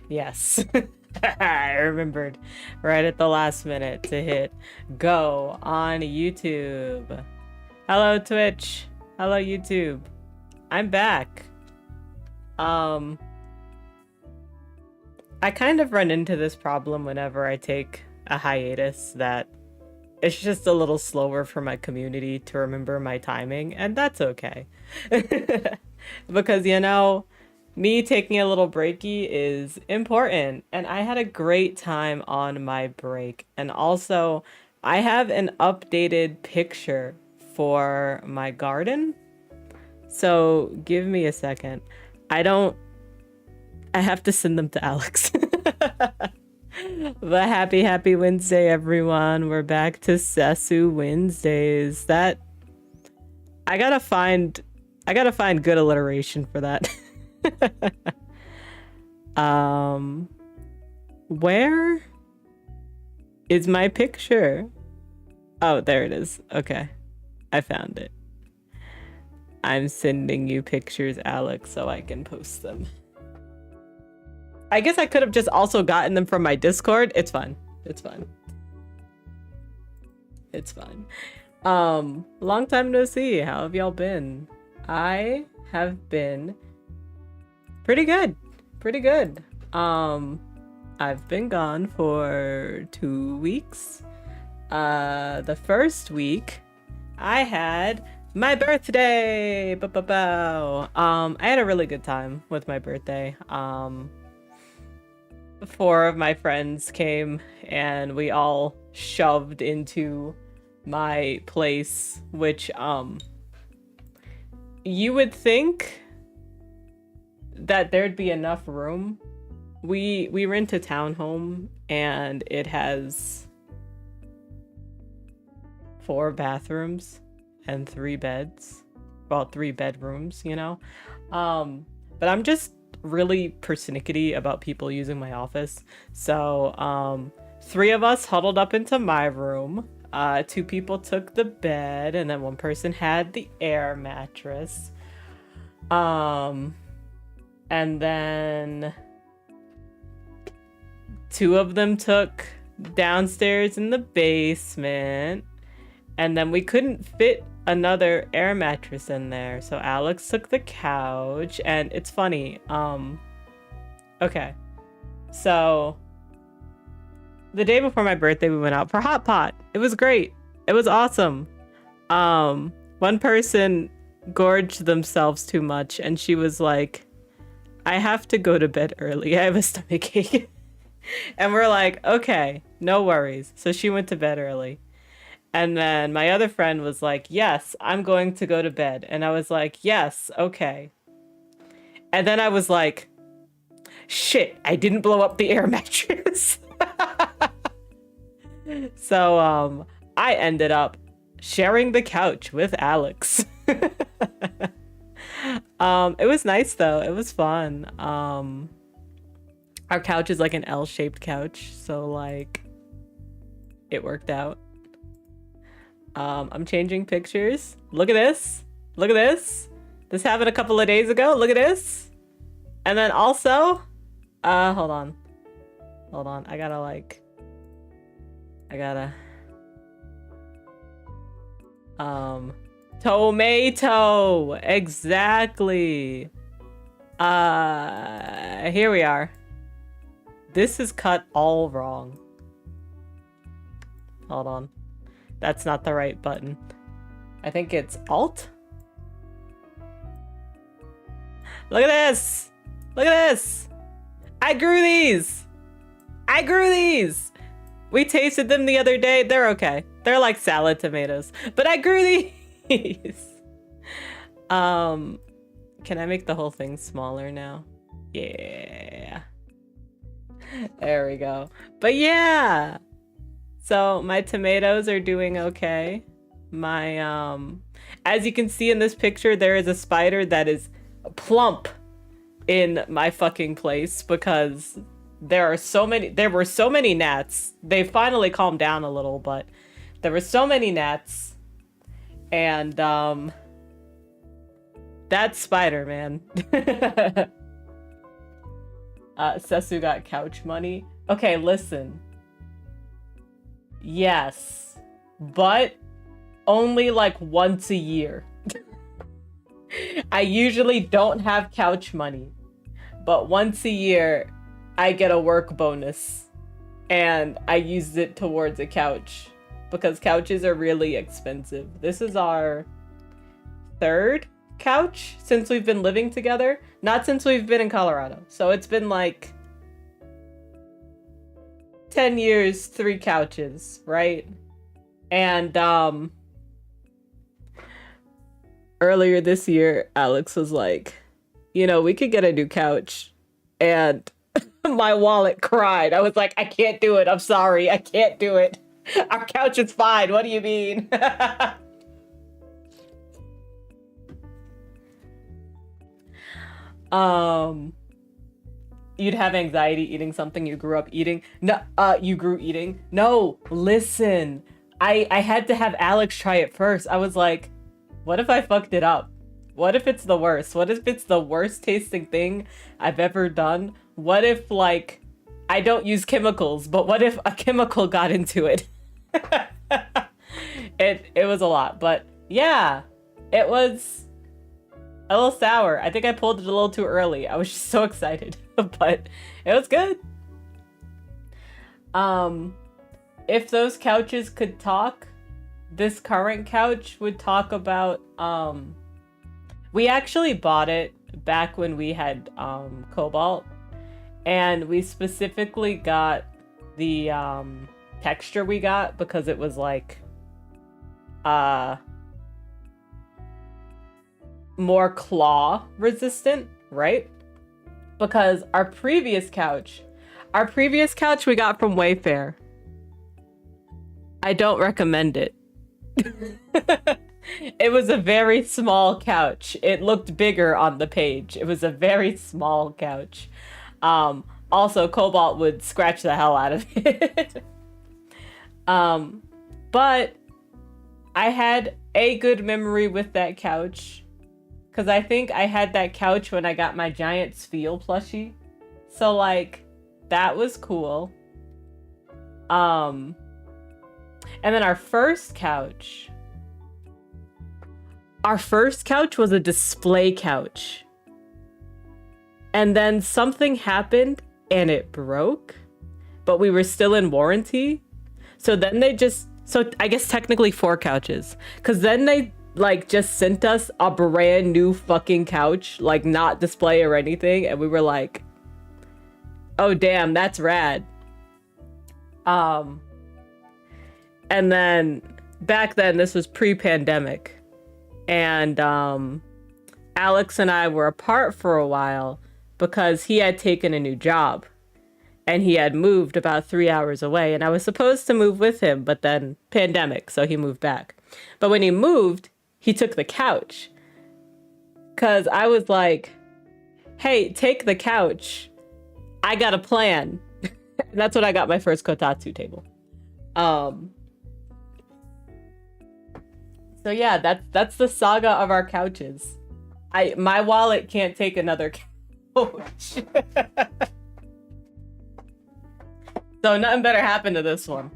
Yes. I remembered right at the last minute to hit go on YouTube. Hello, Twitch. Hello, YouTube. I'm back. I kind of run into this problem whenever I take a hiatus that it's just a little slower for my community to remember my timing, and that's okay. Because, you know, me taking a little breaky is important, and I had a great time on my break. And also, I have an updated picture for my garden. So give me a second. I have to send them to Alex. But happy Wednesday, everyone. We're back to Sasu Wednesdays. I gotta find good alliteration for that. Where is my picture? Oh, there it is. Okay. I found it. I'm sending you pictures, Alex, so I can post them. I guess I could have just also gotten them from my Discord. It's fine. It's fine. It's fine. Long time no see. How have y'all been? I have been pretty good. Pretty good. I've been gone for 2 weeks. The first week I had my birthday. I had a really good time with my birthday. 4 of my friends came and we all shoved into my place, which you would think that there'd be enough room. We rent a townhome and it has 4 bathrooms and 3 beds. Well, 3 bedrooms, you know. But I'm just really persnickety about people using my office. So 3 of us huddled up into my room. 2 people took the bed, and then 1 person had the air mattress. And then 2 of them took downstairs in the basement, and then we couldn't fit another air mattress in there, so Alex took the couch. And it's funny, okay, so the day before my birthday we went out for hot pot. It was great. It was awesome. 1 person gorged themselves too much and she was like, I have to go to bed early, I have a stomach ache. And we're like, okay, no worries. So she went to bed early. And then my other friend was like, yes, I'm going to go to bed. And I was like, yes, okay. And then I was like, shit, I didn't blow up the air mattress. So I ended up sharing the couch with Alex. It was nice though. It was fun. Our couch is like an L-shaped couch, so like it worked out. I'm changing pictures. Look at this. Look at this. This happened a couple of days ago. Look at this. And then also, hold on. I gotta, tomato. Exactly. Here we are. This is cut all wrong. Hold on. That's not the right button. I think it's Alt. Look at this. Look at this. I grew these. We tasted them the other day. They're okay. They're like salad tomatoes, but I grew these. Can I make the whole thing smaller now? Yeah. There we go. But yeah. So my tomatoes are doing okay. My as you can see in this picture, there is a spider that is plump in my fucking place because there were so many gnats. They finally calmed down a little, but there were so many gnats. And that spider, man. Sesu got couch money. Okay, listen. Yes, but only like once a year. I usually don't have couch money, but once a year I get a work bonus and I use it towards a couch because couches are really expensive. This is our third couch since we've been living together, not since we've been in Colorado. So it's been like 10 years, 3 couches, right? And earlier this year, Alex was like, we could get a new couch. And my wallet cried. I was like, I can't do it. I'm sorry. I can't do it. Our couch is fine. What do you mean? You'd have anxiety eating something you grew up eating. No, you grew eating. No, listen. I had to have Alex try it first. I was like, what if I fucked it up? What if it's the worst? What if it's the worst tasting thing I've ever done? What if, like, I don't use chemicals, but what if a chemical got into it? It was a lot, but yeah, it was a little sour. I think I pulled it a little too early. I was just so excited, but it was good. If those couches could talk, this current couch would talk about, we actually bought it back when we had, Cobalt, and we specifically got the, texture we got because it was like, more claw resistant, right? Because our previous couch we got from Wayfair. I don't recommend it. It was a very small couch. It looked bigger on the page. It was a very small couch. Also, Cobalt would scratch the hell out of it. But I had a good memory with that couch. Because I think I had that couch when I got my giant Spiel plushie. So, like, that was cool. And then our first couch was a display couch. And then something happened and it broke, but we were still in warranty. So then so I guess technically 4 couches. Because then they like just sent us a brand new fucking couch, like not display or anything. And we were like, oh damn, that's rad. And then back then, this was pre-pandemic. And Alex and I were apart for a while because he had taken a new job. And he had moved about 3 hours away. And I was supposed to move with him, but then pandemic, so he moved back. But when he moved, he took the couch. Because I was like, hey, take the couch. I got a plan. And that's when I got my first kotatsu table. So yeah, that's the saga of our couches. My wallet can't take another couch. So nothing better happened to this one.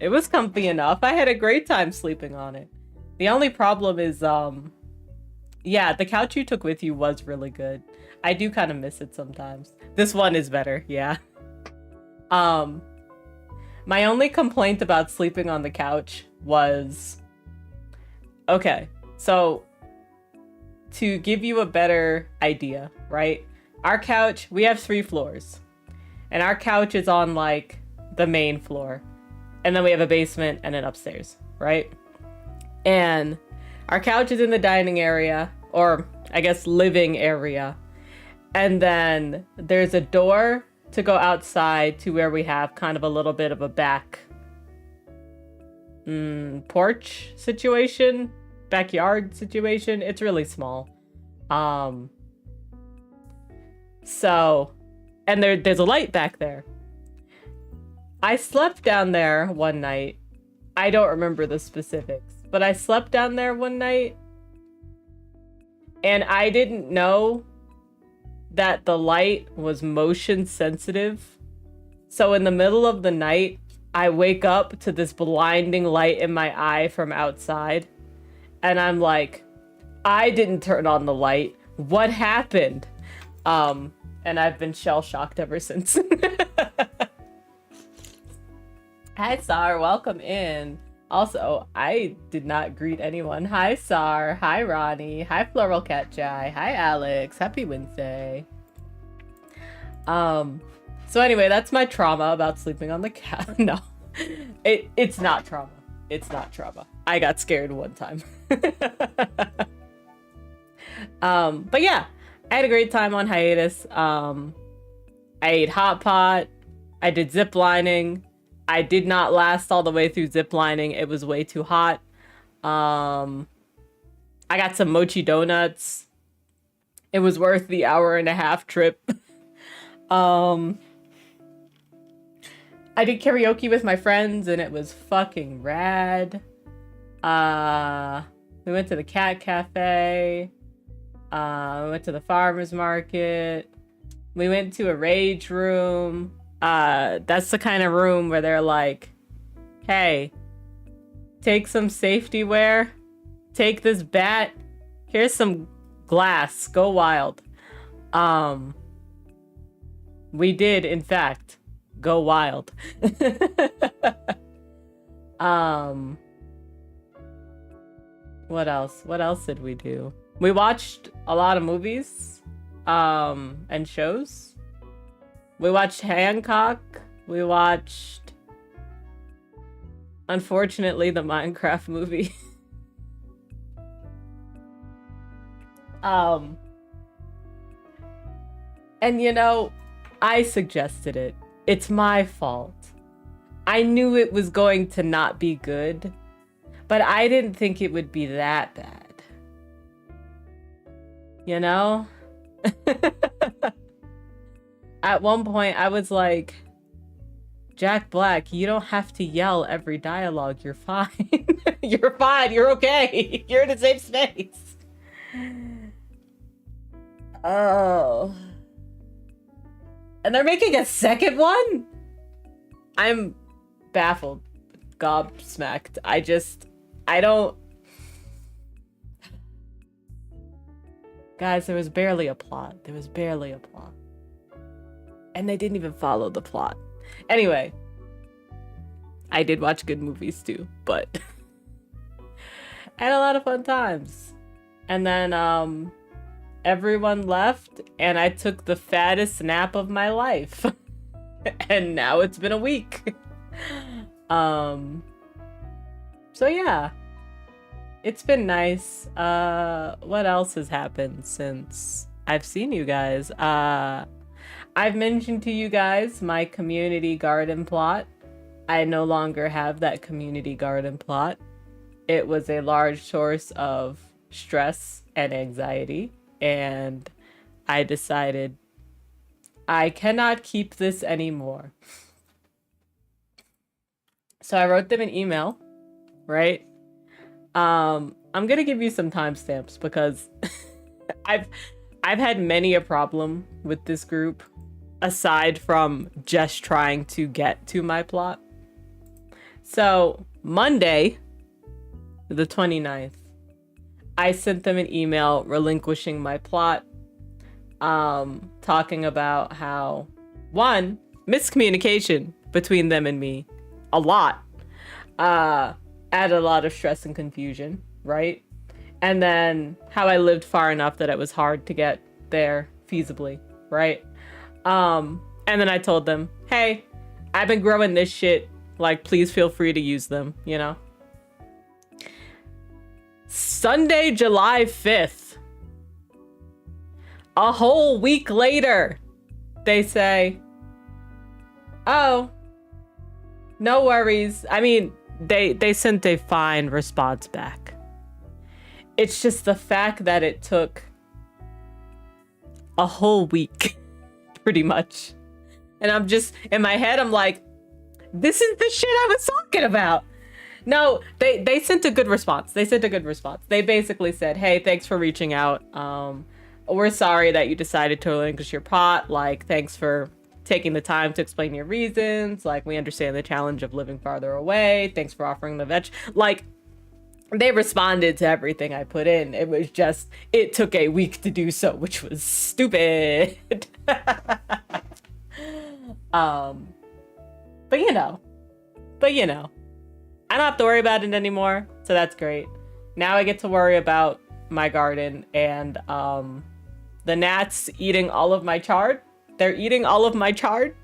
It was comfy enough. I had a great time sleeping on it. The only problem is, yeah, the couch you took with you was really good. I do kind of miss it sometimes. This one is better, yeah. My only complaint about sleeping on the couch was... Okay, so to give you a better idea, right? Our couch, we have 3 floors. And our couch is on, like, the main floor. And then we have a basement and an upstairs, right? And our couch is in the dining area, or I guess living area. And then there's a door to go outside to where we have kind of a little bit of a back porch situation, backyard situation. It's really small. So, and there's a light back there. I slept down there one night. I don't remember the specifics, but I slept down there one night and I didn't know that the light was motion sensitive. So in the middle of the night, I wake up to this blinding light in my eye from outside. And I'm like, I didn't turn on the light. What happened? And I've been shell-shocked ever since. Hi, Sar. Welcome in. Also, I did not greet anyone. Hi, Sar. Hi, Ronnie. Hi, Floral Cat Jai. Hi, Alex. Happy Wednesday. So anyway, that's my trauma about sleeping on the couch. No, it's not trauma. It's not trauma. I got scared one time. But yeah, I had a great time on hiatus. I ate hot pot. I did zip lining. I did not last all the way through zip lining. It was way too hot. I got some mochi donuts. It was worth the 1.5-hour trip. I did karaoke with my friends and it was fucking rad. We went to the cat cafe. We went to the farmer's market. We went to a rage room. That's the kind of room where they're like, hey, take some safety wear. Take this bat. Here's some glass. Go wild. We did, in fact, go wild. What else? What else did we do? We watched a lot of movies, and shows. We watched Hancock. We watched, unfortunately, the Minecraft movie. And you know, I suggested it. It's my fault. I knew it was going to not be good, but I didn't think it would be that bad. You know? At one point, I was like, Jack Black, you don't have to yell every dialogue. You're fine. You're fine. You're okay. You're in a safe space. Oh. And they're making a second one? I'm baffled. Gobsmacked. I don't... Guys, there was barely a plot. There was barely a plot. And they didn't even follow the plot. Anyway. I did watch good movies too, but... I had a lot of fun times. And then, everyone left, and I took the fattest nap of my life. And now it's been a week. So yeah. It's been nice. What else has happened since I've seen you guys? I've mentioned to you guys my community garden plot. I no longer have that community garden plot. It was a large source of stress and anxiety. And I decided I cannot keep this anymore. So I wrote them an email, right? I'm gonna give you some timestamps because I've had many a problem with this group aside from just trying to get to my plot. So Monday, the 29th, I sent them an email relinquishing my plot, talking about how, one, miscommunication between them and me, a lot, added a lot of stress and confusion, right? And then how I lived far enough that it was hard to get there feasibly, right? And then I told them, hey, I've been growing this shit, like, please feel free to use them, you know? Sunday, July 5th. A whole week later, they say, oh, no worries. I mean, they sent a fine response back. It's just the fact that it took a whole week, pretty much. And I'm just, in my head, I'm like, this is the shit I was talking about. No, they sent a good response. They sent a good response. They basically said, hey, thanks for reaching out. we're sorry that you decided to relinquish your pot. Like, thanks for taking the time to explain your reasons. Like, we understand the challenge of living farther away. Thanks for offering the veg. Like, they responded to everything I put in. It was just, it took a week to do so, which was stupid. But you know, I don't have to worry about it anymore. So that's great. Now I get to worry about my garden and, the gnats eating all of my chard. They're eating all of my chard.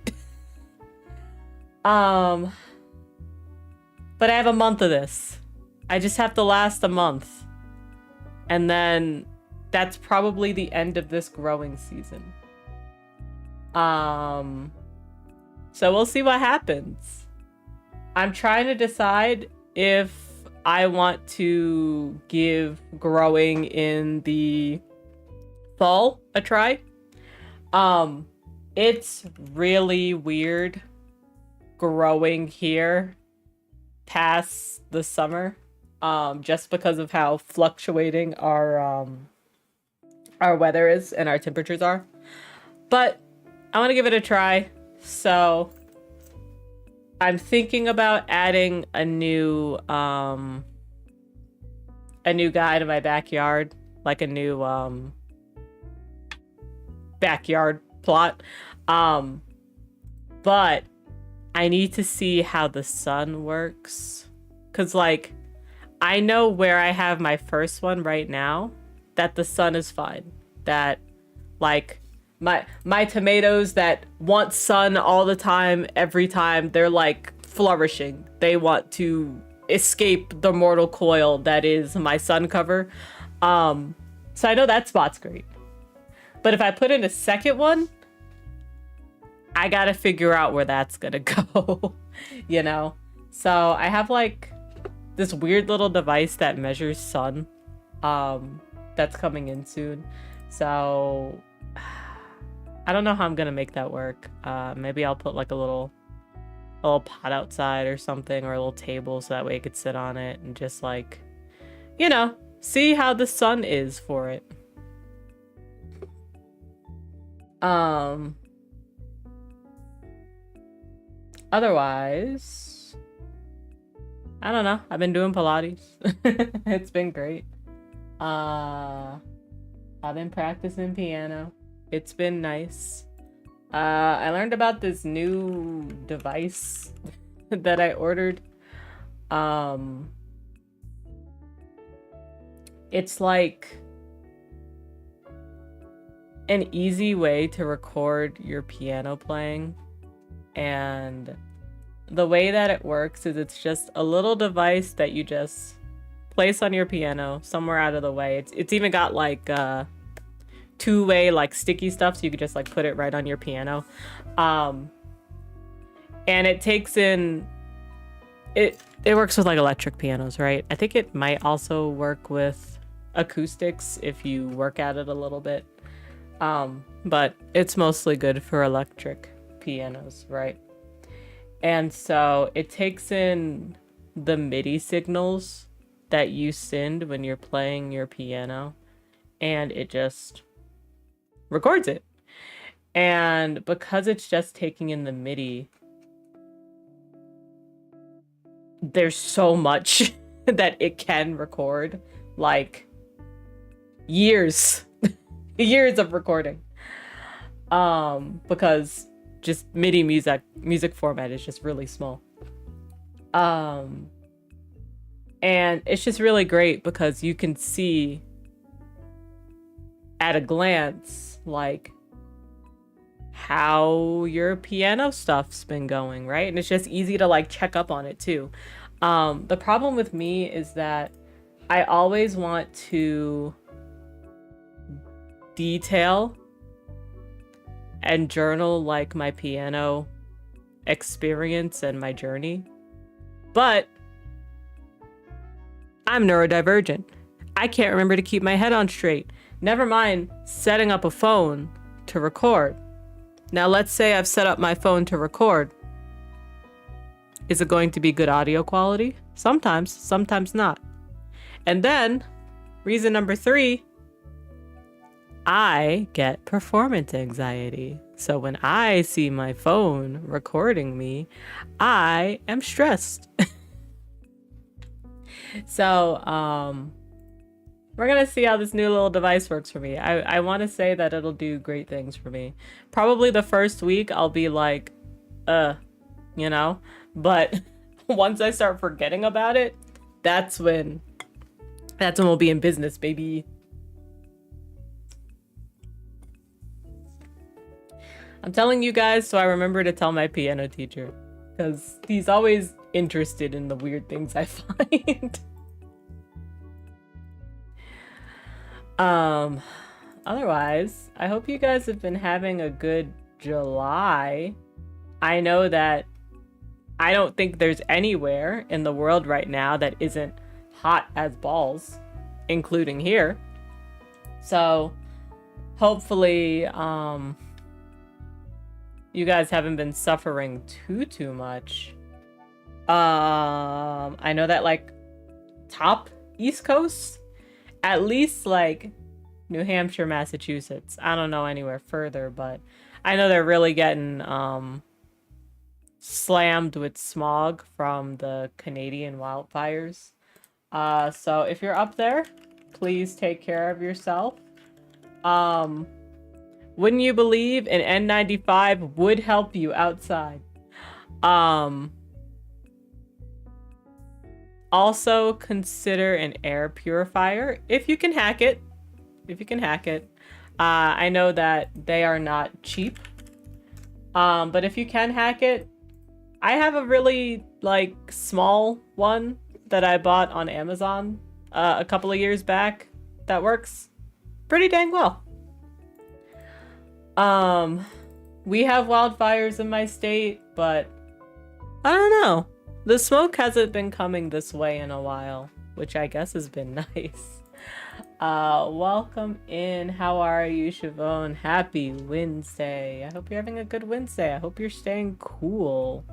But I have a month of this. I just have to last a month. And then that's probably the end of this growing season. So we'll see what happens. I'm trying to decide if I want to give growing in the fall a try. It's really weird growing here past the summer, just because of how fluctuating our weather is and our temperatures are. But I want to give it a try. So I'm thinking about adding a new guy to my backyard, like a new backyard plot. But I need to see how the sun works. Cause like, I know where I have my first one right now, that the sun is fine. That like my tomatoes that want sun all the time, every time, they're like flourishing. They want to escape the mortal coil that is my sun cover. So I know that spot's great. But if I put in a second one, I gotta figure out where that's gonna go, you know? So I have like this weird little device that measures sun, that's coming in soon. So I don't know how I'm gonna make that work. Maybe I'll put like a little pot outside or something, or a little table so that way I could sit on it and just like, you know, see how the sun is for it. Otherwise, I don't know. I've been doing Pilates. It's been great. I've been practicing piano. It's been nice. I learned about this new device that I ordered. It's like an easy way to record your piano playing. And the way that it works is it's just a little device that you just place on your piano somewhere out of the way. It's even got like two-way like sticky stuff, so you could just like put it right on your piano. And it takes in it works with like electric pianos, right? I think it might also work with acoustics if you work at it a little bit. But it's mostly good for electric pianos, right? And so it takes in the MIDI signals that you send when you're playing your piano, and it just records it. And because it's just taking in the MIDI, there's so much that it can record, like years of recording, because just MIDI music format is just really small. And it's just really great because you can see at a glance like how your piano stuff's been going, right? And it's just easy to like check up on it too. The problem with me is that I always want to detail and journal like my piano experience and my journey, but I'm neurodivergent. I can't remember to keep my head on straight. Never mind setting up a phone to record. Now let's say I've set up my phone to record. Is it going to be good audio quality? Sometimes, sometimes not. And then reason number 3, I get performance anxiety. So when I see my phone recording me, I am stressed. So, we're gonna see how this new little device works for me. I want to say that it'll do great things for me. Probably the first week I'll be like, you know? But once I start forgetting about it, that's when we'll be in business, baby. I'm telling you guys so I remember to tell my piano teacher, because he's always interested in the weird things I find. Otherwise, I hope you guys have been having a good July. I know that I don't think there's anywhere in the world right now that isn't hot as balls, including here. So hopefully, you guys haven't been suffering too much. I know that like top East Coast, at least like New Hampshire, Massachusetts. I don't know anywhere further, but I know they're really getting slammed with smog from the Canadian wildfires. So if you're up there, please take care of yourself. Wouldn't you believe an N95 would help you outside? Also consider an air purifier if you can hack it. I know that they are not cheap. But if you can hack it, I have a really like small one that I bought on Amazon a couple of years back that works pretty dang well. We have wildfires in my state, but I don't know. The smoke hasn't been coming this way in a while, which I guess has been nice. Welcome in. How are you, Siobhan? Happy Wednesday. I hope you're having a good Wednesday. I hope you're staying cool.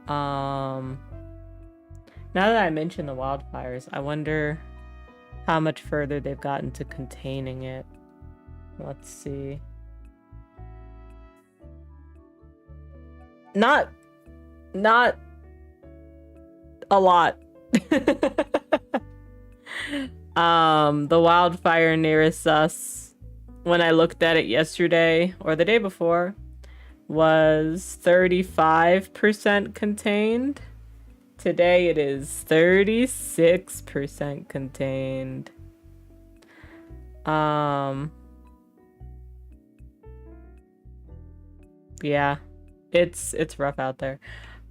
Now that I mentioned the wildfires, I wonder how much further they've gotten to containing it. Let's see. Not a lot. The wildfire nearest us, when I looked at it yesterday or the day before, was 35% contained. Today it is 36% contained. Yeah, it's rough out there.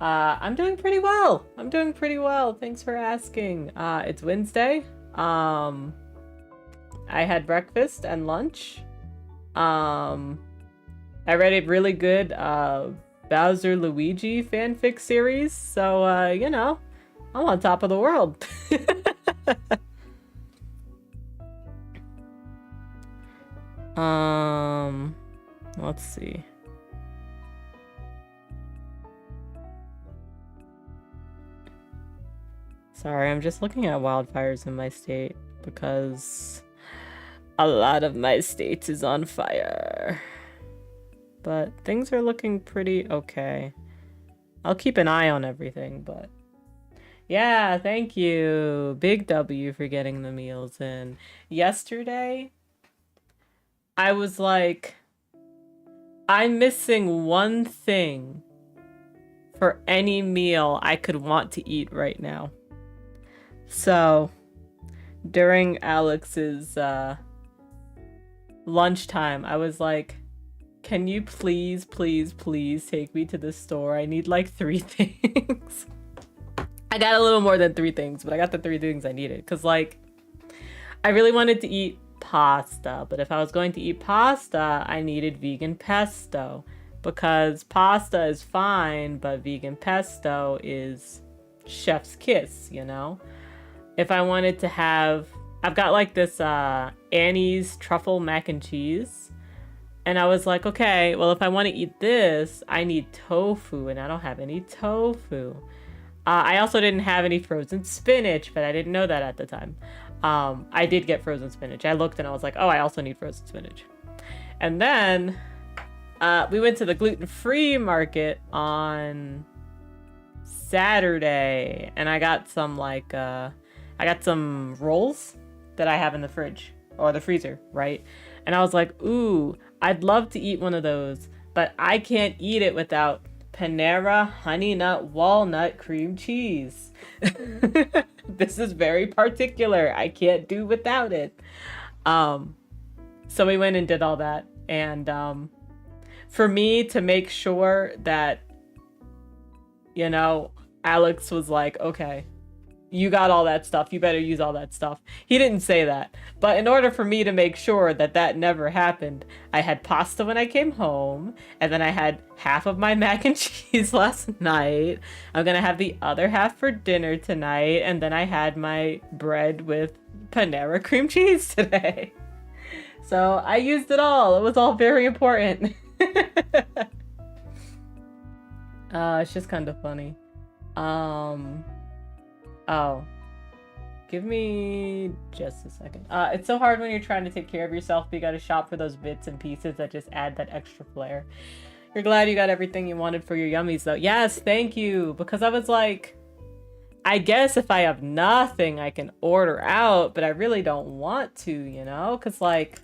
I'm doing pretty well. Thanks for asking. It's Wednesday. I had breakfast and lunch. I read a really good Bowser Luigi fanfic series, so you know, I'm on top of the world. Let's see. Sorry, I'm just looking at wildfires in my state because a lot of my state is on fire. But things are looking pretty okay. I'll keep an eye on everything, but yeah, thank you. Big W for getting the meals in. Yesterday, I was like, I'm missing one thing for any meal I could want to eat right now. So, during Alex's lunchtime, I was like, can you please take me to the store? I need like 3 things. I got a little more than 3 things, but I got the 3 things I needed. Because like, I really wanted to eat pasta. But if I was going to eat pasta, I needed vegan pesto. Because pasta is fine, but vegan pesto is chef's kiss, you know? If I wanted to have, I've got like this Annie's truffle mac and cheese. And I was like, okay, well, if I want to eat this, I need tofu, and I don't have any tofu. I also didn't have any frozen spinach, but I didn't know that at the time. I did get frozen spinach. I looked and I was like, oh, I also need frozen spinach. And then we went to the gluten-free market on Saturday, and I got some like I got some rolls that I have in the fridge or the freezer, right? And I was like, ooh, I'd love to eat one of those, but I can't eat it without Panera Honey Nut Walnut Cream Cheese. This is very particular. I can't do without it. So we went and did all that. And for me to make sure that, you know, Alex was like, okay, you got all that stuff. You better use all that stuff. He didn't say that. But in order for me to make sure that that never happened, I had pasta when I came home. And then I had half of my mac and cheese last night. I'm going to have the other half for dinner tonight. And then I had my bread with Panera cream cheese today. So I used it all. It was all very important. It's just kind of funny. Oh, give me just a second. It's so hard when you're trying to take care of yourself, but you gotta shop for those bits and pieces that just add that extra flair. You're glad you got everything you wanted for your yummies, though. Yes, thank you. Because I was like, I guess if I have nothing, I can order out, but I really don't want to, you know? Because, like,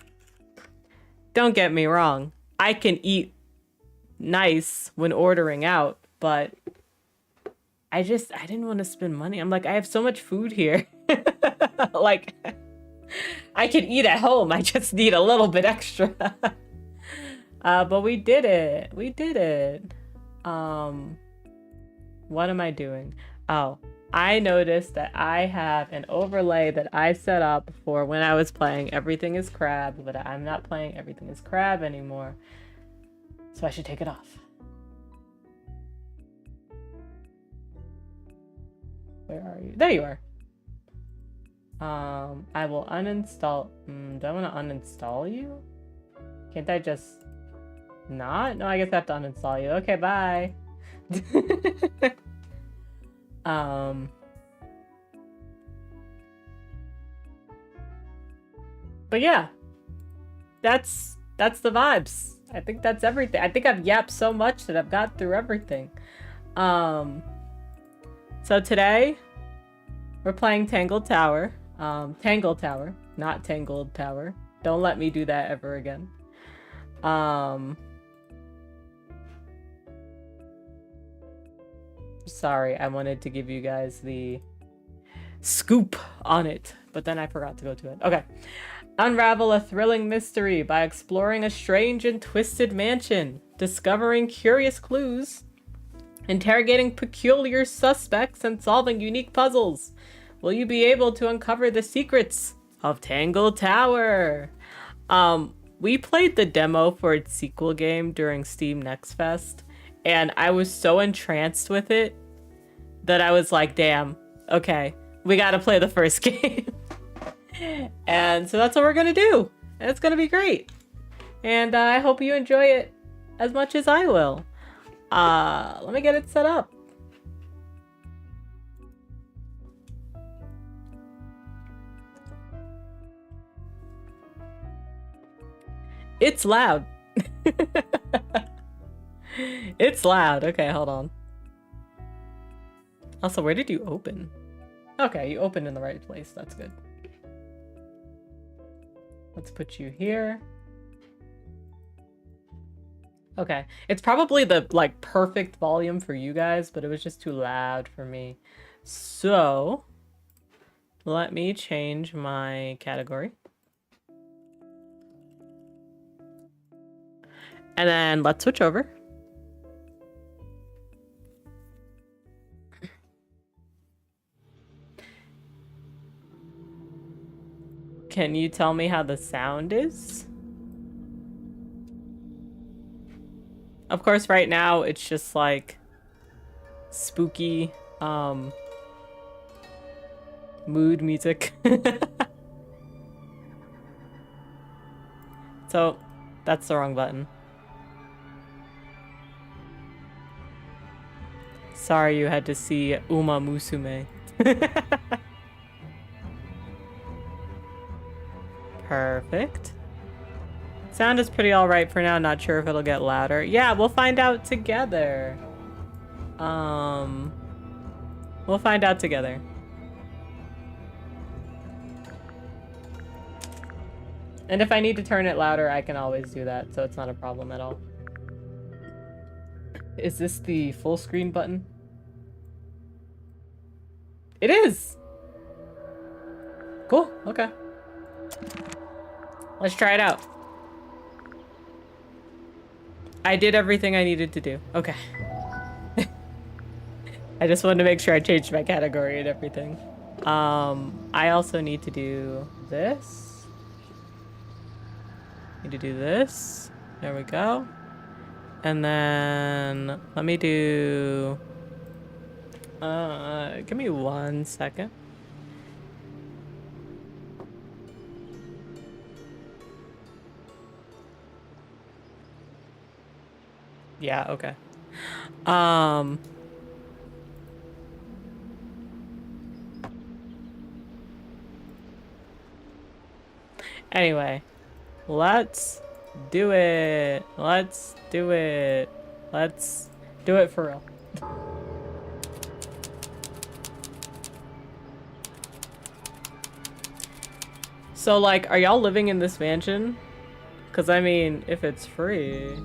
don't get me wrong. I can eat nice when ordering out, but I didn't want to spend money. I'm like, I have so much food here. Like, I can eat at home. I just need a little bit extra. But we did it. We did it. What am I doing? Oh, I noticed that I have an overlay that I set up for when I was playing Everything is Crab, but I'm not playing Everything is Crab anymore. So I should take it off. Where are you? There you are. I will uninstall. Do I want to uninstall you? Can't I just not? No, I guess I have to uninstall you. Okay, bye. But yeah, that's the vibes. I think that's everything. I think I've yapped so much that I've got through everything. So today, we're playing Tangle Tower. Tangle Tower, not Tangled Tower. Don't let me do that ever again. Sorry, I wanted to give you guys the scoop on it, but then I forgot to go to it. Okay. Unravel a thrilling mystery by exploring a strange and twisted mansion, discovering curious clues, interrogating peculiar suspects, and solving unique puzzles. Will you be able to uncover the secrets of Tangle Tower? We played the demo for its sequel game during Steam Next Fest, and I was so entranced with it that I was like, damn, okay, we gotta play the first game. And so that's what we're gonna do. And it's gonna be great. And I hope you enjoy it as much as I will. Let me get it set up. It's loud. It's loud. Okay, hold on. Also, where did you open? Okay, you opened in the right place. That's good. Let's put you here. Okay, it's probably the like perfect volume for you guys, but it was just too loud for me. So let me change my category. And then let's switch over. Can you tell me how the sound is? Of course, right now it's just like spooky mood music. So that's the wrong button. Sorry you had to see Uma Musume. Perfect. Sound is pretty alright for now. Not sure if it'll get louder. Yeah, we'll find out together. We'll find out together. And if I need to turn it louder, I can always do that, so it's not a problem at all. Is this the full screen button? It is! Cool, okay. Let's try it out. I did everything I needed to do. Okay. I just wanted to make sure I changed my category and everything. I also need to do this. Need to do this. There we go. And then let me do... give me 1 second. Yeah, okay. Anyway, let's do it. Let's do it. Let's do it for real. So, like, are y'all living in this mansion? Because, I mean, if it's free...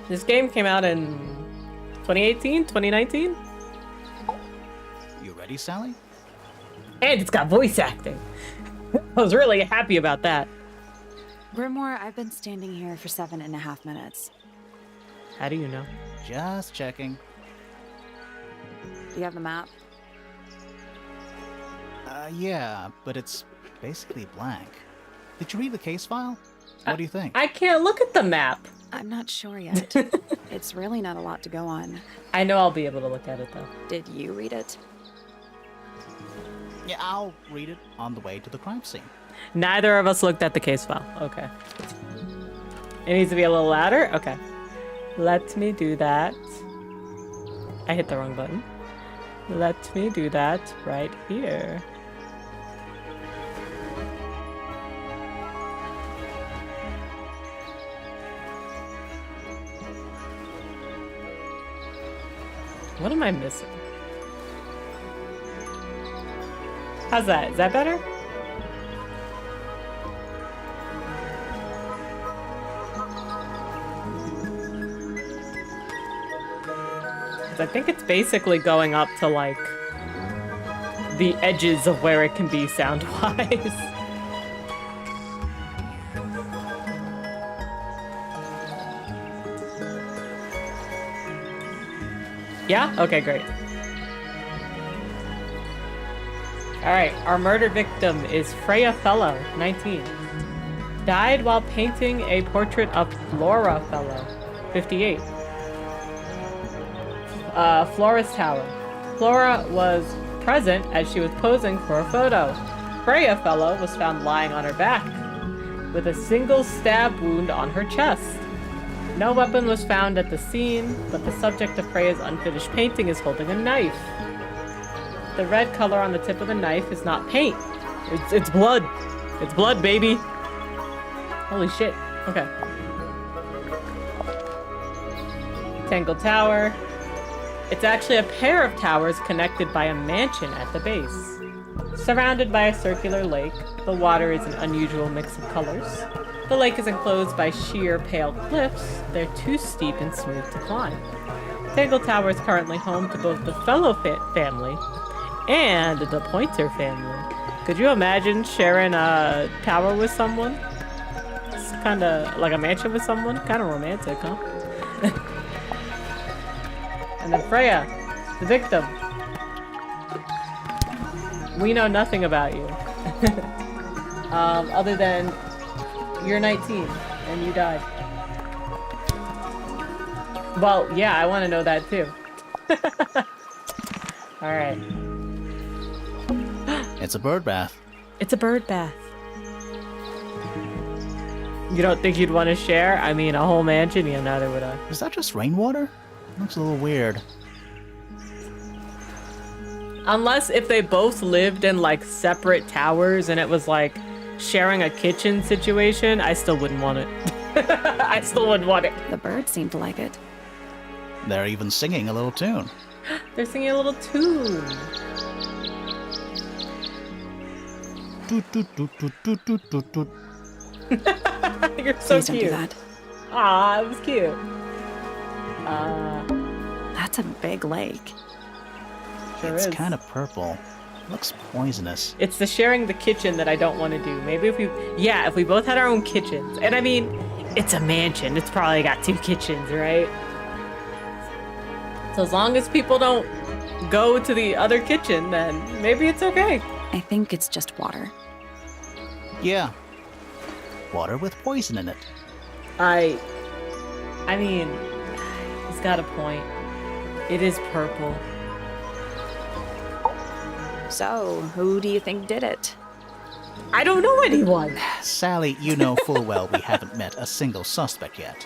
This game came out in 2018, 2019? You ready, Sally? And it's got voice acting. I was really happy about that. Grimoire, I've been standing here for 7.5 minutes. How do you know? Just checking. Do you have the map? Yeah, but it's basically blank. Did you read the case file? What do you think? I can't look at the map. I'm not sure yet. It's really not a lot to go on. I know I'll be able to look at it, though. Did you read it? Yeah, I'll read it on the way to the crime scene. Neither of us looked at the case file. Okay. It needs to be a little louder? Okay. Let me do that. I hit the wrong button. Let me do that right here. What am I missing? How's that? Is that better? I think it's basically going up to, like, the edges of where it can be sound-wise. Yeah? Okay, great. Alright, our murder victim is Freya Fellow, 19. Died while painting a portrait of Flora Fellow, 58. Flora's Tower. Flora was present as she was posing for a photo. Freya Fellow was found lying on her back, with a single stab wound on her chest. No weapon was found at the scene, but the subject of Freya's unfinished painting is holding a knife. The red color on the tip of the knife is not paint. It's blood. It's blood, baby. Holy shit. Okay. Tangle Tower. It's actually a pair of towers connected by a mansion at the base. Surrounded by a circular lake, the water is an unusual mix of colors. The lake is enclosed by sheer, pale cliffs. They're too steep and smooth to climb. Tangle Tower is currently home to both the Fellow family and the Pointer family. Could you imagine sharing a tower with someone? It's kind of like a mansion with someone. Kind of romantic, huh? And then Freya, the victim. We know nothing about you. Other than you're 19 and you died. Well, yeah, I want to know that too. Alright. It's a bird bath. It's a bird bath. You don't think you'd want to share? I mean, a whole mansion? Yeah, neither would I. Is that just rainwater? Looks a little weird. Unless if they both lived in like separate towers and it was like sharing a kitchen situation, I still wouldn't want it. I still wouldn't want it. The birds seem to like it. They're even singing a little tune. They're singing a little tune. Toot, toot, toot, toot, toot, toot, toot, toot. You're so Please don't do cute. that. Aw, it was cute. That's a big lake. Sure It's is. kind of purple. Looks poisonous. It's the sharing the kitchen that I don't want to do. Maybe if we both had our own kitchens. And I mean, it's a mansion. It's probably got 2 kitchens, right? So as long as people don't go to the other kitchen, then maybe it's okay. I think it's just water. Yeah. Water with poison in it. I mean, he's got a point. It is purple. So, who do you think did it? I don't know anyone. Sally, you know full well we haven't met a single suspect yet.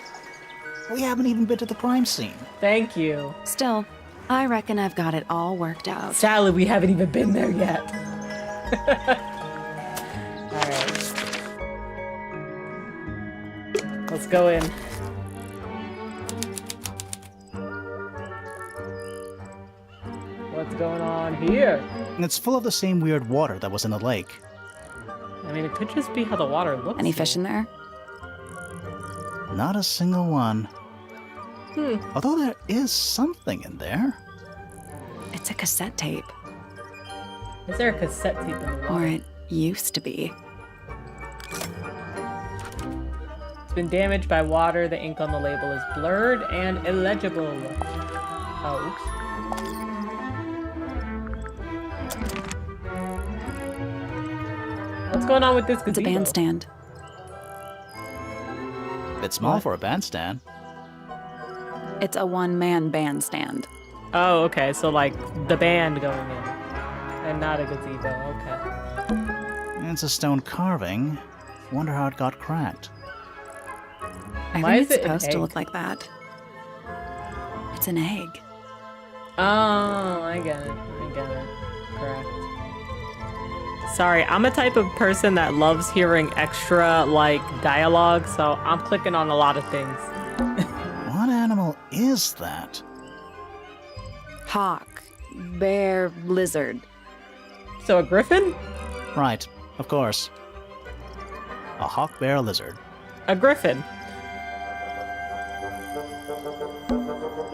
We haven't even been to the crime scene. Thank you. Still, I reckon I've got it all worked out. Sally, we haven't even been there yet. Alright. Let's go in. What's going on here? And it's full of the same weird water that was in the lake. I mean, it could just be how the water looks. Any fish in there? Not a single one. Although there is something in there. It's a cassette tape. Is there a cassette tape in the water? Or it used to be. It's been damaged by water. The ink on the label is blurred and illegible. Oh, oops. What's going on with this gazebo? It's a bandstand. Bit small What? for a bandstand. It's a one-man bandstand. Oh, okay. So, like, the band going in. And not a gazebo. Okay. It's a stone carving. Wonder how it got cracked. I Why think is it's it an supposed to egg? look like that. It's an egg. Oh, I get it. Correct. Sorry, I'm a type of person that loves hearing extra, like, dialogue, so I'm clicking on a lot of things. What animal is that? Hawk. Bear. Lizard. So, a griffin? Right, of course. A hawk bear lizard. A griffin.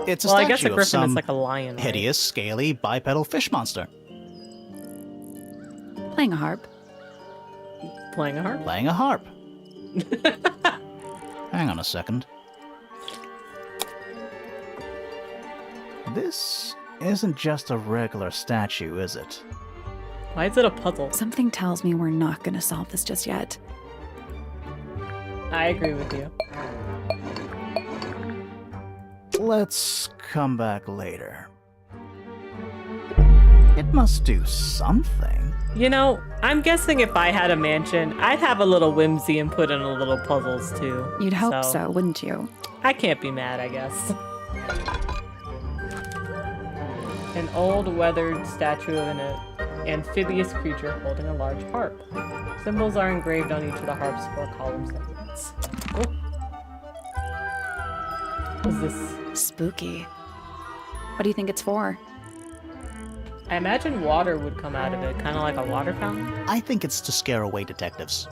It's a Well, I statue guess a of griffin some is like a lion. Right? hideous, scaly, bipedal fish monster. Playing a harp. Playing a harp? Playing a harp. Hang on a second. This isn't just a regular statue, is it? Why is it a puzzle? Something tells me we're not going to solve this just yet. I agree with you. Let's come back later. It must do something. You know, I'm guessing if I had a mansion, I'd have a little whimsy and put in a little puzzles too. You'd hope so, wouldn't you? I can't be mad, I guess. An old weathered statue of an amphibious creature holding a large harp. Symbols are engraved on each of the harp's 4 columns and beats. Cool. What's this? Spooky. What do you think it's for? I imagine water would come out of it, kind of like a water fountain. I think it's to scare away detectives.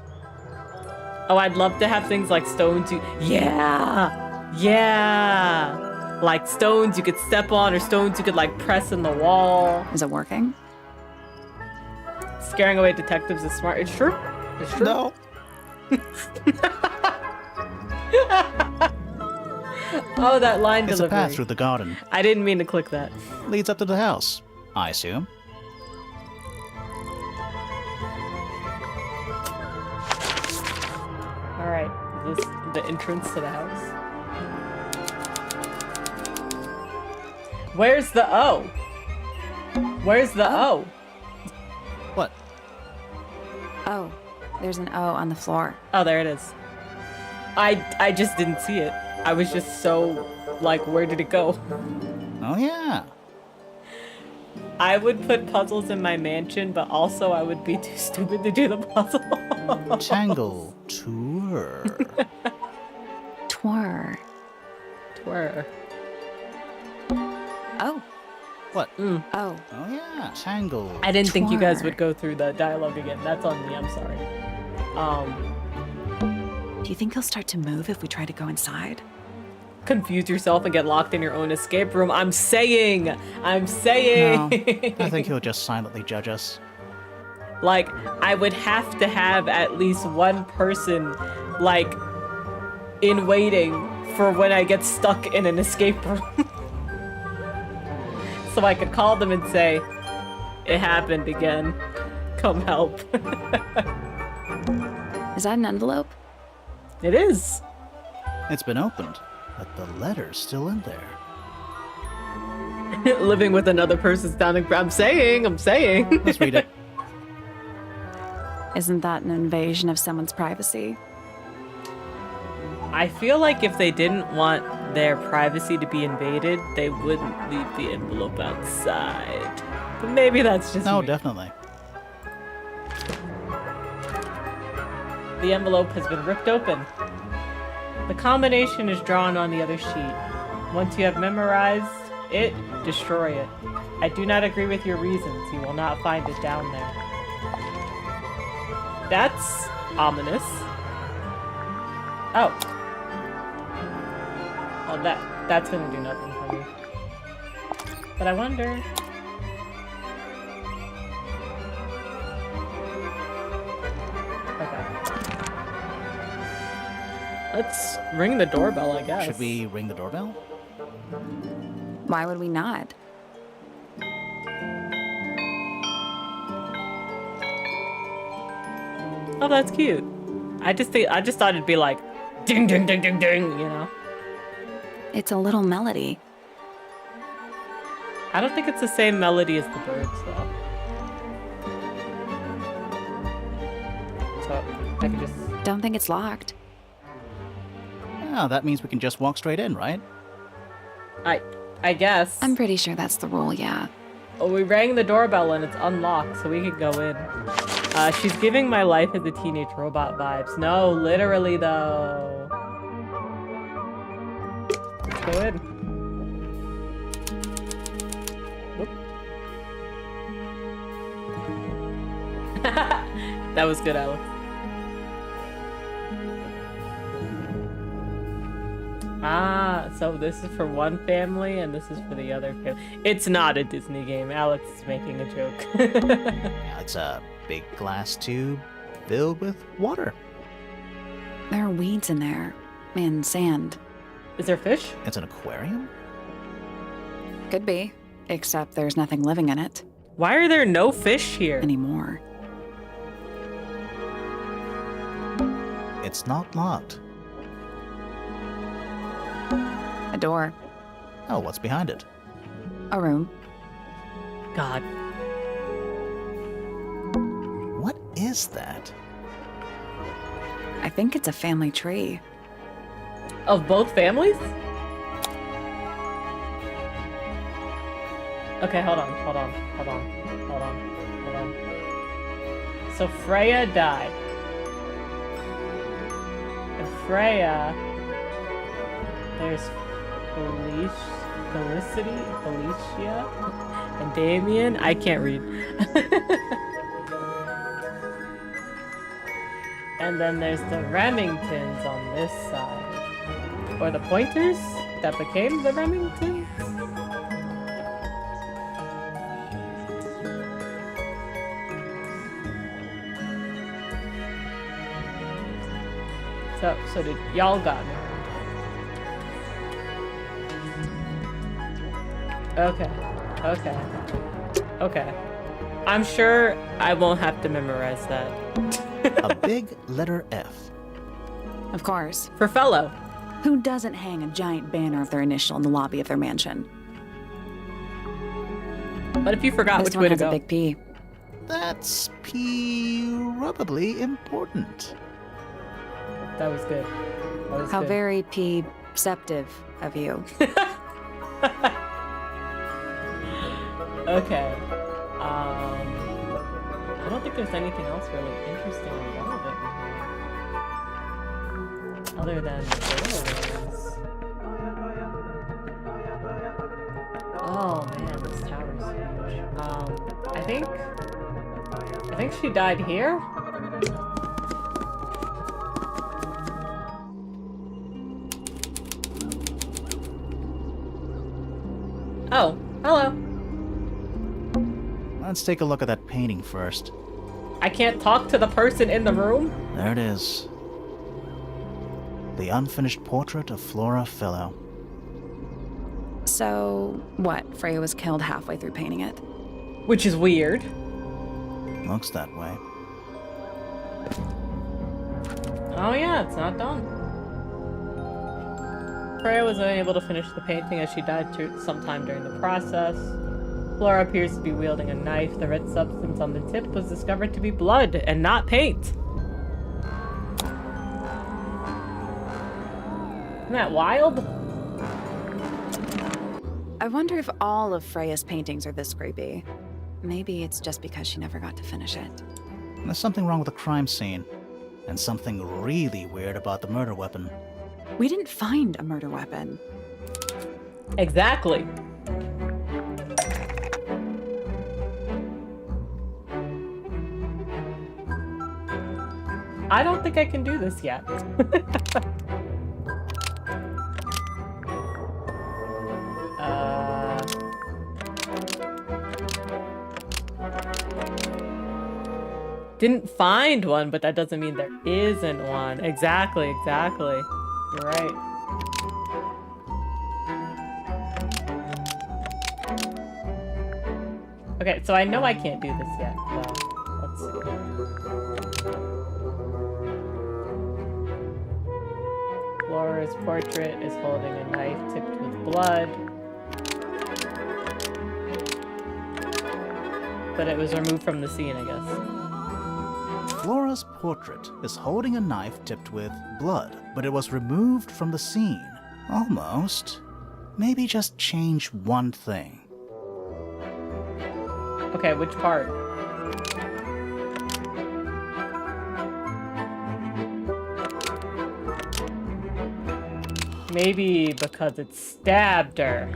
Oh, I'd love to have things like stones you... Yeah! Yeah! Like stones you could step on or stones you could like press in the wall. Is it working? Scaring away detectives is smart. It's true. It's true. No. Oh, that line It's a delivery. path through the garden. I didn't mean to click that. Leads up to the house, I assume. Alright, is this the entrance to the house? Where's the O? Where's the O? What? Oh, there's an O on the floor. Oh, there it is. I just didn't see it. I was just so, like, where did it go? Oh, yeah. I would put puzzles in my mansion, but also I would be too stupid to do the puzzle. Tangle tour. Twir. Twir. Oh. What? Oh. Oh yeah, Tangle. I didn't think you guys Twir. would go through the dialogue again. That's on me. I'm sorry. Do you think he'll start to move if we try to go inside? Confuse yourself and get locked in your own escape room. I'm saying. No, I think he'll just silently judge us. Like, I would have to have at least one person, like, in waiting for when I get stuck in an escape room. So I could call them and say, it happened again. Come help. Is that an envelope? It is. It's been opened, but the letter's still in there. Living with another person's down in... I'm saying. Let's read it. Isn't that an invasion of someone's privacy? I feel like if they didn't want their privacy to be invaded, they wouldn't leave the envelope outside. But maybe that's just No, me. definitely. The envelope has been ripped open. The combination is drawn on the other sheet. Once you have memorized it, destroy it. I do not agree with your reasons. You will not find it down there. That's ominous. Oh. Oh, that's gonna do nothing for me. But I wonder... Okay. Let's ring the doorbell, I guess. Should we ring the doorbell? Why would we not? Oh, that's cute. I just thought it'd be like, ding, ding, ding, ding, ding, you know? It's a little melody. I don't think it's the same melody as the birds, though. So, I can just... Don't think it's locked. Oh, that means we can just walk straight in, right? I guess. I'm pretty sure that's the rule, yeah. Oh, we rang the doorbell and it's unlocked, so we can go in. She's giving my life as a teenage robot vibes. No, literally, though. Let's go in. Whoop. That was good, Alex. Ah, so this is for one family and this is for the other family. It's not a Disney game. Alex is making a joke. Yeah, it's a big glass tube filled with water. There are weeds in there. And sand. Is there fish? It's an aquarium? Could be. Except there's nothing living in it. Why are there no fish here? Anymore. It's not locked. A door. Oh, what's behind it? A room. God. What is that? I think it's a family tree. Of both families? Okay, hold on. So Freya died. And Freya... There's Felicia, and Damien. I can't read. And then there's the Remingtons on this side. Or the Pointers that became the Remingtons. So did y'all got married? Okay. I'm sure I won't have to memorize that. A big letter F. Of course. For fellow. Who doesn't hang a giant banner of their initial in the lobby of their mansion? But if you forgot This which one way to has a go. big P. That's probably important. That was good. How very P-ceptive of you. Okay. don't think there's anything else really interesting or relevant here. Other than the doorways. Oh man, this tower's huge. I think she died here? Oh, hello. Let's take a look at that painting first. I can't talk to the person in the room? There it is. The unfinished portrait of Flora Fellow. So, what? Freya was killed halfway through painting it. Which is weird. Looks that way. Oh yeah, it's not done. Freya was unable to finish the painting as she died sometime during the process. Flora appears to be wielding a knife. The red substance on the tip was discovered to be blood and not paint. Isn't that wild? I wonder if all of Freya's paintings are this creepy. Maybe it's just because she never got to finish it. There's something wrong with the crime scene. And something really weird about the murder weapon. We didn't find a murder weapon. Exactly. I don't think I can do this yet. Didn't find one, but that doesn't mean there isn't one. Exactly. You're right. Okay, so I know I can't do this yet, so let's see. Flora's portrait is holding a knife tipped with blood. But it was removed from the scene, I guess. Flora's portrait is holding a knife tipped with blood, but it was removed from the scene. Almost. Maybe just change one thing. Okay, which part? Maybe because it stabbed her.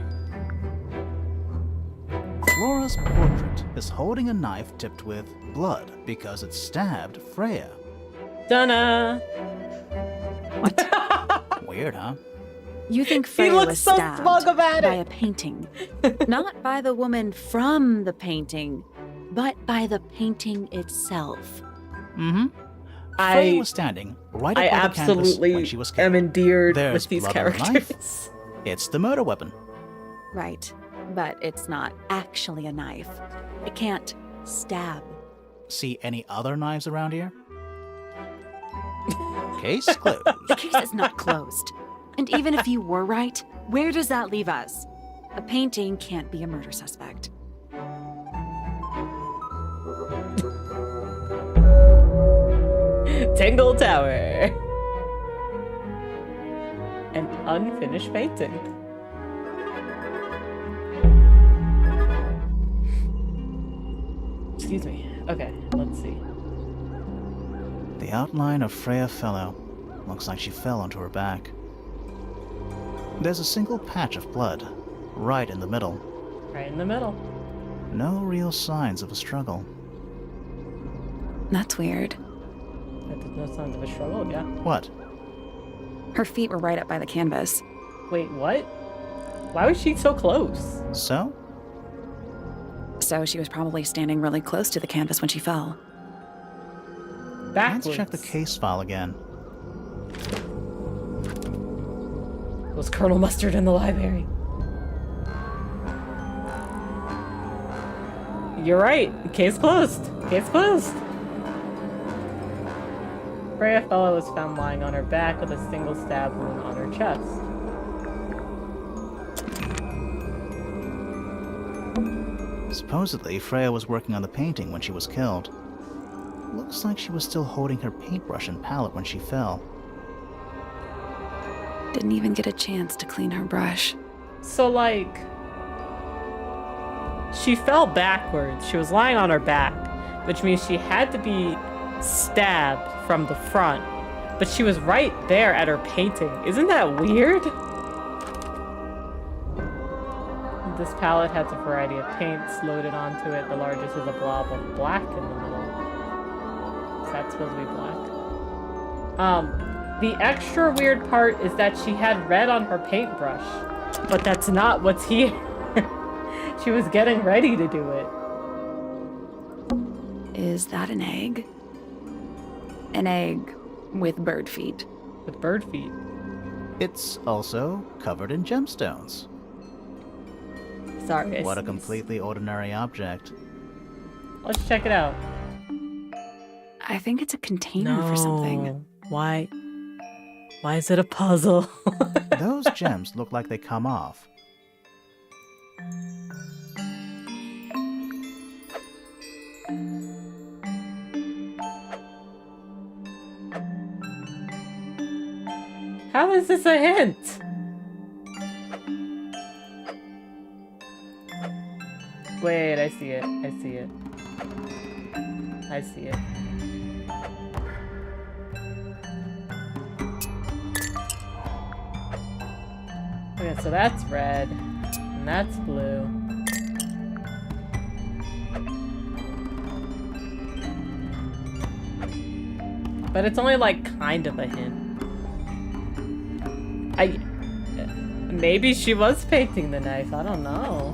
Flora's portrait is holding a knife tipped with blood because it stabbed Freya. Dunna. What? Weird, huh? You think He Freya looks was so stabbed smug about by it. a painting. Not by the woman from the painting, but by the painting itself. Mm-hmm. Freya was standing right I above the canvas absolutely when she was killed. am endeared There's with these blood on the knife. characters. It's the murder weapon. Right. But it's not actually a knife. It can't stab. See any other knives around here? Case closed. The case is not closed. And even if you were right, where does that leave us? A painting can't be a murder suspect. Tangle Tower. An unfinished painting. Excuse me. Okay, let's see. The outline of Freya Fellow. Looks like she fell onto her back. There's a single patch of blood, right in the middle. Right in the middle. No real signs of a struggle. That's weird. That did no signs of a struggle, yeah. What? Her feet were right up by the canvas. Wait, what? Why was she so close? So? So she was probably standing really close to the canvas when she fell. Backwards. Let's check the case file again. Was Colonel Mustard in the library? You're right. Case closed. Case closed. Freya Fellow was found lying on her back with a single stab wound on her chest. Supposedly, Freya was working on the painting when she was killed. Looks like she was still holding her paintbrush and palette when she fell. Didn't even get a chance to clean her brush. So, like, she fell backwards. She was lying on her back. which means she had to be stabbed from the front, but she was right there at her painting. Isn't that weird? This palette has a variety of paints loaded onto it. The largest is a blob of black in the middle. Is that supposed to be black? The extra weird part is that she had red on her paintbrush, but that's not what's here. She was getting ready to do it. Is that an egg? An egg with bird feet. With bird feet. It's also covered in gemstones. Sorry. What a completely ordinary object. Let's check it out. I think it's a container for something. Why? Why is it a puzzle? Those gems look like they come off. How is this a hint? Wait, I see it. I see it. I see it. Okay, so that's red, and that's blue. But it's only like kind of a hint. Maybe she was painting the knife, I don't know.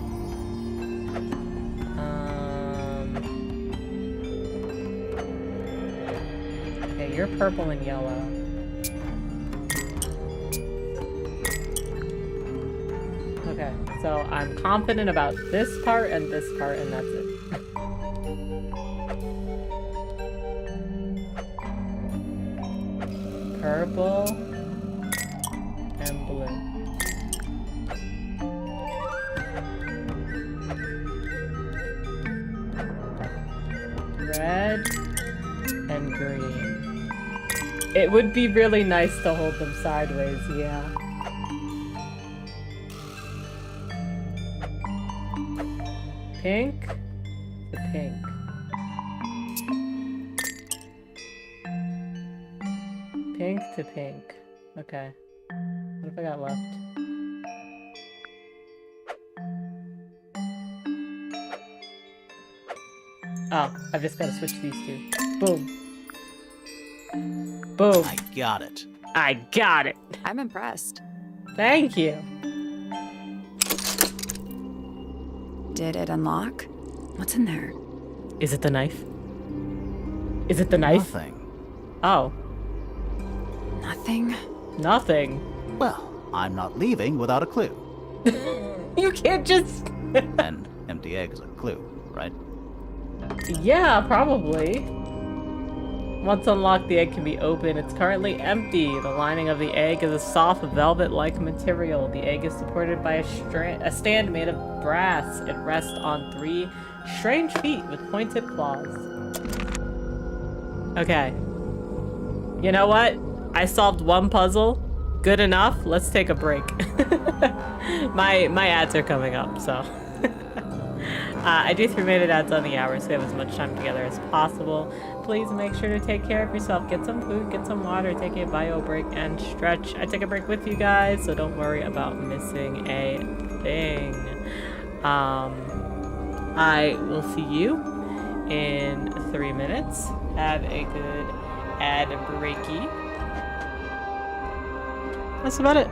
Okay, you're purple and yellow. Okay, so I'm confident about this part, and that's it. Purple and blue. Red and green. It would be really nice to hold them sideways, yeah. Pink to pink. Pink to pink. Okay. What have I got left? Oh, I've just got to switch these two. Boom. Boom. I got it. I got it. I'm impressed. Thank you. Did it unlock? What's in there? Is it the knife? Is it the knife? Nothing. Oh. Nothing? Nothing. Well, I'm not leaving without a clue. You can't just... An empty egg is a clue, right? Yeah, probably. Once unlocked, the egg can be opened. It's currently empty. The lining of the egg is a soft velvet-like material. The egg is supported by a stand made of brass. It rests on 3 strange feet with pointed claws. Okay. You know what? I solved one puzzle. Good enough. Let's take a break. My ads are coming up, so... I do 3-minute ads on the hour, so we have as much time together as possible. Please make sure to take care of yourself. Get some food, get some water, take a bio break, and stretch. I take a break with you guys, so don't worry about missing a thing. I will see you in 3 minutes. Have a good ad breaky. That's about it.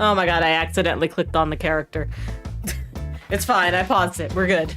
Oh my god, I accidentally clicked on the character. It's fine, I paused it. We're good.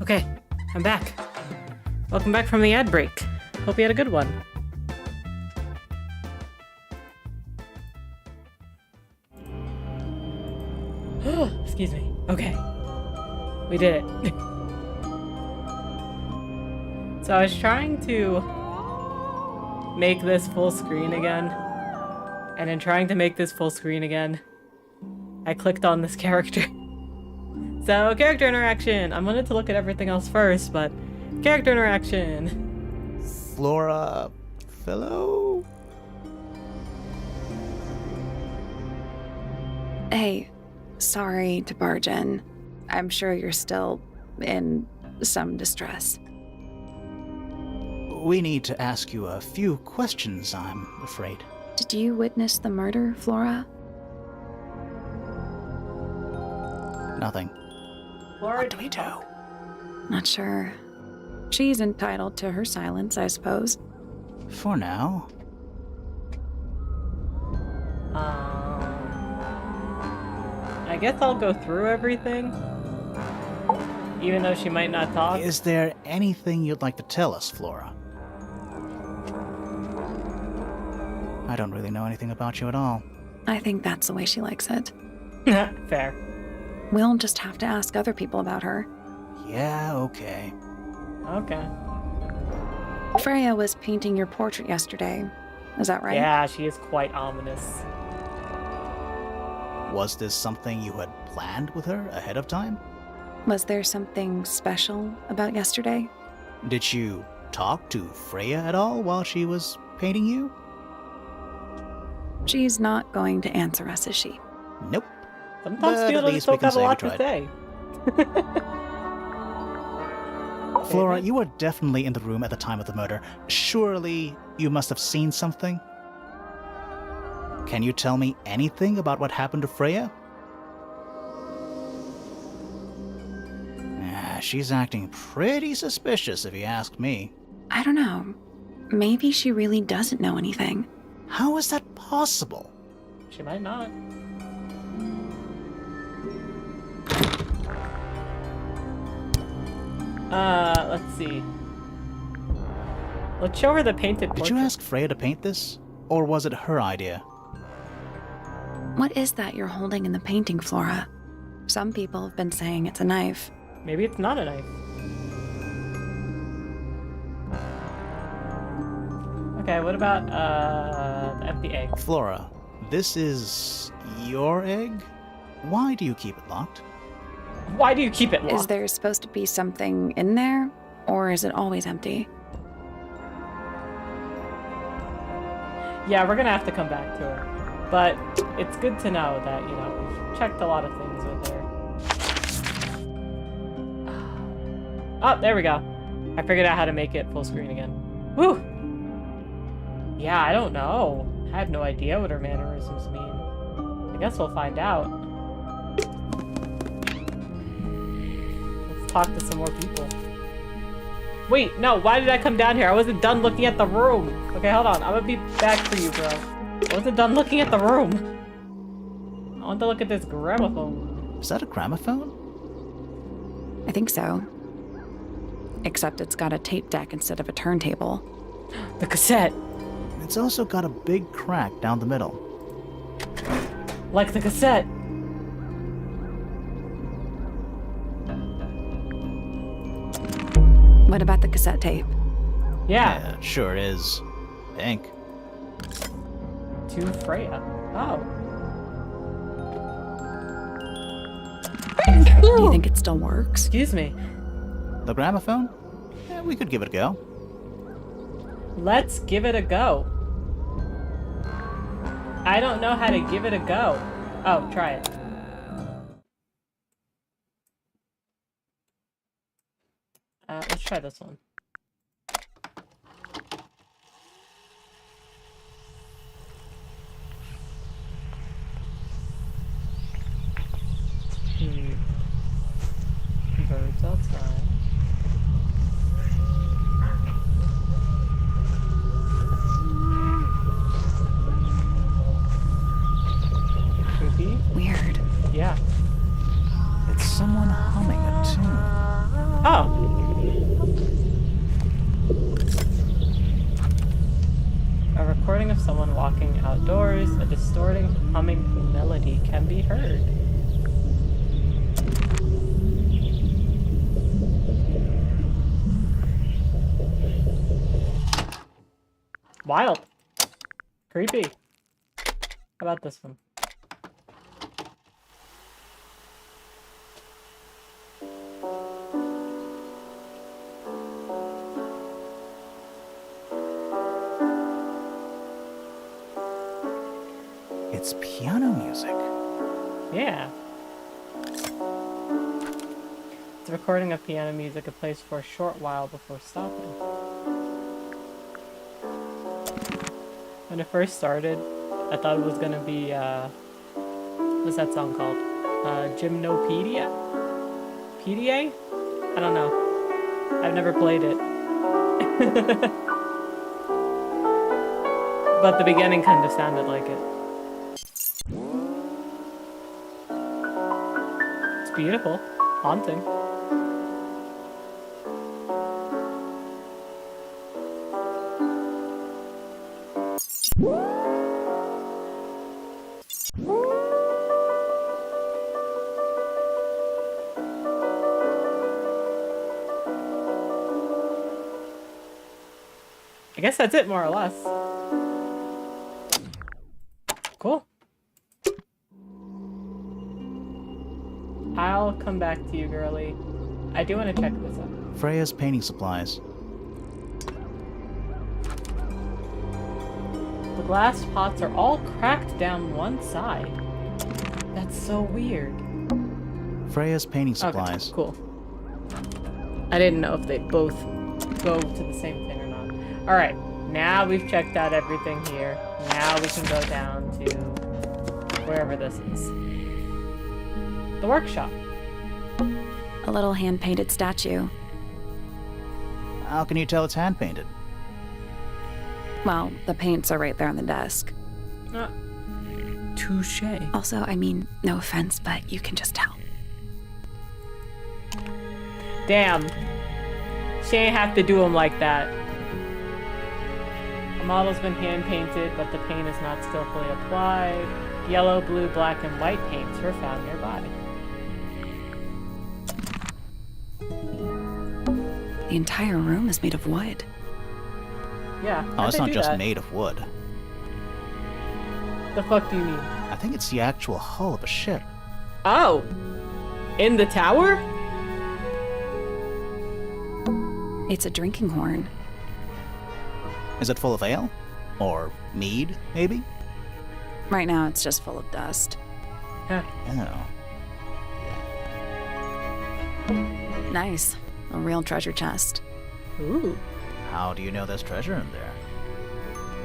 Okay, I'm back. Welcome back from the ad break. Hope you had a good one. Excuse me. Okay. We did it. So I was trying to make this full screen again. And in trying to make this full screen again, I clicked on this character. So, character interaction! I wanted to look at everything else first, but character interaction! Flora... fellow? Hey, sorry to barge in. I'm sure you're still in some distress. We need to ask you a few questions, I'm afraid. Did you witness the murder, Flora? Nothing. What do we do? Not sure. She's entitled to her silence, I suppose. For now. I guess I'll go through everything. Even though she might not talk. Is there anything you'd like to tell us, Flora? I don't really know anything about you at all. I think that's the way she likes it. Fair. We'll just have to ask other people about her. Yeah, okay. Okay. Freya was painting your portrait yesterday. Is that right? Yeah, she is quite ominous. Was this something you had planned with her ahead of time? Was there something special about yesterday? Did you talk to Freya at all while she was painting you? She's not going to answer us, is she? Nope. Sometimes But people at just least we don't can have a say we lot to tried. say. Flora, you were definitely in the room at the time of the murder. Surely you must have seen something? Can you tell me anything about what happened to Freya? She's acting pretty suspicious if you ask me. I don't know. Maybe she really doesn't know anything. How is that possible? She might not. Let's see. Let's show her the painted portrait. Did you ask Freya to paint this? Or was it her idea? What is that you're holding in the painting, Flora? Some people have been saying it's a knife. Maybe it's not a knife. Okay, what about, the empty egg? Flora, this is your egg? Why do you keep it locked? Why do you keep it locked? Is there supposed to be something in there? Or is it always empty? Yeah, we're gonna have to come back to her. But it's good to know that, you know, we've checked a lot of things with her. Oh, there we go. I figured out how to make it full screen again. Woo! Yeah, I don't know. I have no idea what her mannerisms mean. I guess we'll find out. Let's talk to some more people. Wait, no, why did I come down here? I wasn't done looking at the room. Okay, hold on. I'm gonna be back for you, bro. I wasn't done looking at the room. I want to look at this gramophone. Is that a gramophone? I think so. Except it's got a tape deck instead of a turntable. The cassette. It's also got a big crack down the middle. Like the cassette. What about the cassette tape? Yeah. It sure is. Pink. To Freya. Oh. Do you think it still works? Excuse me. The gramophone? Yeah, we could give it a go. Let's give it a go. I don't know how to give it a go. Oh, try it. Let's try this one. Birds outside. Creepy? Weird. Yeah. It's someone humming a tune. Oh, someone walking outdoors, a distorting, humming melody can be heard. Wild. Creepy. How about this one? It's piano music. Yeah. It's a recording of piano music. It plays for a short while before stopping. When it first started, I thought it was gonna be, what's that song called? Gymnopedia? PDA? I don't know. I've never played it. But the beginning kind of sounded like it. It's beautiful. Haunting. I guess that's it, more or less. Cool. I'll come back to you, girly. I do want to check this out. Freya's painting supplies. The glass pots are all cracked down one side. That's so weird. Freya's painting supplies. Okay, cool. I didn't know if they both go to the same thing or not. Alright, now we've checked out everything here. Now we can go down to wherever this is. The workshop. A little hand-painted statue. How can you tell it's hand-painted? Well, the paints are right there on the desk. Touche. Also, I mean, no offense, but you can just tell. Damn. She ain't have to do them like that. The model's been hand-painted, but the paint is not skillfully applied. Yellow, blue, black, and white paints were found nearby. The entire room is made of wood. Yeah. Oh, it's how'd they not do just that? made of wood. The fuck do you mean? I think it's the actual hull of a ship. Oh! In the tower? It's a drinking horn. Is it full of ale? Or mead, maybe? Right now, it's just full of dust. Huh. Oh. Nice. A real treasure chest. Ooh. How do you know there's treasure in there?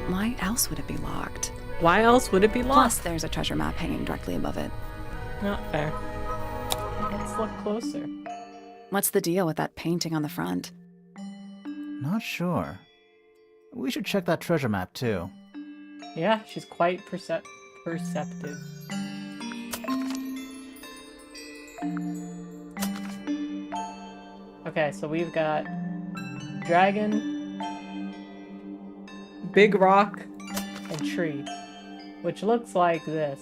Why else would it be locked? Why else would it be Plus, lost? there's a treasure map hanging directly above it. Not fair. Let's look closer. What's the deal with that painting on the front? Not sure. We should check that treasure map too. Yeah, she's quite perceptive. Okay, so we've got dragon, big rock, and tree, which looks like this.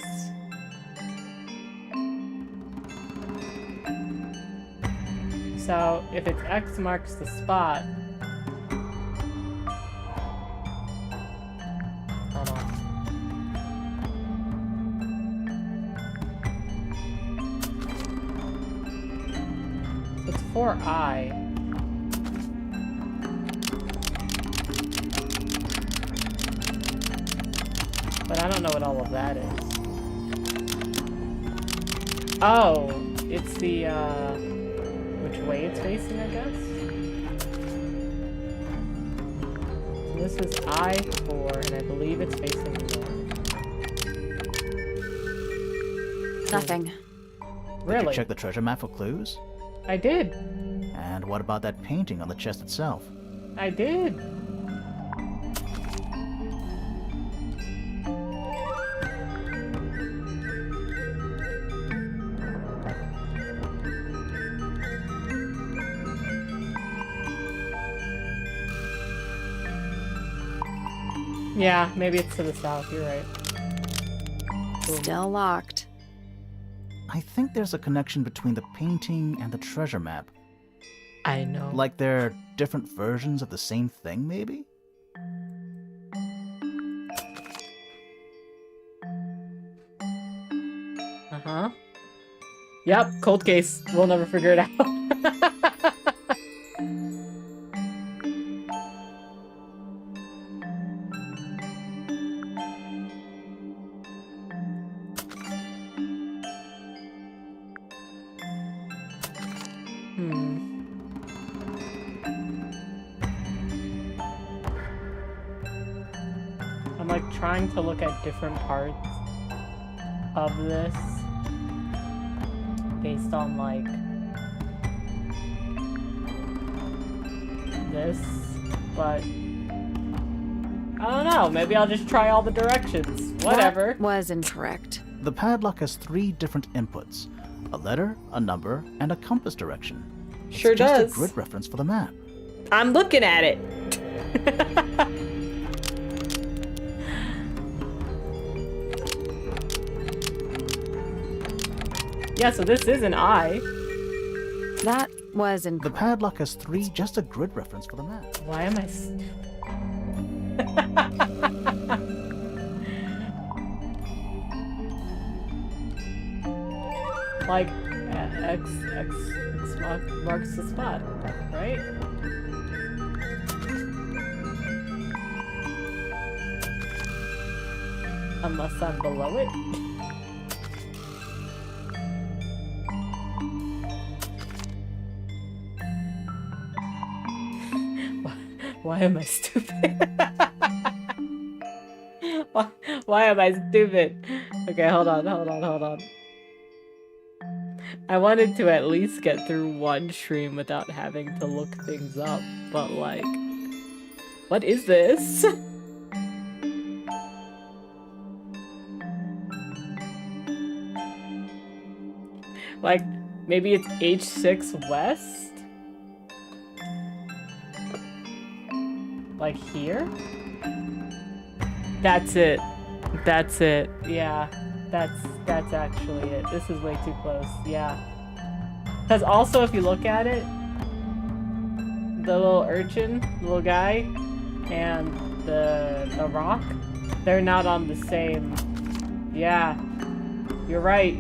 So if it's X marks the spot, hold on. So it's for I. But I don't know what all of that is. Oh, it's the, which way it's facing, I guess? So this is I-4, and I believe it's facing north. Nothing. Did Really? you check the treasure map for clues? I did. And what about that painting on the chest itself? I did. Yeah, maybe it's to the south. You're right. Boom. Still locked. I think there's a connection between the painting and the treasure map. I know. Like they're different versions of the same thing, maybe? Uh-huh. Yep, cold case. We'll never figure it out. I'm like trying to look at different parts of this based on like this, but I don't know, maybe I'll just try all the directions. Whatever. That was incorrect. The padlock has 3 different inputs. A letter, a number, and a compass direction. Sure It's just does. a grid reference for the map. I'm looking at it. Yeah, so this is an eye. That was The incorrect. padlock has 3, just a grid reference for the map. Why am I stupid? Like, X marks the spot, right? Unless I'm below it. Why am I stupid? Why am I stupid? Okay, hold on. I wanted to at least get through one stream without having to look things up, but like, what is this? Like, maybe it's H6 West? Like here? That's it. Yeah, that's actually it. This is way too close. Yeah. Because also, if you look at it, the little urchin, the little guy, and the rock, they're not on the same. Yeah. You're right.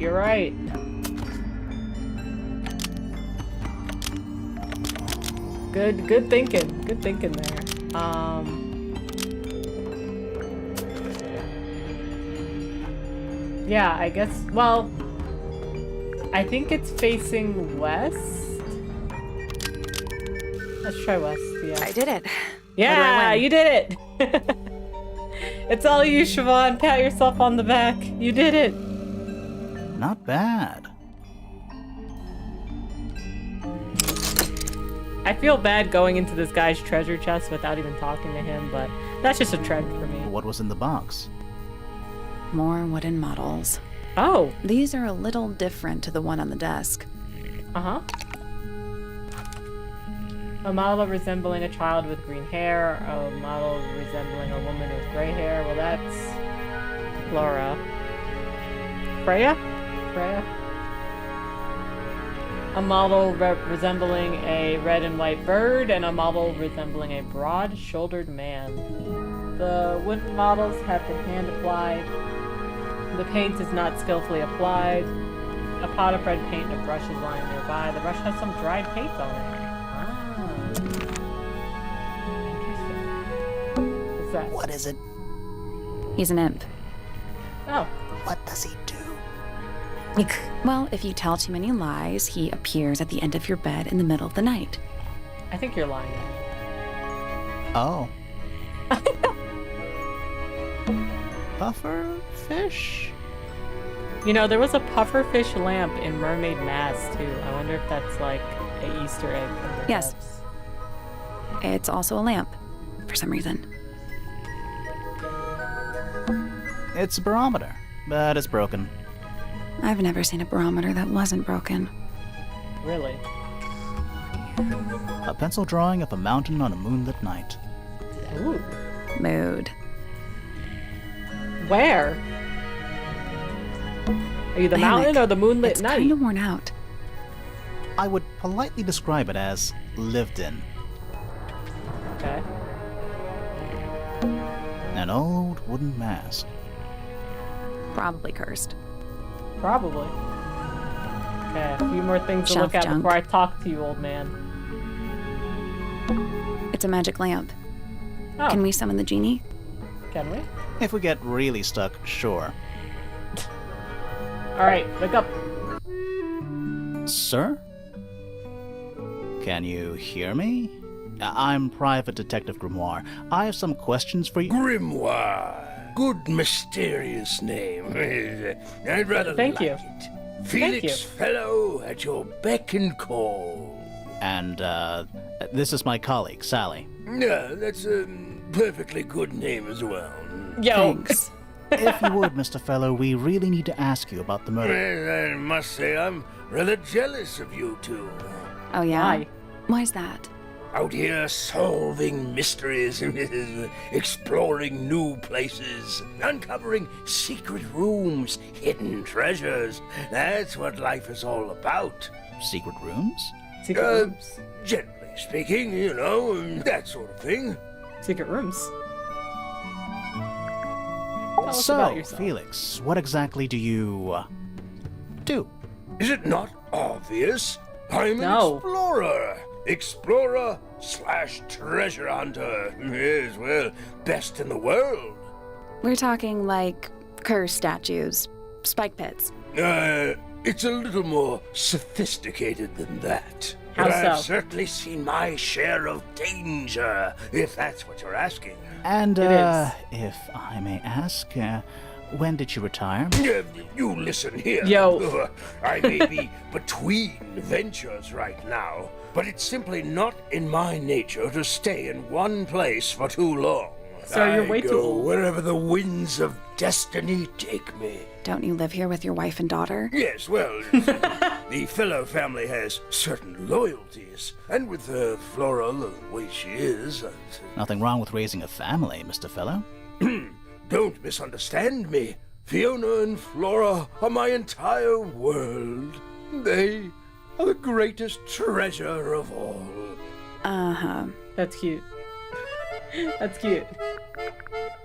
Good thinking there. Yeah, I guess, well, I think it's facing west. Let's try west, yeah. I did it. Yeah, win? you did it! It's all you, Siobhan. Pat yourself on the back. You did it! Not bad. I feel bad going into this guy's treasure chest without even talking to him, but that's just a trend for me. What was in the box? More wooden models. Oh! These are a little different to the one on the desk. Uh-huh. A model resembling a child with green hair, a model resembling a woman with gray hair. Well, that's Flora. Freya? A model resembling a red and white bird, and a model resembling a broad-shouldered man. The wooden models have been hand-applied. The paint is not skillfully applied. A pot of red paint and a brush is lying nearby. The brush has some dried paint on it. Interesting. What's that? What is it? He's an imp. Oh. What does he do? Well, if you tell too many lies, he appears at the end of your bed in the middle of the night. I think you're lying. Oh. Puffer fish? You know, there was a pufferfish lamp in Mermaid Mask, too. I wonder if that's like an Easter egg from the Yes. devs. It's also a lamp, for some reason. It's a barometer, but it's broken. I've never seen a barometer that wasn't broken. Really? A pencil drawing of a mountain on a moonlit night. Ooh. Mood. Where? Are you the mountain or the moonlit it's night? kind of worn out. I would politely describe it as lived in. Okay. An old wooden mask. Probably cursed. Probably. Okay, a few more things to Shelf look at junk. before I talk to you, old man. It's a magic lamp. Oh, Can we summon the genie? can we? If we get really stuck, sure. Alright, wake up. Sir? Can you hear me? I'm Private Detective Grimoire. I have some questions for you. Grimoire. Good mysterious name. I'd rather Thank like you. it. Felix you. Fellow at your beck and call. And, this is my colleague, Sally. Yeah, that's a perfectly good name as well. Yo. Thanks. If you would, Mr. Fellow, we really need to ask you about the murder. Well, I must say I'm rather jealous of you two. Oh, yeah? Why? Why's that? Out here solving mysteries, exploring new places, uncovering secret rooms, hidden treasures. That's what life is all about. Secret rooms? Secret rooms. Generally speaking, you know, that sort of thing. Secret rooms. Tell us about So, yourself. Felix, what exactly do you, do? Is it not obvious? I'm No. an explorer. Explorer / treasure hunter. Yes, well, best in the world. We're talking like curse statues, spike pits. It's a little more sophisticated than that. How But I've so? certainly seen my share of danger, if that's what you're asking. And, It is. if I may ask, when did you retire? You listen here. Yo. I may be between ventures right now, but it's simply not in my nature to stay in one place for too long. Sir, you're way I too go old. wherever the winds of destiny take me. Don't you live here with your wife and daughter? Yes, well, the fellow family has certain loyalties, and with Flora the way she is, Nothing wrong with raising a family, Mr. Fellow. don't misunderstand me. Fiona and Flora are my entire world. They are the greatest treasure of all. Uh-huh. That's cute. That's cute.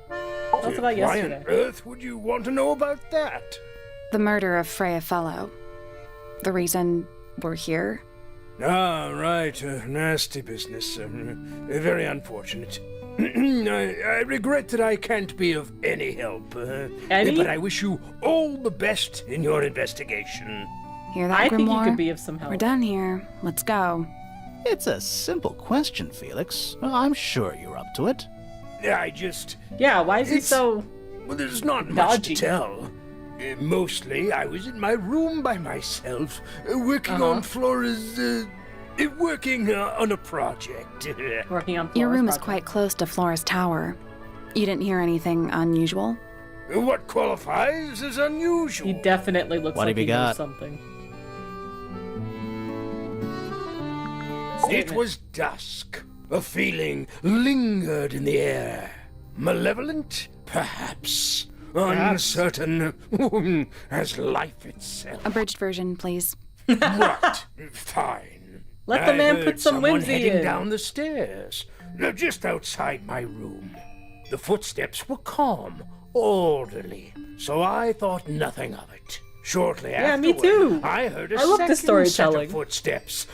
Tell us about Why on yesterday. earth would you want to know about that? The murder of Freya Fellow. The reason we're here? Ah, right. Nasty business. Very unfortunate. I regret that I can't be of any help. Any? But I wish you all the best in your investigation. Hear that, I Grimoire? think you could be of some help. We're done here. Let's go. It's a simple question, Felix. I'm sure you're up to it. I just... Yeah, why is he It's- so... Well, there's not much Dodgy. to tell. Mostly, I was in my room by myself, working Uh-huh. on Flora's... working on a project. working on Your Flora's room is project? quite close to Flora's tower. You didn't hear anything unusual? What qualifies as unusual? He definitely looks What like have you he knows got? something. It was dusk. A feeling lingered in the air. Malevolent, perhaps. Uncertain as life itself. Abridged version, please. Right, fine. Let the man I put heard some someone whimsy heading in. down the stairs, just outside my room. The footsteps were calm, orderly, so I thought nothing of it. Shortly Yeah, me afterward, too. I heard a I love the second set storytelling. of footsteps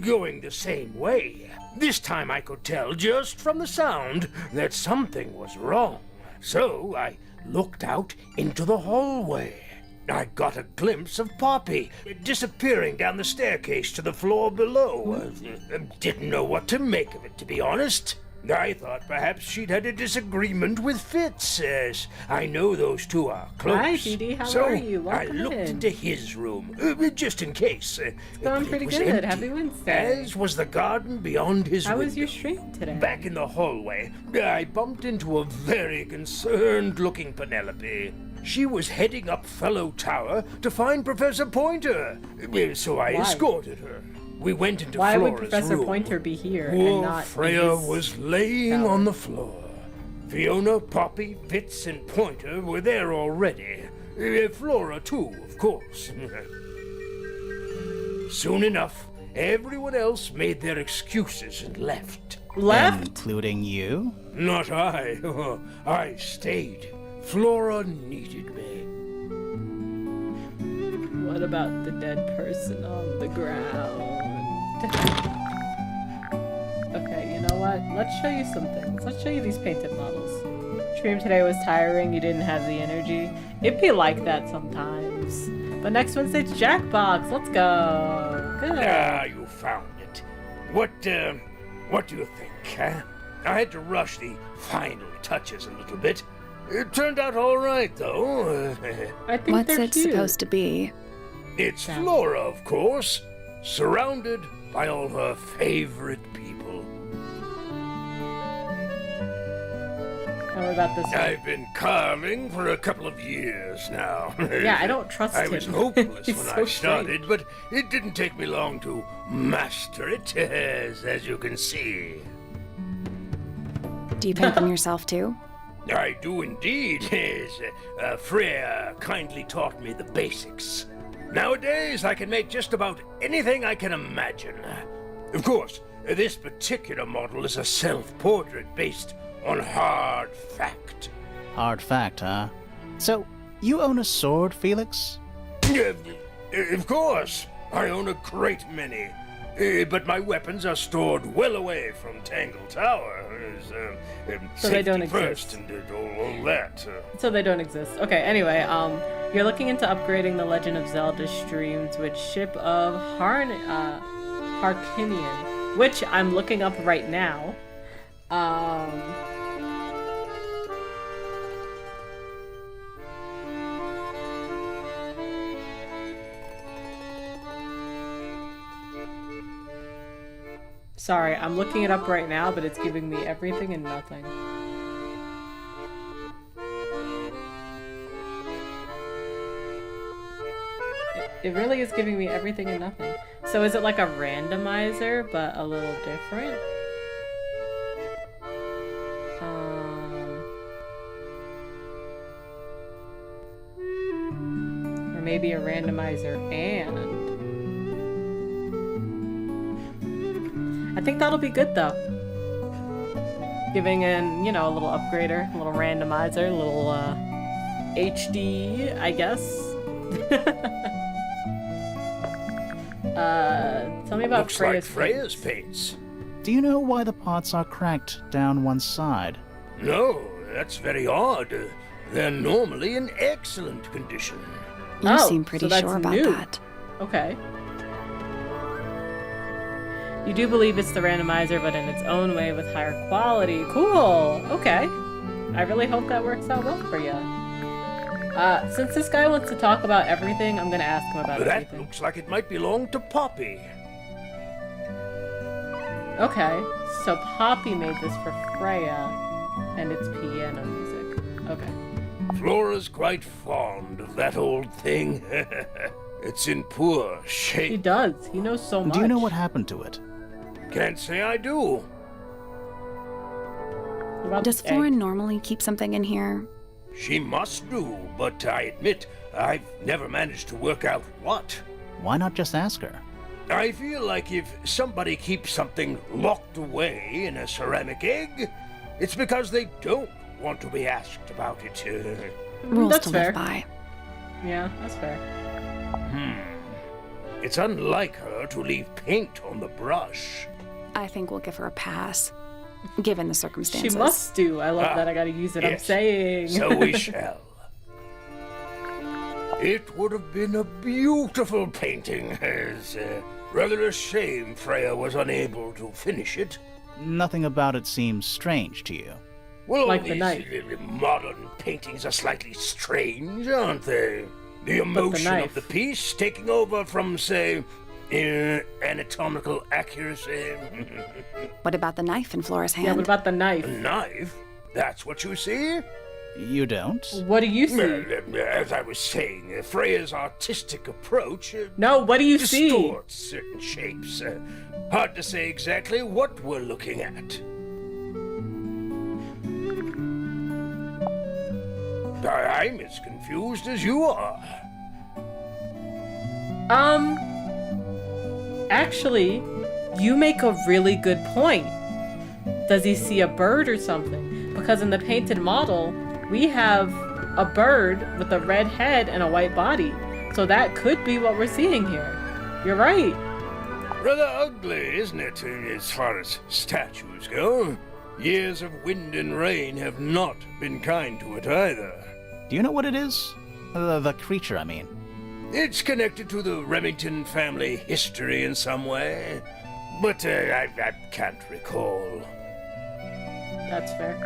going the same way. This time I could tell just from the sound that something was wrong. So I looked out into the hallway. I got a glimpse of Poppy disappearing down the staircase to the floor below. Didn't know what to make of it, to be honest. I thought perhaps she'd had a disagreement with Fitz, as I know those two are close. Hi, Dee. How so are you? I Welcome looked in. into his room, just in case. Going but it pretty was good. empty, Happy Wednesday. As was the garden beyond his How window. was your stream today? Back in the hallway, I bumped into a very concerned-looking Penelope. She was heading up Fellow Tower to find Professor Pointer, so I Why? escorted her. We went into Why would Flora's Professor room. Pointer be here Poor and not in Freya his was laying tower? on the floor, Fiona, Poppy, Fitz, and Pointer were there already. Flora, too, of course. Soon enough, everyone else made their excuses and left. Left? Including you? Not I. I stayed. Flora needed me. What about the dead person on the ground? Okay, you know what? Let's show you some things. Let's show you these painted models. Stream today was tiring, you didn't have the energy. It'd be like that sometimes. But next Wednesday's Jackbox. Let's go. Good. Ah, you found it. What do you think, huh? I had to rush the final touches a little bit. It turned out all right, though. I think What's they're it cute. supposed to be? It's Flora, of course, surrounded by all her favorite people. And what about this one? I've been carving for a couple of years now. Yeah, I don't trust I him. was hopeless He's when so I started, strange. but it didn't take me long to master it, as you can see. Do you paint them yourself too? I do indeed, yes. Freya kindly taught me the basics. Nowadays, I can make just about anything I can imagine. Of course, this particular model is a self-portrait based on hard fact. Hard fact, huh? So, you own a sword, Felix? Of course, I own a great many. But my weapons are stored well away from Tangle Tower. So they don't safety first exist. and all that. So they don't exist. Okay, anyway, you're looking into upgrading the Legend of Zelda streams with Ship of Harkinian, which I'm looking up right now. Sorry, I'm looking it up right now, but it's giving me everything and nothing. It really is giving me everything and nothing. So is it like a randomizer, but a little different? Or maybe a randomizer and... I think that'll be good though. Giving in, you know, a little upgrader, a little randomizer, a little HD, I guess. Tell me about Looks like Freya's Freya's paints. paints. Do you know why the pots are cracked down one side? No, that's very odd. They're normally in excellent condition. You Oh, seem pretty so that's sure about new. that. Okay. You do believe it's the randomizer, but in its own way with higher quality. Cool! Okay. I really hope that works out well for you. Since this guy wants to talk about everything, I'm gonna ask him about That everything. looks like it might belong to Poppy. Okay, so Poppy made this for Freya, and it's piano music. Okay. Flora's quite fond of that old thing. It's in poor He shape. does. He knows so much. Do you know what happened to it? Can't say I do. What about Does this egg? Flora normally keep something in here? She must do, but I admit I've never managed to work out what. Why not just ask her? I feel like if somebody keeps something locked away in a ceramic egg, it's because they don't want to be asked about it. Rules That's to fair. live by. Yeah, that's fair. It's unlike her to leave paint on the brush. I think we'll give her a pass, given the circumstances. She must do. I love that I gotta use it. I'm Yes, saying. So we shall. It would have been a beautiful painting. It's rather a shame Freya was unable to finish it. Nothing about it seems strange to you. Well, Like the these knife. modern paintings are slightly strange, aren't they? The emotion knife. of the piece taking over from, say, anatomical accuracy. What about the knife in Flora's hand? Yeah, what about the knife? A knife? That's what you see? You don't? What do you see? As I was saying, Freya's artistic approach No, what do you see? distorts certain shapes. Hard to say exactly what we're looking at. I'm as confused as you are. Actually, you make a really good point. Does he see a bird or something? Because in the painted model, we have a bird with a red head and a white body. So that could be what we're seeing here. You're right. Rather ugly, isn't it, as far as statues go? Years of wind and rain have not been kind to it either. Do you know what it is? The creature, I mean. It's connected to the Remington family history in some way, but I can't recall. That's fair.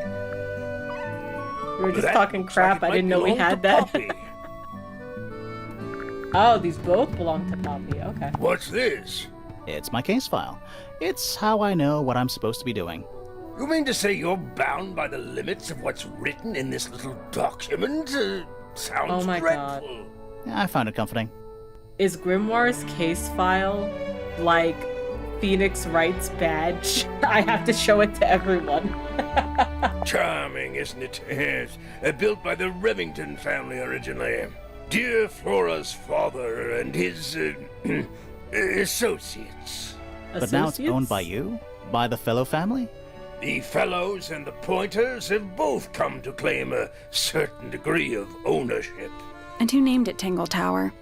We were just That talking looks crap. like I it didn't know we might had belong that. to Poppy. Oh, these both belong to Poppy. Okay. What's this? It's my case file. It's how I know what I'm supposed to be doing. You mean to say you're bound by the limits of what's written in this little document? Sounds Oh my God. dreadful. I found it comforting. Is Grimoire's case file like Phoenix Wright's badge? I have to show it to everyone. Charming, isn't it? Yes. Built by the Remington family originally. Dear Flora's father and his associates. But now it's owned by you? By the fellow family? The Fellows and the Pointers have both come to claim a certain degree of ownership. And who named it Tangle Tower?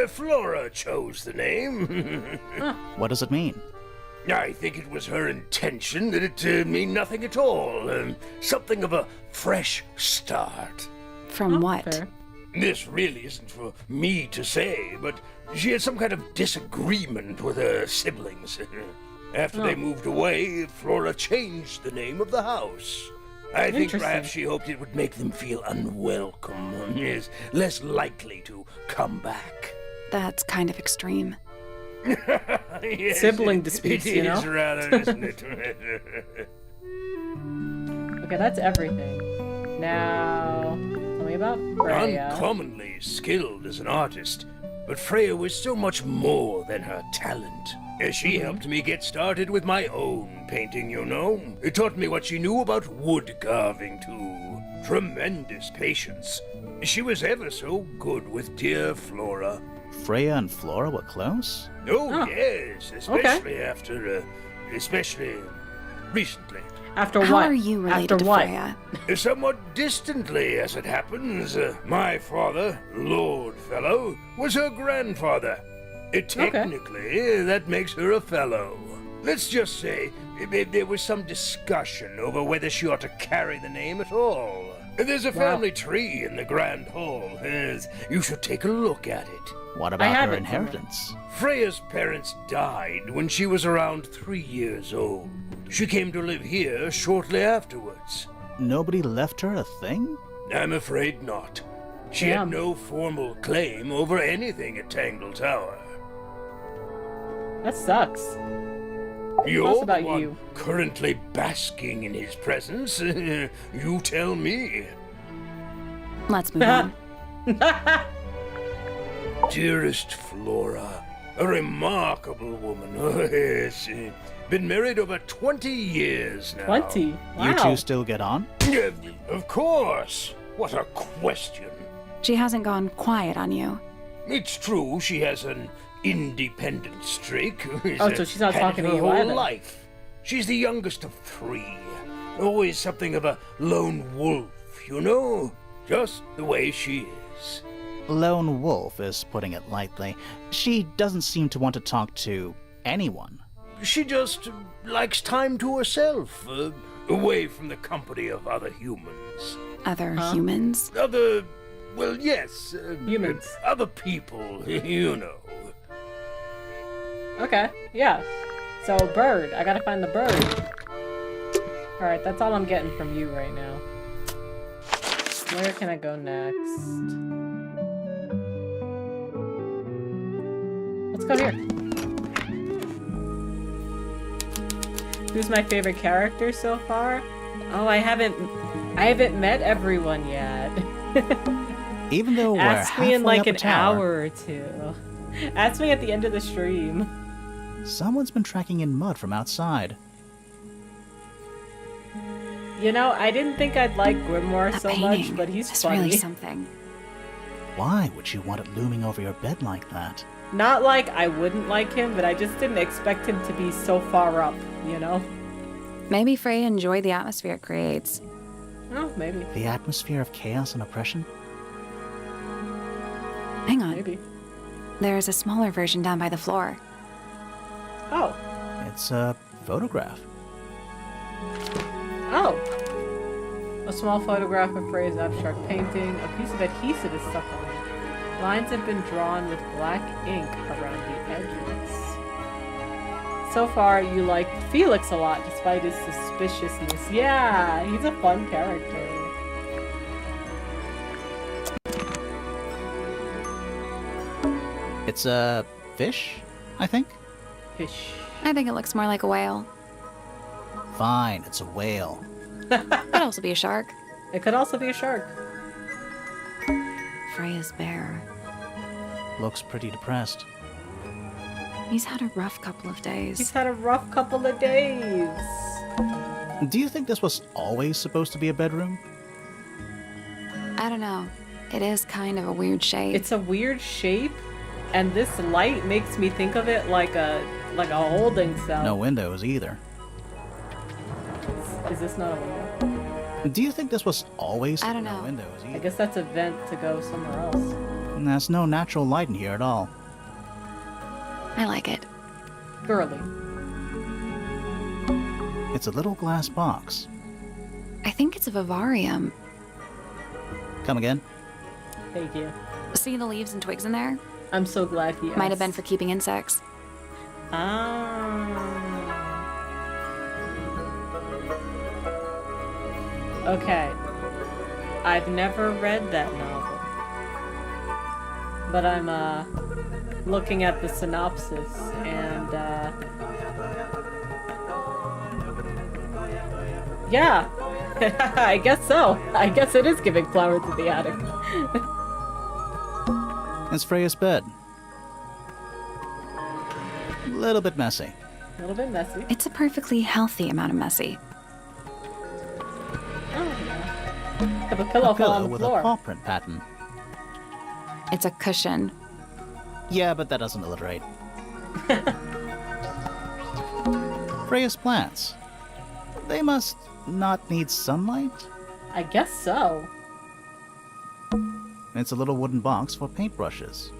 Flora chose the name. What does it mean? I think it was her intention that it mean nothing at all. Something of a fresh start. From what? Fair. This really isn't for me to say, but she had some kind of disagreement with her siblings. After they moved away, Flora changed the name of the house. I think Interesting. perhaps she hoped it would make them feel unwelcome, is less likely to come back. That's kind of extreme. Yes, Sibling disputes, it you know? is rather, isn't it? Okay, that's everything. Now, tell me about Freya. Uncommonly skilled as an artist, but Freya was so much more than her talent. She helped me get started with my own painting, you know. It taught me what she knew about wood carving, too. Tremendous patience. She was ever so good with dear Flora. Freya and Flora were close? Oh, yes, especially recently. After How what? are you related After to what? Freya? Somewhat distantly, as it happens. My father, Lord Fellow, was her grandfather. Technically, that makes her a fellow. Let's just say there was some discussion over whether she ought to carry the name at all. There's a family tree in the Grand Hall. You should take a look at it. What I about have her it somewhere. inheritance? Freya's parents died when she was around 3 years old. She came to live here shortly afterwards. Nobody left her a thing? I'm afraid not. She Damn. had no formal claim over anything at Tangle Tower. That sucks. You're Tell us the about one you. currently basking in his presence. You tell me. Let's move on. Dearest Flora, a remarkable woman. Yes. Been married over 20 years now. 20. Wow. You two still get on? Of course. What a question. She hasn't gone quiet on you. It's true she has an independent streak. Oh, so she's not Had talking to her you whole either. life. She's the youngest of 3. Always something of a lone wolf, you know? Just the way she is. Lone wolf is putting it lightly. She doesn't seem to want to talk to anyone. She just likes time to herself, away from the company of other humans. Other humans? Well, yes. Humans. Other people, you know. Okay, yeah. So, bird. I gotta find the bird. Alright, that's all I'm getting from you right now. Where can I go next? Let's go here. Who's my favorite character so far? Oh, I haven't met everyone yet. Even though we're Ask me in halfway like up a an tower, hour or two. Ask me at the end of the stream. someone's been tracking in mud from outside. You know, I didn't think I'd like Grimoire That so painting much, but he's is funny. really something. Why would you want it looming over your bed like that? Not like I wouldn't like him, but I just didn't expect him to be so far up, you know? Maybe Freya enjoyed the atmosphere it creates. Oh, maybe. The atmosphere of chaos and oppression? Hang on. Maybe. There's a smaller version down by the floor. Oh. It's a photograph. Oh. A small photograph of Freya's abstract painting. A piece of adhesive is stuck on it. Lines have been drawn with black ink around the edges. So far, you like Felix a lot, despite his suspiciousness. Yeah, he's a fun character. It's a fish, I think? Fish. I think it looks more like a whale. Fine, it's a whale. Could also be a shark. It could also be a shark. Freya's bear. Looks pretty depressed. He's had a rough couple of days. He's had a rough couple of days. Do you think this was always supposed to be a bedroom? I don't know. It is kind of a weird shape. It's a weird shape, and this light makes me think of it like a holding cell. No windows either. Is this not a window? Do you think this was always I don't no know. windows I either? guess that's a vent to go somewhere else. There's no natural light in here at all. I like it. Girly. It's a little glass box. I think it's a vivarium. Come again? Thank you. See the leaves and twigs in there? I'm so glad he asked. Might have been for keeping insects. Ah. Okay. I've never read that novel. But I'm, looking at the synopsis, and, yeah. I guess so. I guess it is giving flower to the attic. It's Freya's bed. A little bit messy. A little bit messy. It's a perfectly healthy amount of messy. Oh, yeah. Have a pillow A fall on pillow the with floor. a paw print pattern. It's a cushion. Yeah, but that doesn't alliterate. Freya's plants. They must not need sunlight? I guess so. It's a little wooden box for paintbrushes.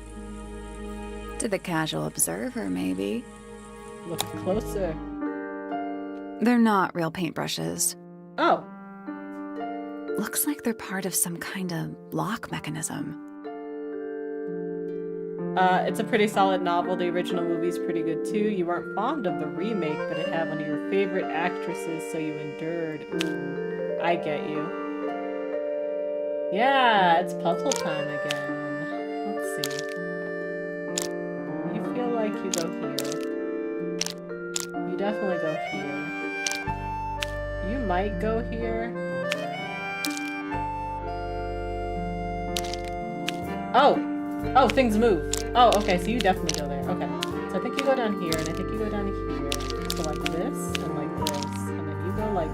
To the casual observer, maybe. Look closer. They're not real paintbrushes. Oh. Looks like they're part of some kind of lock mechanism. It's a pretty solid novel. The original movie's pretty good too. You weren't fond of the remake, but it had one of your favorite actresses, so you endured. Ooh, I get you. Yeah, it's puzzle time again. Let's see. You feel like you go here. You definitely go here. You might go here. Oh! Oh, things move. Oh, okay, so you definitely go there. Okay. So I think you go down here, and I think you go down here. So like this, and like this. And then you go like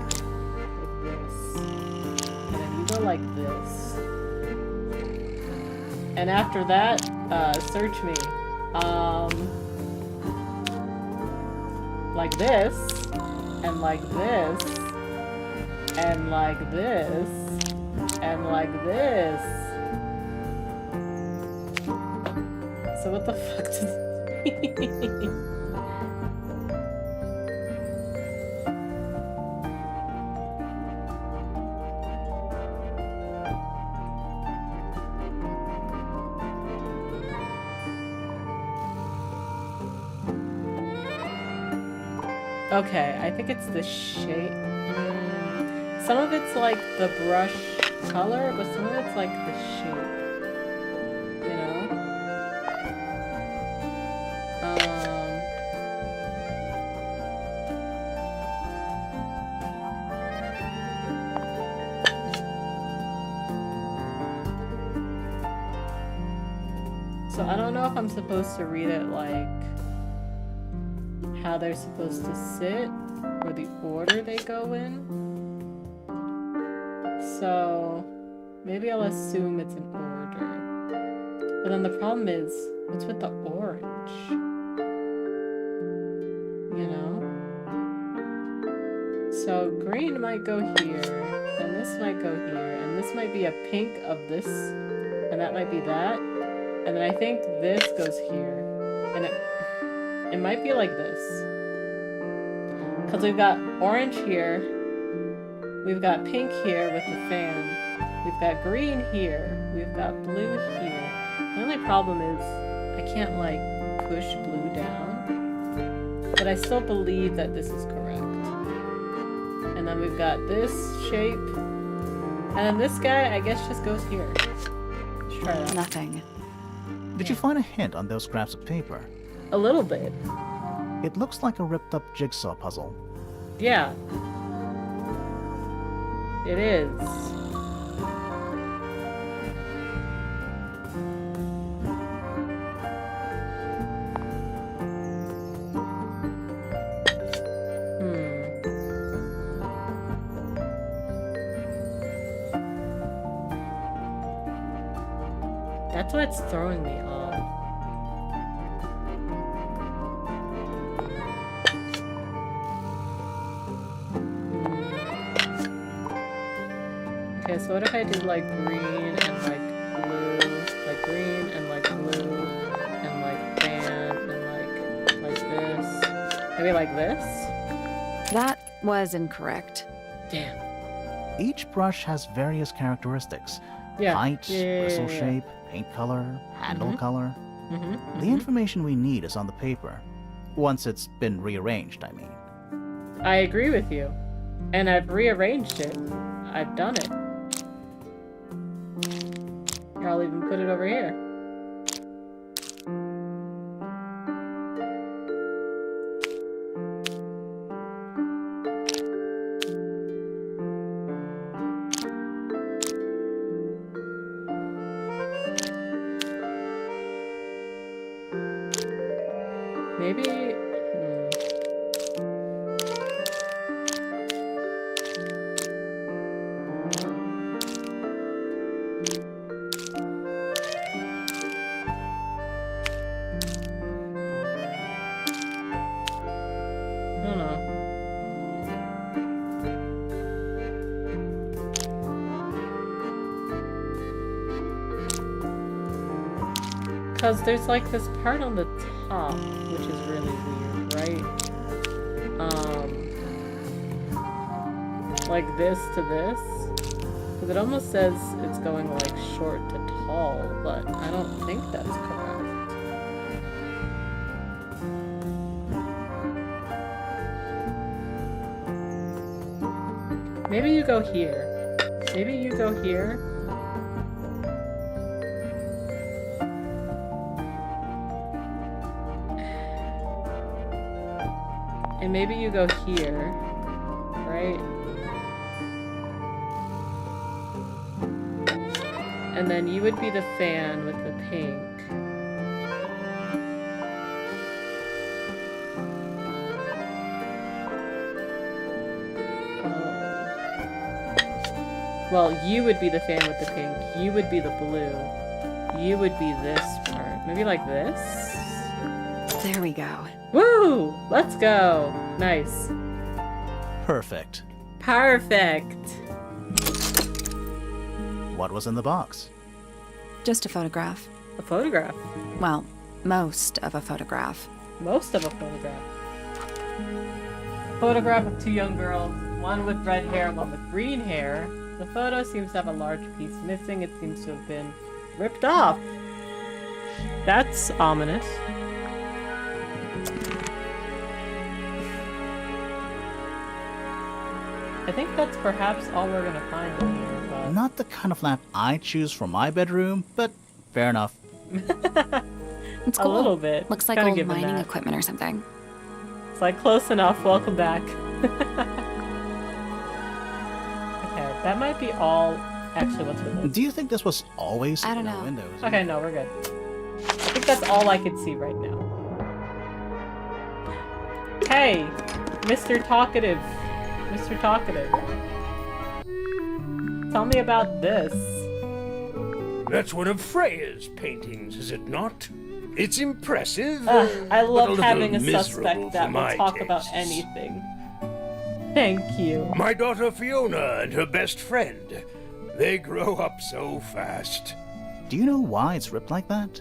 this. And then you go like this. And after that, search me. Like this. And like this. And like this. And like this. So what the fuck does this mean? Okay, I think it's the shape. Some of it's like the brush color, but some of it's like the shape. You know? So I don't know if I'm supposed to read it like how they're supposed to sit or the order they go in. So maybe I'll assume it's in order. But then the problem is, what's with the orange? You know? So green might go here, and this might go here, and this might be a pink of this, and that might be that. And then I think this goes here. And it might be like this. Because we've got orange here. We've got pink here with the fan. We've got green here. We've got blue here. The only problem is I can't like push blue down. But I still believe that this is correct. And then we've got this shape. And then this guy, I guess, just goes here. Let's try that. Nothing. Did you find a hint on those scraps of paper? A little bit. It looks like a ripped up jigsaw puzzle. Yeah. It is. That's why it's throwing me off. Okay, so what if I did like green and like blue, like green and like blue, and like fan and like this, maybe like this? That was incorrect. Damn. Each brush has various characteristics. Yeah. Height, Yeah. bristle shape, paint color, handle color. Mm-hmm. The information we need is on the paper. Once it's been rearranged, I mean. I agree with you. And I've rearranged it. I've done it. Here, I'll even put it over here. Maybe... I don't know. Because there's like this part on the top, which is really weird, right? Like this to this. Because it almost says it's going like short to tall, but I don't think that's correct. Maybe you go here. Maybe you go here. And maybe you go here, right? And then you would be the fan with the pink. Well, you would be the fan with the pink. You would be the blue. You would be this part. Maybe like this? There we go. Woo! Let's go. Nice. Perfect. Perfect. What was in the box? Just a photograph. A photograph. Well, most of a photograph. Most of a photograph. Photograph of two young girls, one with red hair, one with green hair. The photo seems to have a large piece missing. It seems to have been ripped off. That's ominous. I think that's perhaps all we're gonna find in here, but... Not the kind of lamp I choose for my bedroom, but fair enough. It's A cool. little bit. Looks like Kinda old given mining that. equipment or something. It's like close enough. Welcome back. Okay, that might be all. Actually, what's with this? Do you think this was always I don't in the know. windows? Okay, no, we're good. I think that's all I can see right now. Hey, Mr. Talkative. Mr. Talkative. Tell me about this. That's one of Freya's paintings, is it not? It's impressive. I but a love little having a miserable suspect that for will my talk about tastes. anything. Thank you. My daughter Fiona and her best friend. They grow up so fast. Do you know why it's ripped like that?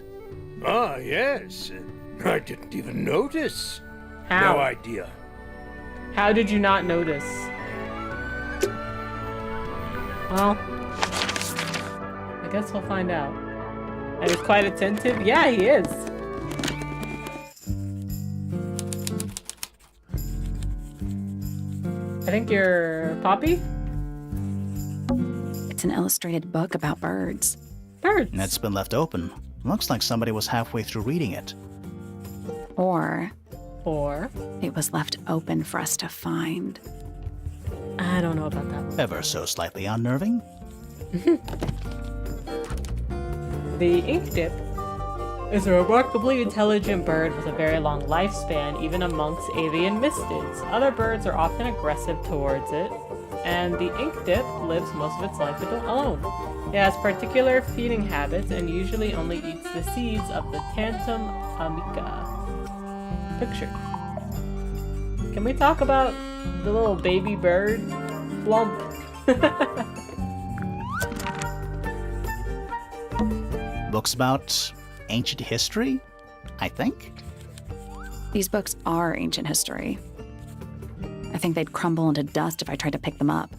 Ah, yes. I didn't even notice. How? No idea. How did you not notice? Well, I guess we'll find out. And he's quite attentive? Yeah, he is. I think you're Poppy? It's an illustrated book about birds. Birds. It's been left open. Looks like somebody was halfway through reading it. Or Or, it was left open for us to find. I don't know about that. Ever so slightly unnerving. The ink dip is a remarkably intelligent bird with a very long lifespan, even amongst avian mystids. Other birds are often aggressive towards it, and the ink dip lives most of its life alone. It has particular feeding habits and usually only eats the seeds of the Tantum amica. Picture. Can we talk about the little baby bird? Blump. Books about ancient history, I think? These books are ancient history. I think they'd crumble into dust if I tried to pick them up.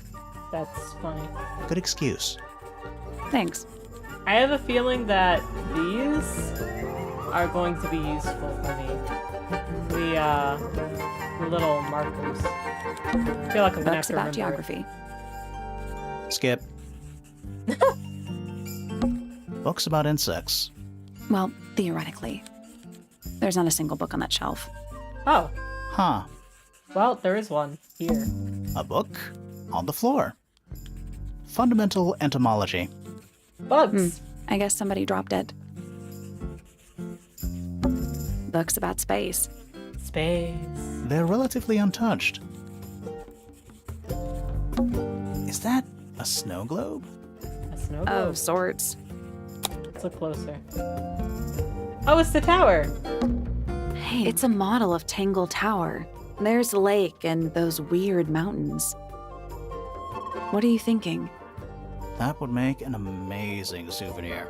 That's funny. Good excuse. Thanks. I have a feeling that these are going to be useful for me. The little markers. I feel like I'm gonna have Books to about remember. geography. Skip. Books about insects. Well, theoretically. There's not a single book on that shelf. Oh, Huh. well, there is one here. A book on the floor. Fundamental entomology. Bugs. I guess somebody dropped it. Books about space. Space. They're relatively untouched. Is that a snow globe? A snow Of globe. sorts. Let's look closer. Oh, it's the tower. Hey, it's a model of Tangle Tower. There's the lake and those weird mountains. What are you thinking? That would make an amazing souvenir.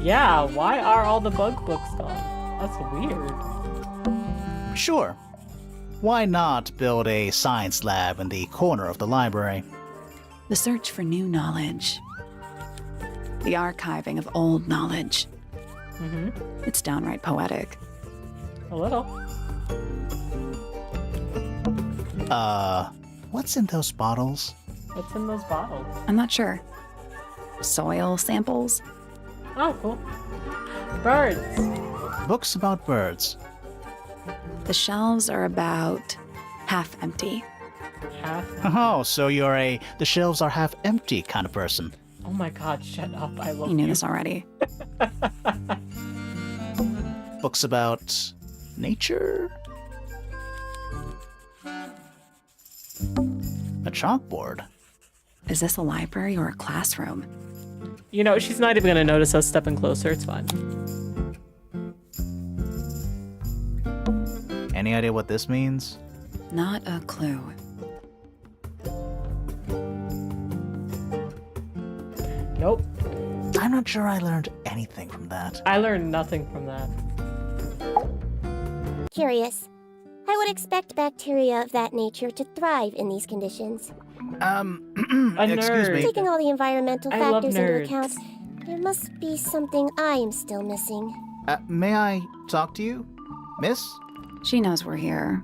Yeah, why are all the bug books gone? That's weird. Sure. Why not build a science lab in the corner of the library? The search for new knowledge. The archiving of old knowledge. Mm-hmm. It's downright poetic. A little. What's in those bottles? What's in those bottles? I'm not sure. Soil samples? Oh, cool. Birds. Books about birds. The shelves are about half empty. Half. Oh, so you're the shelves are half empty kind of person. Oh my god, shut up. I love You knew this already. Books about nature? A chalkboard. Is this a library or a classroom? You know, she's not even gonna notice us stepping closer. It's fine. Any idea what this means? Not a clue. Nope. I'm not sure I learned anything from that. I learned nothing from that. Curious. I would expect bacteria of that nature to thrive in these conditions. A excuse me. nerd. Taking all the environmental I love factors into nerds. account, there must be something I am still missing. May I talk to you, miss? She knows we're here.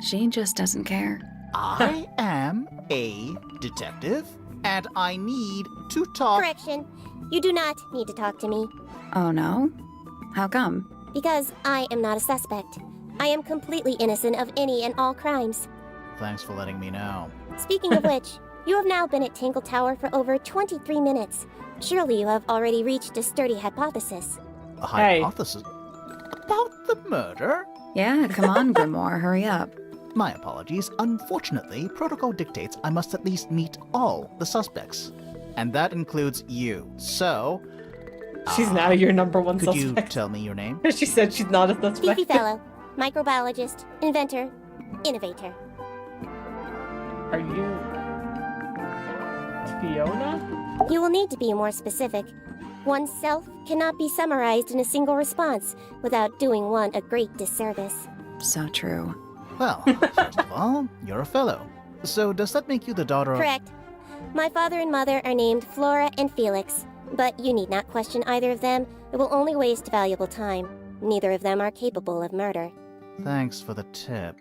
She just doesn't care. I am a detective, and I need to talk. Correction. You do not need to talk to me, Oh no? How come? because I am not a suspect. I am completely innocent of any and all crimes. Thanks for letting me know. Speaking of which, you have now been at Tangle Tower for over 23 minutes. Surely you have already reached a sturdy hypothesis. A Hey. hypothesis about the murder? Yeah, come on, Grimoire, hurry up. My apologies. Unfortunately, protocol dictates I must at least meet all the suspects. And that includes you. So, She's now your number one could you suspect. tell me your name? She said she's not a suspect. Fifi Fellow, microbiologist, inventor, innovator. Are you Fiona? You will need to be more specific. One's self cannot be summarized in a single response without doing one a great disservice. So true. Well, first of all, you're a fellow. So does that make you the daughter of... Correct. My father and mother are named Flora and Felix, but you need not question either of them. It will only waste valuable time. Neither of them are capable of murder. Thanks for the tip.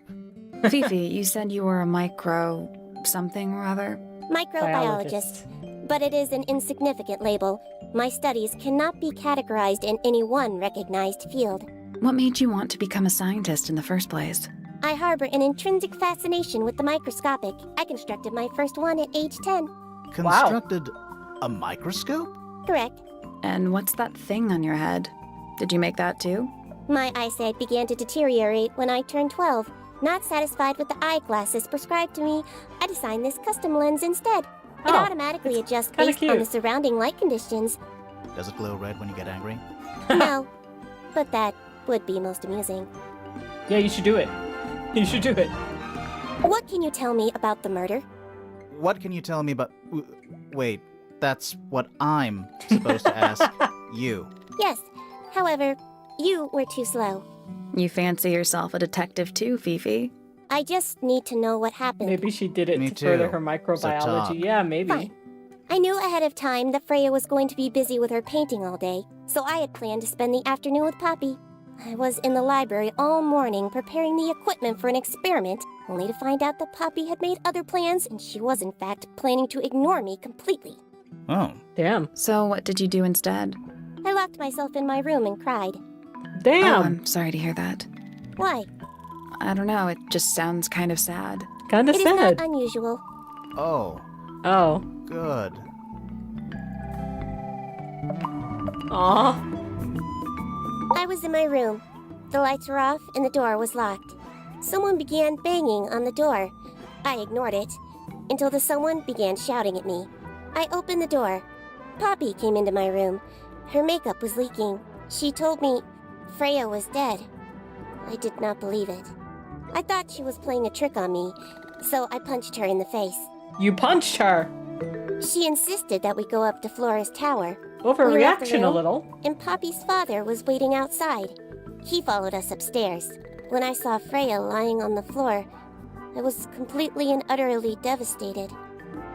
Fifi, you said you were a micro... something or other? Microbiologist. But it is an insignificant label. My studies cannot be categorized in any one recognized field. What made you want to become a scientist in the first place? I harbor an intrinsic fascination with the microscopic. I constructed my first one at age 10. Constructed a microscope? Correct. And what's that thing on your head? Did you make that too? My eyesight began to deteriorate when I turned 12. Not satisfied with the eyeglasses prescribed to me, I designed this custom lens instead. It Oh, automatically adjusts kinda based on the cute. surrounding light conditions. Does it glow red when you get angry? No, but that would be most amusing. Yeah, you should do it. You should do it. What can you tell me about the murder? What can you tell me about... Wait, that's what I'm supposed to ask you. Yes, however, you were too slow. You fancy yourself a detective too, Fifi? I just need to know what happened. Maybe she did it Me to further too. her microbiology. talk. Yeah, maybe. Fine. I knew ahead of time that Freya was going to be busy with her painting all day, so I had planned to spend the afternoon with Poppy. I was in the library all morning preparing the equipment for an experiment, only to find out that Poppy had made other plans and she was in fact planning to ignore me completely. Oh, Damn. So what did you do instead? I locked myself in my room and cried. Oh, Damn. I'm sorry to hear that. Why? I don't know, it just sounds kind of sad. Kind of It is not sad. unusual. oh, Oh. good. Aw. I was in my room. The lights were off and the door was locked. Someone began banging on the door. I ignored it until the someone began shouting at me. I opened the door. Poppy came into my room. Her makeup was leaking. She told me Freya was dead. I did not believe it. I thought she was playing a trick on me, so I punched her in the face. You punched her. She insisted that we go up to Flora's tower. We left the Overreaction a room, little. And Poppy's father was waiting outside. He followed us upstairs. When I saw Freya lying on the floor, I was completely and utterly devastated.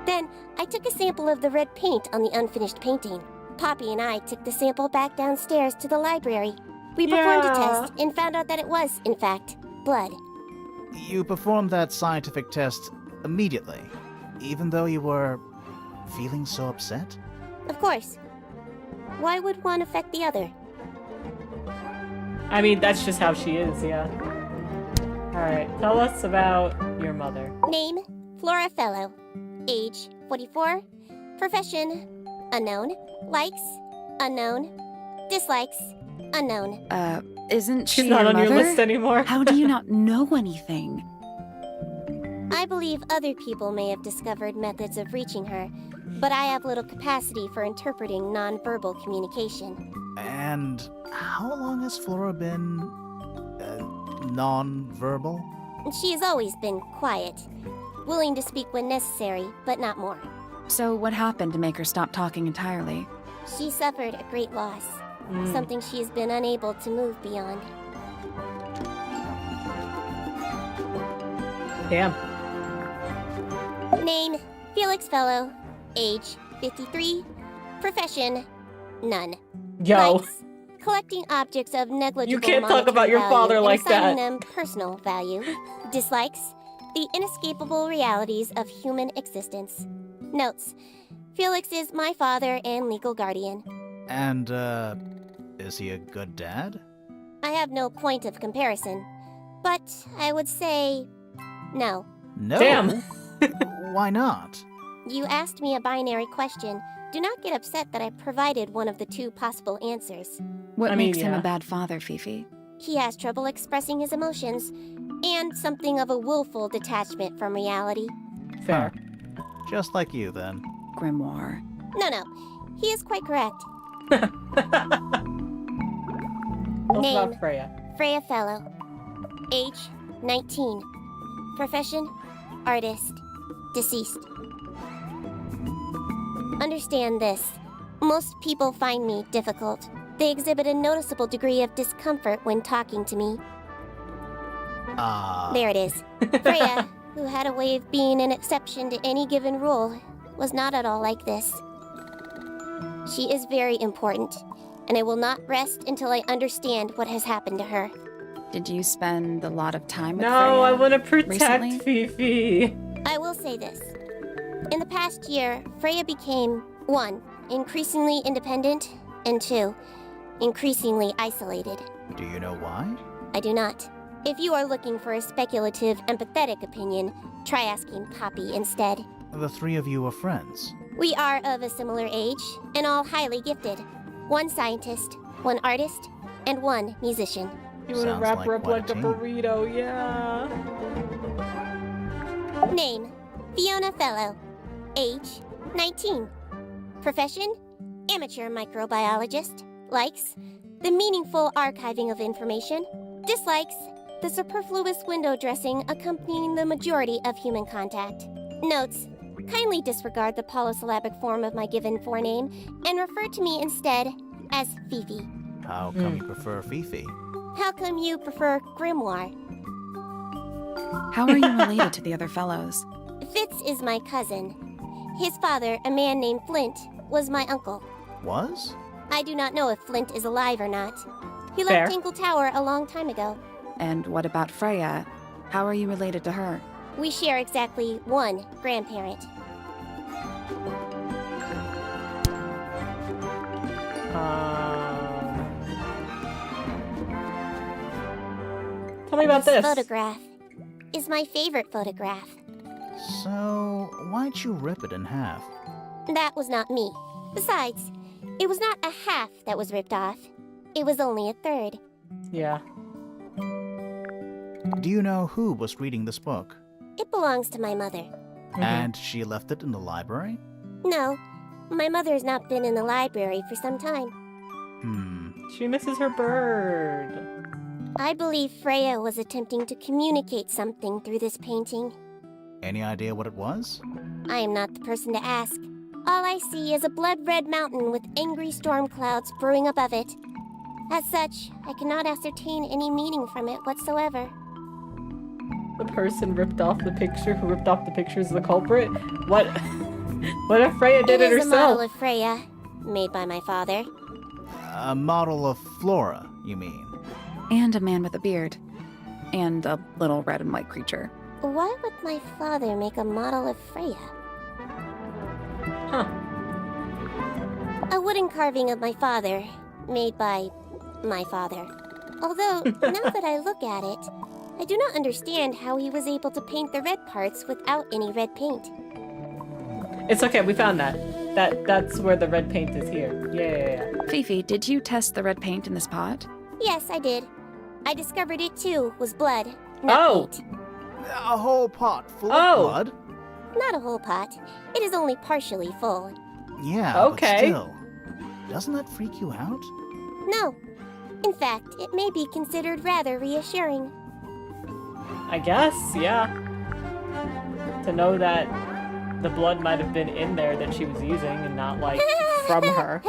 Then, I took a sample of the red paint on the unfinished painting. Poppy and I took the sample back downstairs to the library. We performed a Yeah. test and found out that it was, in fact, blood. You performed that scientific test immediately, even though you were feeling so upset? Of course. Why would one affect the other? I mean, that's just how she is, yeah. Alright, tell us about your mother. Name, Flora Fellow. Age, 44. Profession, unknown. Likes, unknown. Dislikes, unknown. Isn't she She's not your on your mother? list anymore. How do you not know anything? I believe other people may have discovered methods of reaching her, but I have little capacity for interpreting nonverbal communication. And how long has Flora been... non-verbal? She has always been quiet, willing to speak when necessary, but not more. So what happened to make her stop talking entirely? She suffered a great loss, something she has been unable to move beyond. Damn. Name, Felix Fellow. Age, 53. Profession, none. Yo. Likes, collecting objects of negligible You can't talk monetary about your value father and like assigning that. them personal value. Dislikes, the inescapable realities of human existence. Notes, Felix is my father and legal guardian. And, is he a good dad? I have no point of comparison, but I would say no. No. Damn. Why not? You asked me a binary question. Do not get upset that I provided one of the two possible answers. What I mean, makes him yeah. a bad father, Fifi? He has trouble expressing his emotions. and something of a willful detachment from reality. Fair. Just like you, then. Grimoire. No, he is quite correct. Tell us Name. about Freya. Freya Fellow. Age, 19. Profession, artist. Deceased. Understand this. Most people find me difficult. They exhibit a noticeable degree of discomfort when talking to me. There it is. Freya, who had a way of being an exception to any given rule, was not at all like this. She is very important, and I will not rest until I understand what has happened to her. Did you spend a lot of time with No, Freya I want to protect recently? Fifi. I will say this. In the past year, Freya became 1. Increasingly independent, and 2. Increasingly isolated. Do you know why? I do not. If you are looking for a speculative, empathetic opinion, try asking Poppy instead. The three of you are friends. We are of a similar age, and all highly gifted. 1 scientist, 1 artist, and 1 musician. You want to Sounds wrap like her up quite like a a team. burrito, yeah. Name, Fiona Fellow. Age, 19. Profession, amateur microbiologist. Likes, the meaningful archiving of information. Dislikes, the superfluous window dressing accompanying the majority of human contact. Notes, kindly disregard the polysyllabic form of my given forename and refer to me instead as Fifi. How come you prefer Fifi? How come you prefer Grimoire? How are you related to the other fellows? Fitz is my cousin. His father, a man named Flint, was my uncle. Was? I do not know if Flint is alive or not. He Fair. left Tangle Tower a long time ago. And what about Freya? How are you related to her? We share exactly 1 grandparent. Tell me about this. Photograph is my favorite photograph. So, why'd you rip it in half? That was not me. Besides, it was not a half that was ripped off. It was only a third. Yeah. Do you know who was reading this book? It belongs to my mother. Mhm. And she left it in the library? No, my mother has not been in the library for some time. She misses her bird. I believe Freya was attempting to communicate something through this painting. Any idea what it was? I am not the person to ask. All I see is a blood-red mountain with angry storm clouds brewing above it. As such, I cannot ascertain any meaning from it whatsoever. The person ripped off the picture who ripped off the picture is the culprit? What? What if Freya did it is a model herself? of Freya, made by my father. A model of Flora, you mean? And a man with a beard. And a little red and white creature. Why would my father make a model of Freya? Huh. A wooden carving of my father, made by my father. Although, now that I look at it, I do not understand how he was able to paint the red parts without any red paint. It's okay, we found that. That's where the red paint is here. Yeah. Fifi, did you test the red paint in this pot? Yes, I did. I discovered it too was blood, not Oh. paint. A whole pot full Oh. of blood? Not a whole pot. It is only partially full. Yeah, Okay. but still. Doesn't that freak you out? No. In fact, it may be considered rather reassuring. I guess, yeah. To know that the blood might have been in there that she was using and not, like, from her.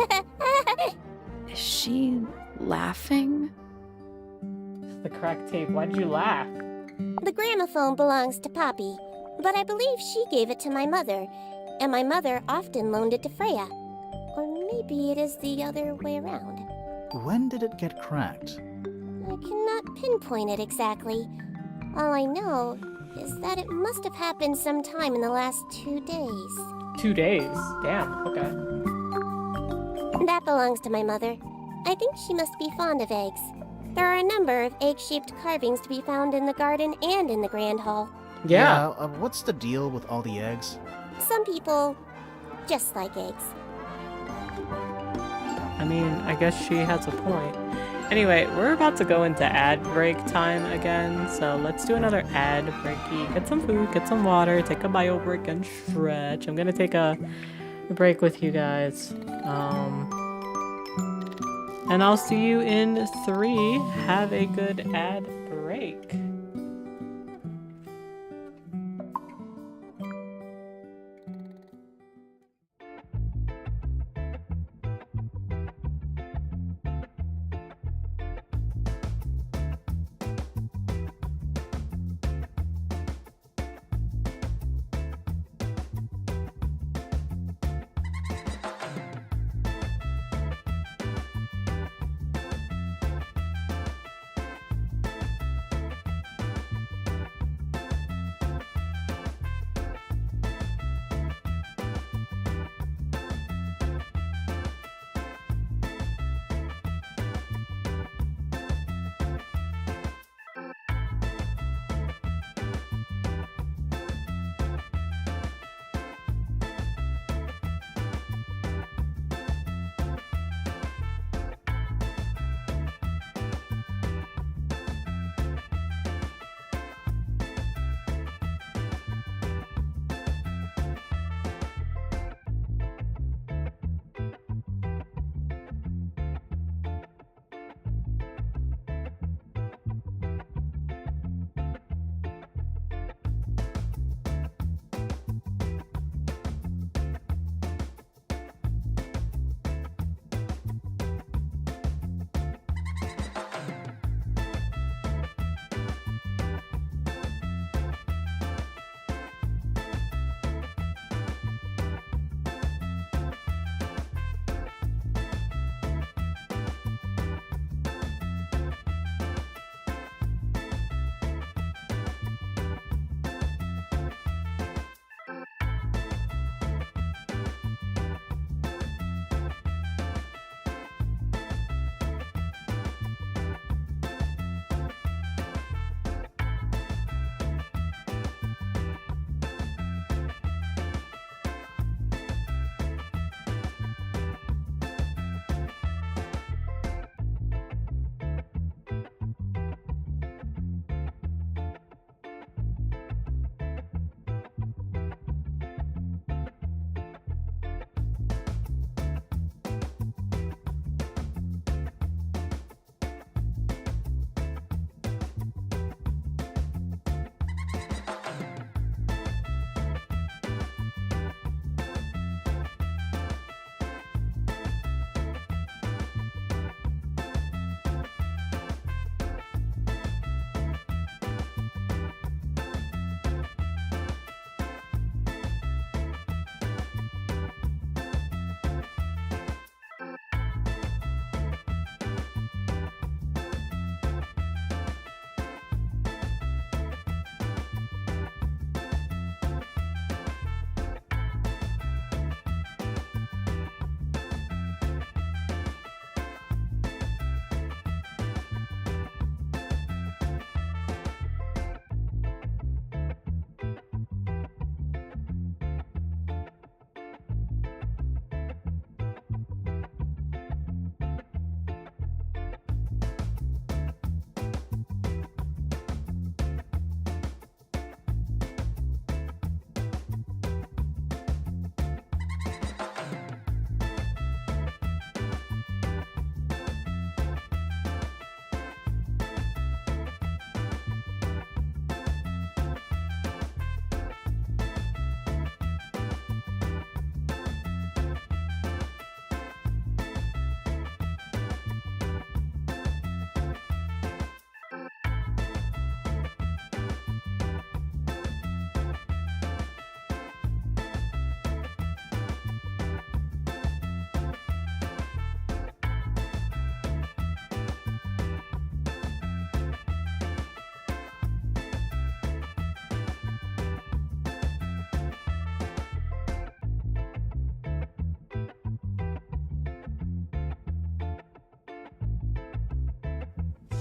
Is she laughing? The cracked tape. Why did you laugh? The gramophone belongs to Poppy, but I believe she gave it to my mother, and my mother often loaned it to Freya. Or maybe it is the other way around. When did it get cracked? I cannot pinpoint it exactly. All I know is that it must have happened sometime in the last 2 days. 2 days. Damn, okay. That belongs to my mother. I think she must be fond of eggs. There are a number of egg-shaped carvings to be found in the garden and in the Grand Hall. Yeah. What's the deal with all the eggs? Some people just like eggs. I mean, I guess she has a point. Anyway, we're about to go into ad break time again, so let's do another ad breaky. Get some food, get some water, take a bio break, and stretch. I'm gonna take a break with you guys. And I'll see you in 3. Have a good ad break.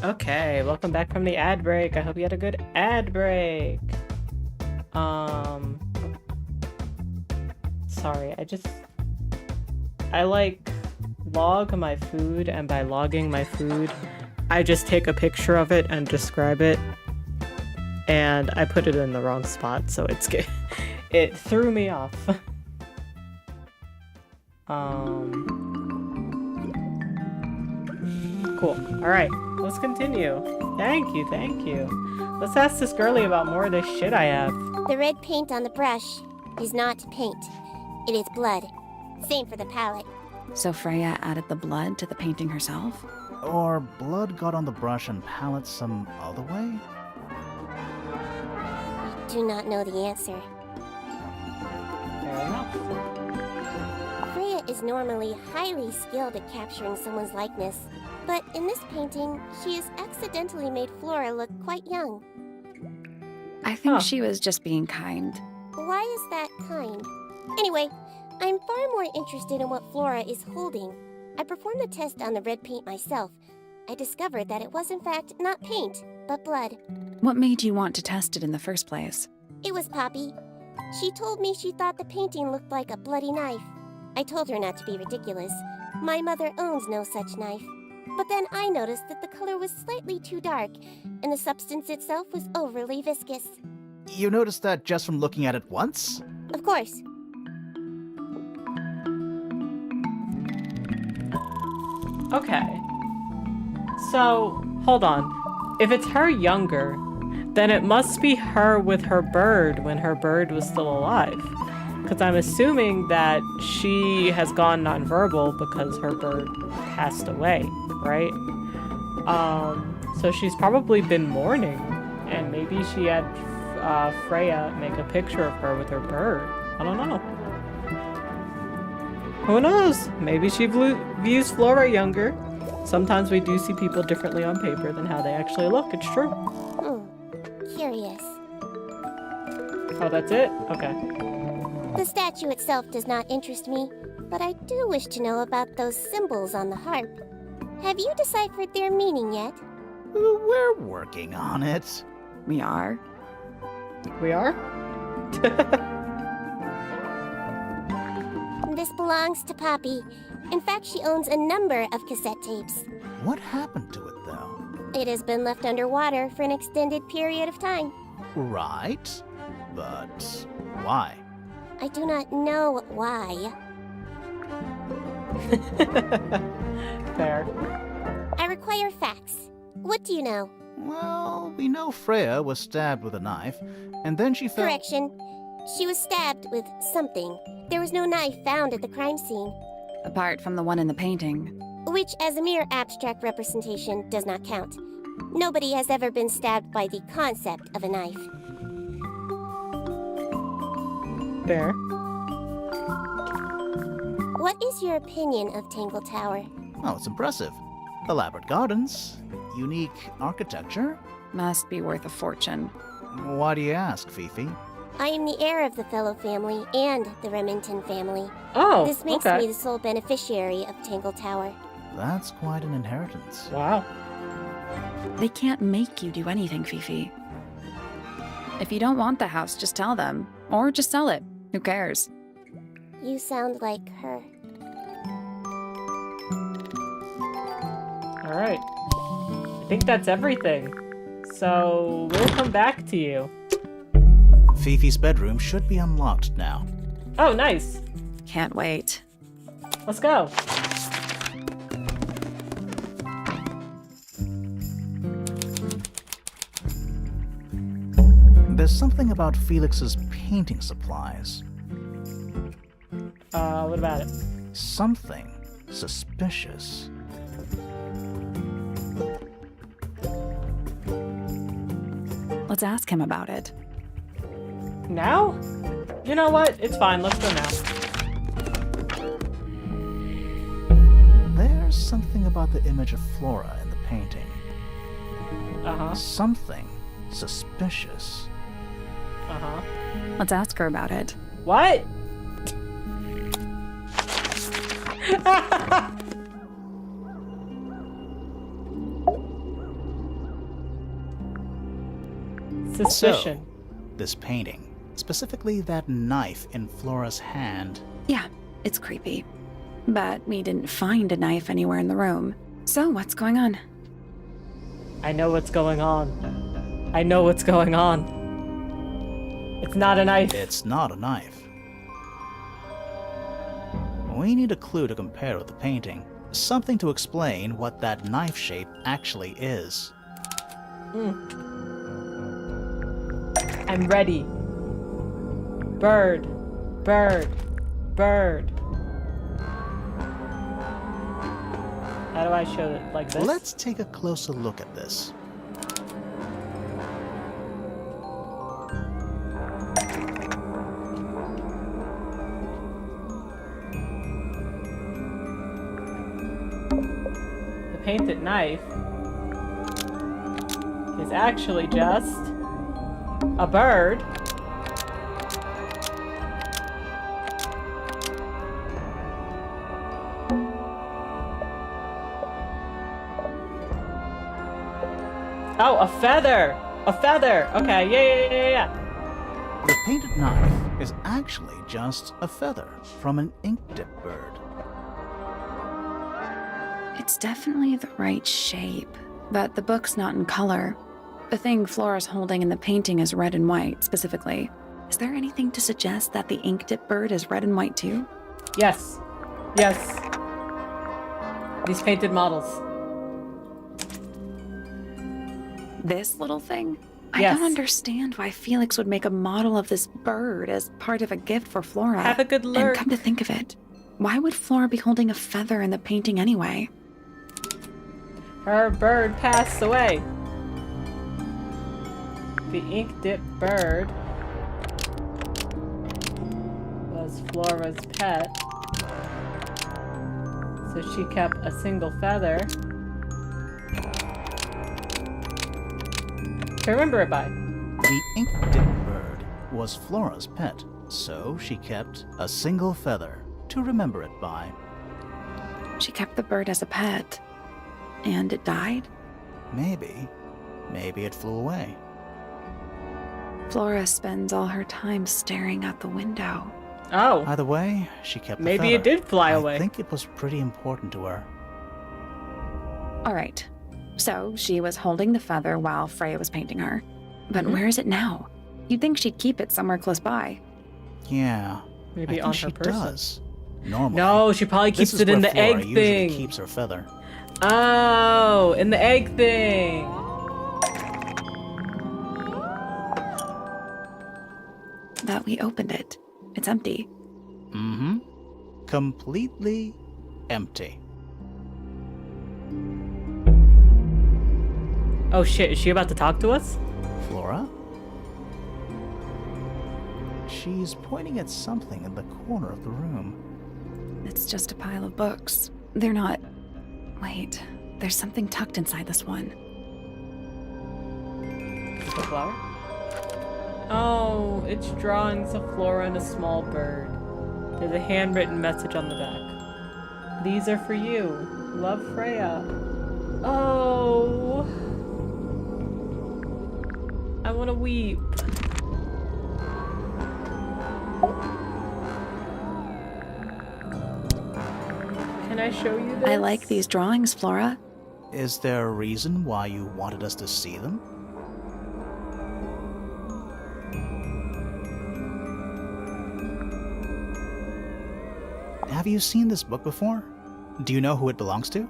Okay, welcome back from the ad break. I hope you had a good ad break. Sorry, I like log my food, and by logging my food, I just take a picture of it and describe it. And I put it in the wrong spot, so it threw me off. Cool. Alright, let's continue. Thank you. Let's ask this girlie about more of this shit I have. The red paint on the brush is not paint. It is blood. Same for the palette. So Freya added the blood to the painting herself? Or blood got on the brush and palette some other way? I do not know the answer. Fair enough. Freya is normally highly skilled at capturing someone's likeness, but in this painting, she has accidentally made Flora look quite young. I think Huh. she was just being kind. Why is that kind? Anyway, I'm far more interested in what Flora is holding. I performed the test on the red paint myself. I discovered that it was in fact not paint, but blood. What made you want to test it in the first place? It was Poppy. She told me she thought the painting looked like a bloody knife. I told her not to be ridiculous. My mother owns no such knife. But then I noticed that the color was slightly too dark, and the substance itself was overly viscous. You noticed that just from looking at it once? Of course. Okay. So, hold on. If it's her younger, then it must be her with her bird when her bird was still alive. Because I'm assuming that she has gone nonverbal because her bird passed away, right? So she's probably been mourning, and maybe she had Freya make a picture of her with her bird. I don't know. Who knows? Maybe she views Flora younger. Sometimes we do see people differently on paper than how they actually look. It's true. Curious. Oh, that's it? Okay. The statue itself does not interest me, but I do wish to know about those symbols on the harp. Have you deciphered their meaning yet? We're working on it. We are? We are? This belongs to Poppy. In fact, she owns a number of cassette tapes. What happened to it, though? It has been left underwater for an extended period of time. Right. But why? I do not know why. Fair. I require facts. What do you know? Well, we know Freya was stabbed with a knife, and then she fell... Correction. She was stabbed with something. There was no knife found at the crime scene, Apart from the one in the painting. which as a mere abstract representation does not count. Nobody has ever been stabbed by the concept of a knife. Fair. What is your opinion of Tangle Tower? Oh, it's impressive. Elaborate gardens, unique architecture. Must be worth a fortune. Why do you ask, Fifi? I am the heir of the Fellow family and the Remington family. Oh, This makes okay. me the sole beneficiary of Tangle Tower. That's quite an inheritance. Wow. They can't make you do anything, Fifi. If you don't want the house, just tell them. Or just sell it. Who cares? You sound like her. All right. I think that's everything. So we'll come back to you. Fifi's bedroom should be unlocked now. Oh, nice. Can't wait. Let's go. There's something about Felix's painting supplies. What about it? Something suspicious. Let's ask him about it. Now? You know what? It's fine. Let's go now. There's something about the image of Flora in the painting. Uh-huh. Something suspicious. Uh-huh. Let's ask her about it. What? Suspicion. So, this painting, specifically that knife in Flora's hand. Yeah, it's creepy. But we didn't find a knife anywhere in the room. So what's going on? I know what's going on. I know what's going on. It's not a knife. It's not a knife. We need a clue to compare with the painting. Something to explain what that knife shape actually is. I'm ready. Bird. Bird. Bird. How do I show it? Like this? Let's take a closer look at this. The painted knife is actually just a bird Oh, a feather! A feather! Okay, yeah. The painted knife is actually just a feather from an ink dip bird. It's definitely the right shape, but the book's not in color. The thing Flora's holding in the painting is red and white, specifically. Is there anything to suggest that the ink dip bird is red and white too? Yes. Yes. These painted models. This little thing? I Yes. don't understand why Felix would make a model of this bird as part of a gift for Flora. Have a good And lurk. come to think of it, why would Flora be holding a feather in the painting anyway? Her bird passed away. The ink dip bird was Flora's pet. So she kept a single feather to remember it by. The ink dip bird was Flora's pet, so she kept a single feather to remember it by. She kept the bird as a pet. And it died? Maybe it flew away. Flora spends all her time staring out the window. Oh, Either way, she kept the maybe it feather. did fly I away. think it was pretty important to her. All right. So she was holding the feather while Freya was painting her. But Mhm. where is it now? You'd think she'd keep it somewhere close by. Yeah, Maybe I think on she her person. does. Normally. No, she probably This keeps is it in where the Flora egg usually thing. keeps her feather. Oh, in the egg thing. But we opened it. It's empty. Mm-hmm. Completely empty. Oh shit, is she about to talk to us? Flora? She's pointing at something in the corner of the room. It's just a pile of books. They're not... Wait, there's something tucked inside this one. Is it a flower? Oh, it's drawings of Flora and a small bird. There's a handwritten message on the back. These are for you. Love, Freya. Oh. I want to weep. Can I show you this? I like these drawings, Flora. Is there a reason why you wanted us to see them? Have you seen this book before? Do you know who it belongs to?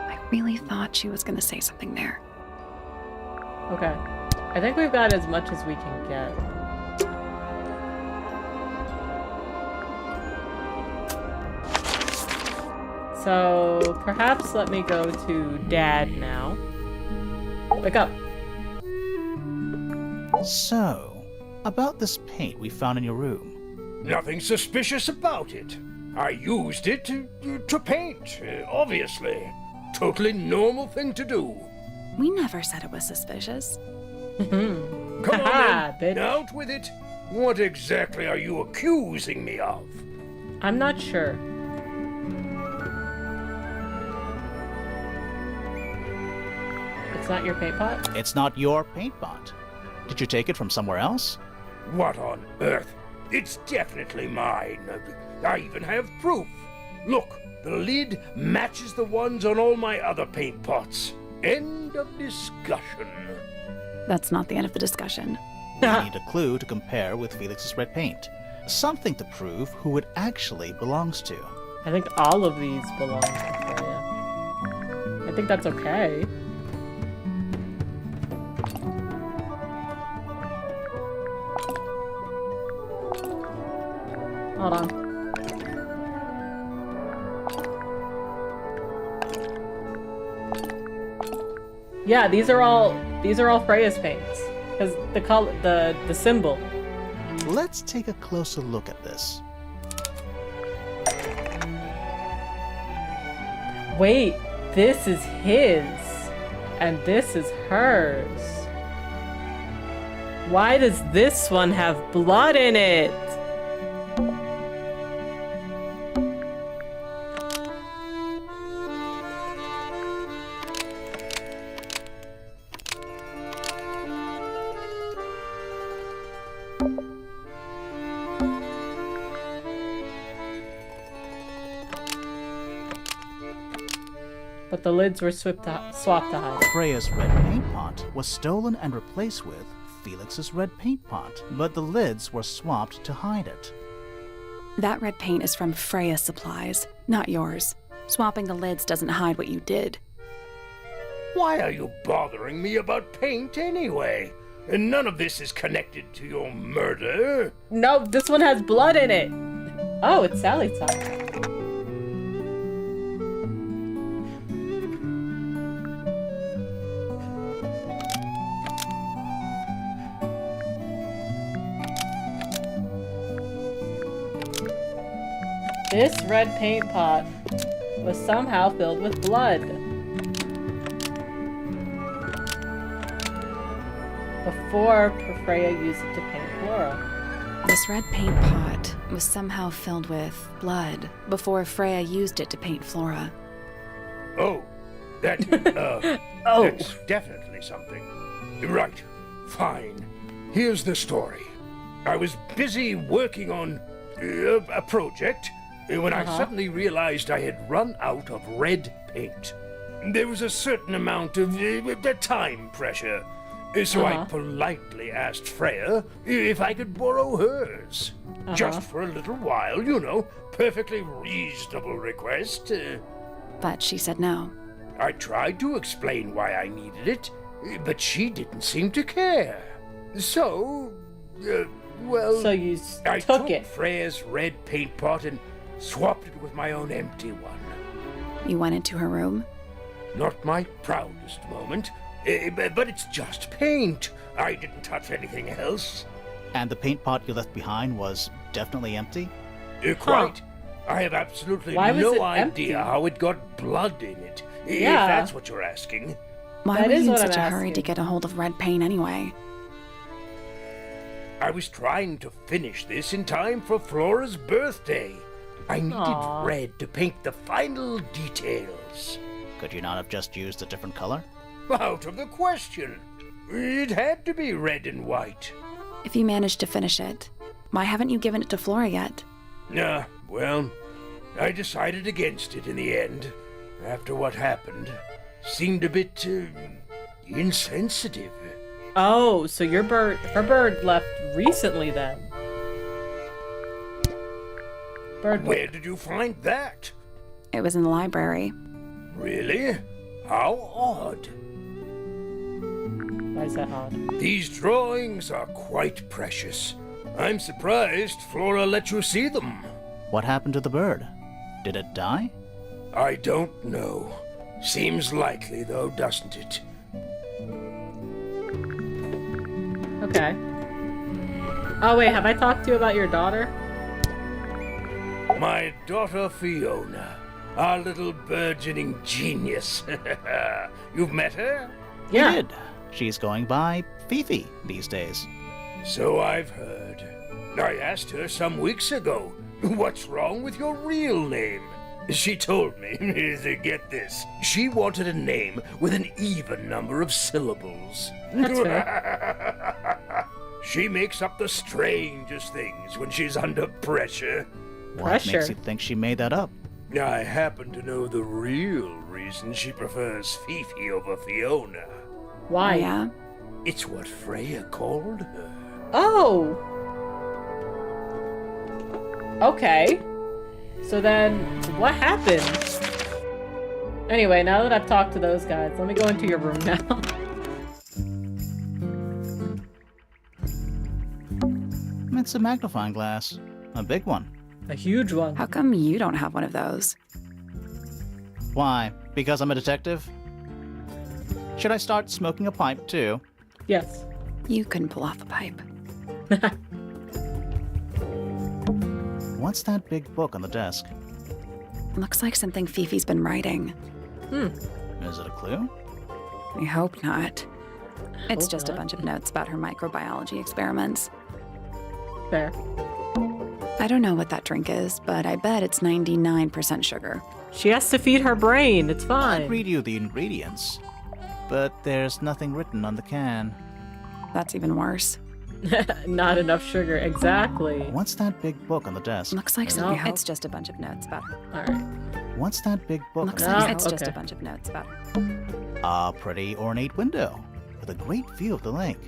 I really thought she was going to say something there. Okay. I think we've got as much as we can get. So, perhaps let me go to Dad now. Wake up. So, about this paint we found in your room. Nothing suspicious about it. I used it to paint, obviously. Totally normal thing to do. We never said it was suspicious. Come Haha, on then, bitch. out with it. What exactly are you accusing me of? I'm not sure. It's not your paint pot? It's not your paint pot. Did you take it from somewhere else? What on earth? It's definitely mine. I even have proof. Look, The lid matches the ones on all my other paint pots. End of discussion. That's not the end of the discussion. We need a clue to compare with Felix's red paint. Something to prove who it actually belongs to. I think all of these belong to Freya. I think that's okay. Hold on. Yeah, these are all Freya's paints. Because the symbol. Let's take a closer look at this. Wait, this is his. And this is hers. Why does this one have blood in it? But the lids were swapped to hide. Freya's red paint pot was stolen and replaced with Felix's red paint pot, but the lids were swapped to hide it. That red paint is from Freya's supplies, not yours. Swapping the lids doesn't hide what you did. Why are you bothering me about paint anyway? And none of this is connected to your murder. No, this one has blood in it. Oh, it's Sally's time. This red paint pot was somehow filled with blood. Before Freya used it to paint Flora. This red paint pot was somehow filled with blood before Freya used it to paint Flora. Oh, that, Oh. that's definitely something. Right, fine. Here's the story. I was busy working on a project when I suddenly realized I had run out of red paint. There was a certain amount of time pressure, so I politely asked Freya if I could borrow hers. Just for a little while, you know, perfectly reasonable request. But she said no. I tried to explain why I needed it, but she didn't seem to care. So, well, So you I took it. Freya's red paint pot and swapped it with my own empty one. You went into her room? Not my proudest moment, but it's just paint. I didn't touch anything else. And the paint pot you left behind was definitely empty? Quite. I have absolutely Why was no it idea empty? how it got blood in it, if Yeah. that's what you're asking. Why That were is you in what I'm such a hurry to asking. get a hold of red paint anyway? I was trying to finish this in time for Flora's birthday. I needed Aw. red to paint the final details. Could you not have just used a different color? Out of the question. It had to be red and white. If you managed to finish it, why haven't you given it to Flora yet? Well, I decided against it in the end. After what happened, seemed a bit insensitive. Oh, so her bird left recently then. Where did you find that? It was in the library. Really? How odd. Why is that odd? These drawings are quite precious. I'm surprised Flora let you see them. What happened to the bird? Did it die? I don't know. Seems likely, though, doesn't it? Okay. Oh wait, have I talked to you about your daughter? My daughter Fiona, our little burgeoning genius. You've met her? Yeah. You did. She's going by Fifi these days. So I've heard. I asked her some weeks ago, what's wrong with your real name? She told me, get this, she wanted a name with an even number of syllables. That's fair. She makes up the strangest things when she's under pressure. What makes Pressure. you think she made that up? I happen to know the real reason she prefers Fifi over Fiona. Why? Oh, yeah? It's what Freya called her. Oh! Okay. So then, what happened? Anyway, now that I've talked to those guys, let me go into your room now. It's a magnifying glass. A big one. A huge one. How come you don't have one of those? Why? Because I'm a detective? Should I start smoking a pipe too? Yes. You couldn't pull off a pipe. What's that big book on the desk? Looks like something Fifi's been writing. Is it a clue? I hope not. It's Hope just a not. bunch of notes about her microbiology experiments. Fair. I don't know what that drink is, but I bet it's 99% sugar. She has to feed her brain. It's I'd fine. read you the ingredients, but there's nothing written on the can. That's even worse. Not enough sugar. Exactly. What's that big book on the desk? Looks like No. something. It's just a bunch of notes about her. Alright. What's that big book Looks on No, the like desk? it's just okay. a bunch of notes about her. A pretty ornate window with a great view of the lake.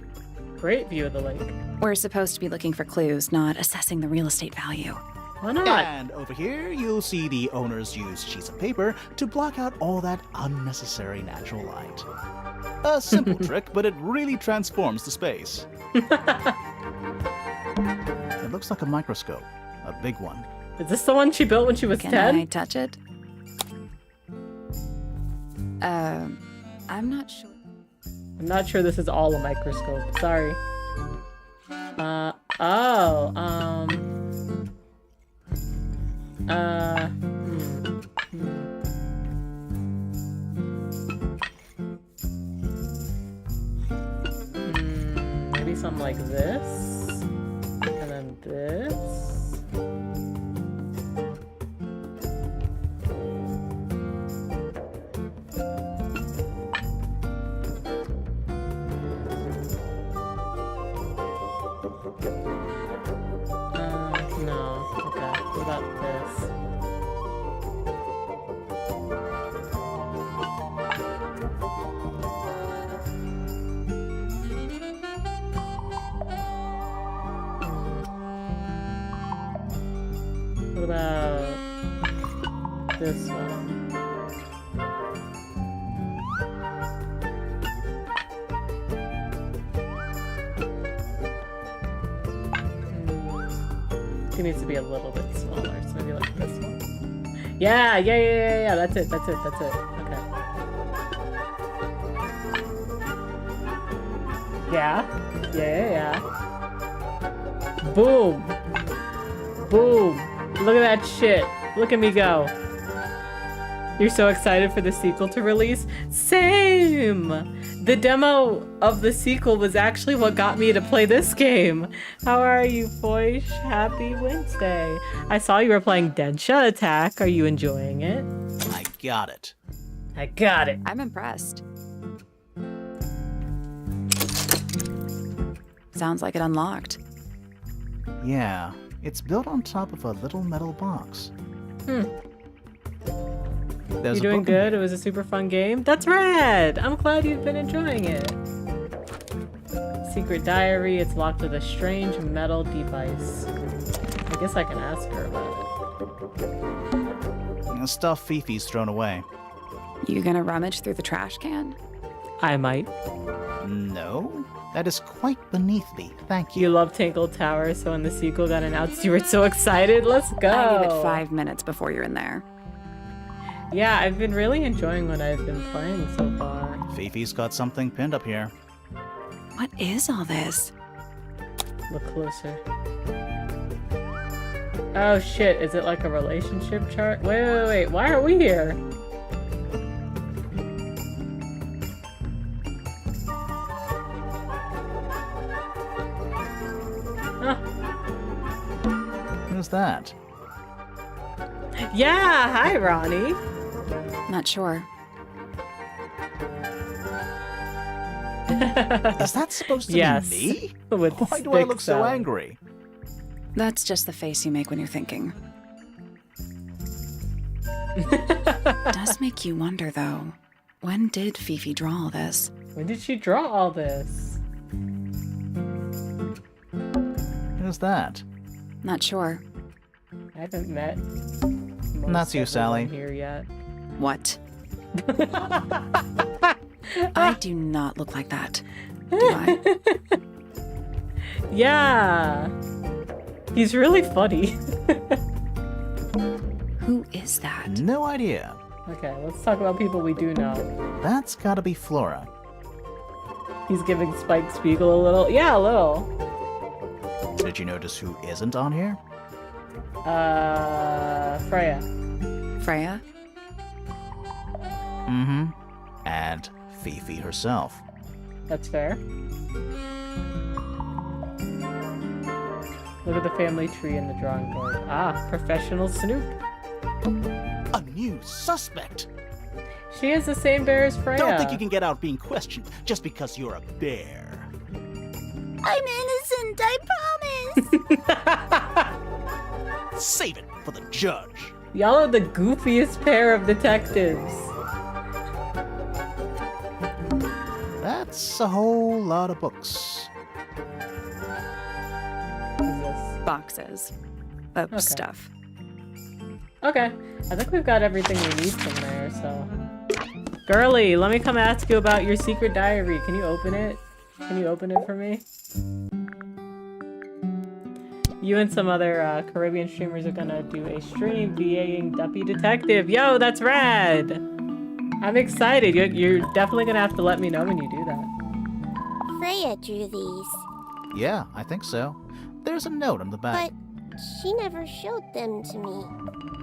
Great view of the lake. We're supposed to be looking for clues, not assessing the real estate value. Why not? And over here, you'll see the owners use sheets of paper to block out all that unnecessary natural light. A simple trick, but it really transforms the space. It looks like a microscope, a big one. Is this the one she built when she was Can 10? I touch it? I'm not sure. I'm not sure this is all a microscope. Sorry. Hmm. Maybe something like this. And then this. No. Okay. What about this? What about this one? It needs to be a little bit smaller, so maybe like this one. Yeah. That's it. Okay. Yeah. Boom. Look at that shit. Look at me go. You're so excited for the sequel to release? Same! The demo of the sequel was actually what got me to play this game. How are you, Foish? Happy Wednesday. I saw you were playing Densha Attack. Are you enjoying it? I got it. I got it. I'm impressed. Sounds like it unlocked. Yeah, it's built on top of a little metal box. There's You a doing book in good? It here. was a super fun game. That's rad! I'm glad you've been enjoying it. Secret diary. It's locked with a strange metal device. I guess I can ask her about it. The stuff Fifi's thrown away. You gonna rummage through the trash can? I might. No, that is quite beneath me. Thank you. You love Tangle Tower, so when the sequel got announced, you were so excited. Let's go! I give it 5 minutes before you're in there. Yeah, I've been really enjoying what I've been playing so far. Fifi's got something pinned up here. What is all this? Look closer. Oh shit, is it like a relationship chart? Wait, why are we here? Who's that? Yeah, hi Ronnie. Not sure. Is that supposed to Yes. be me? With Why do I look sticks so out. angry? That's just the face you make when you're thinking. Does make you wonder, though. When did Fifi draw all this? When did she draw all this? Who's that? Not sure. I haven't met. That's you, Sally. Here yet? What? I do not look like that. Do I? Yeah. He's really funny. Who is that? No idea. Okay, let's talk about people we do know. That's gotta be Flora. He's giving Spike Spiegel a little. Yeah, a little. Did you notice who isn't on here? Freya. Freya? Mm-hmm. And Fifi herself. That's fair. Look at the family tree in the drawing board. Ah, professional Snoop. A new suspect! She is the same bear as Freya. Don't think you can get out being questioned just because you're a bear. I'm innocent, I promise. Save it for the judge. Y'all are the goofiest pair of detectives. That's a whole lot of books. What is this? Boxes of Okay. stuff. Okay, I think we've got everything we need from there, so. Girly, let me come ask you about your secret diary. Can you open it? Can you open it for me? You and some other Caribbean streamers are gonna do a stream VAing Duppy Detective. Yo, that's rad! I'm excited. You're definitely gonna have to let me know when you do that. Freya drew these, Yeah, I think so. There's a note on the back. but she never showed them to me.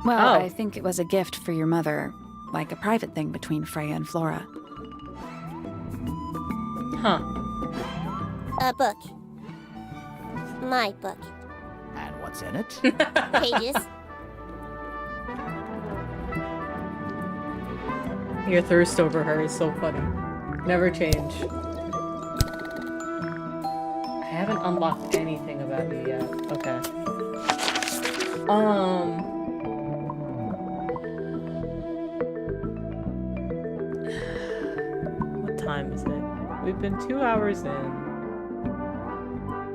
Well, Oh. I think it was a gift for your mother, like a private thing between Freya and Flora. Huh. A book. My book. And what's in it? Pages. Your thirst over her is so funny. Never change. I haven't unlocked anything about you yet. Okay. What time is it? We've been 2 hours in.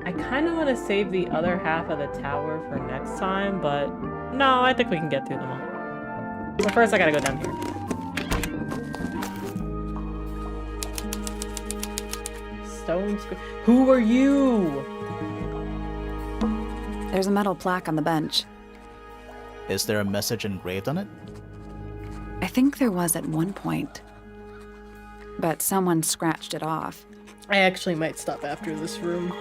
I kind of want to save the other half of the tower for next time, but no, I think we can get through them all. But first I gotta go down here. Who are you? There's a metal plaque on the bench. Is there a message engraved on it? I think there was at one point. But someone scratched it off. I actually might stop after this room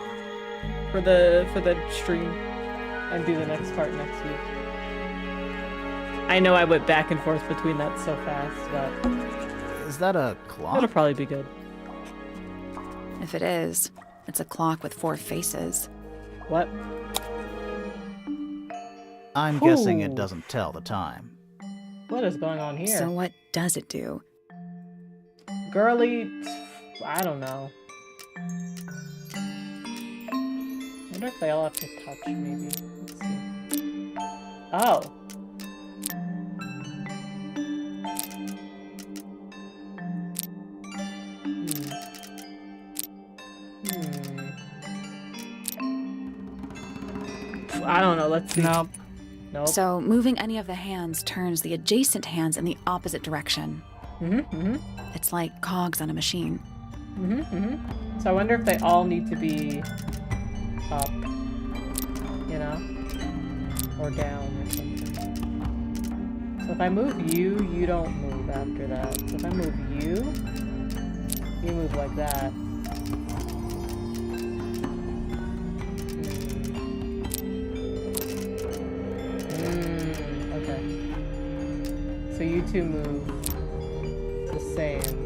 for the stream and do the next part next week. I know I went back and forth between that so fast, but Is that a it'll clock? probably be good. If it is, it's a clock with 4 faces. What? I'm guessing it Ooh. doesn't tell the time. What is going on here? So what does it do? Girly, I don't know. I wonder if they all have to touch, maybe. Let's see. Oh. I don't know, let's see. Nope. Nope. So moving any of the hands turns the adjacent hands in the opposite direction. It's like cogs on a machine. So I wonder if they all need to be up, you know, or down or something. So if I move you, you don't move after that. So if I move you, you move like that. Okay. So you two move the same.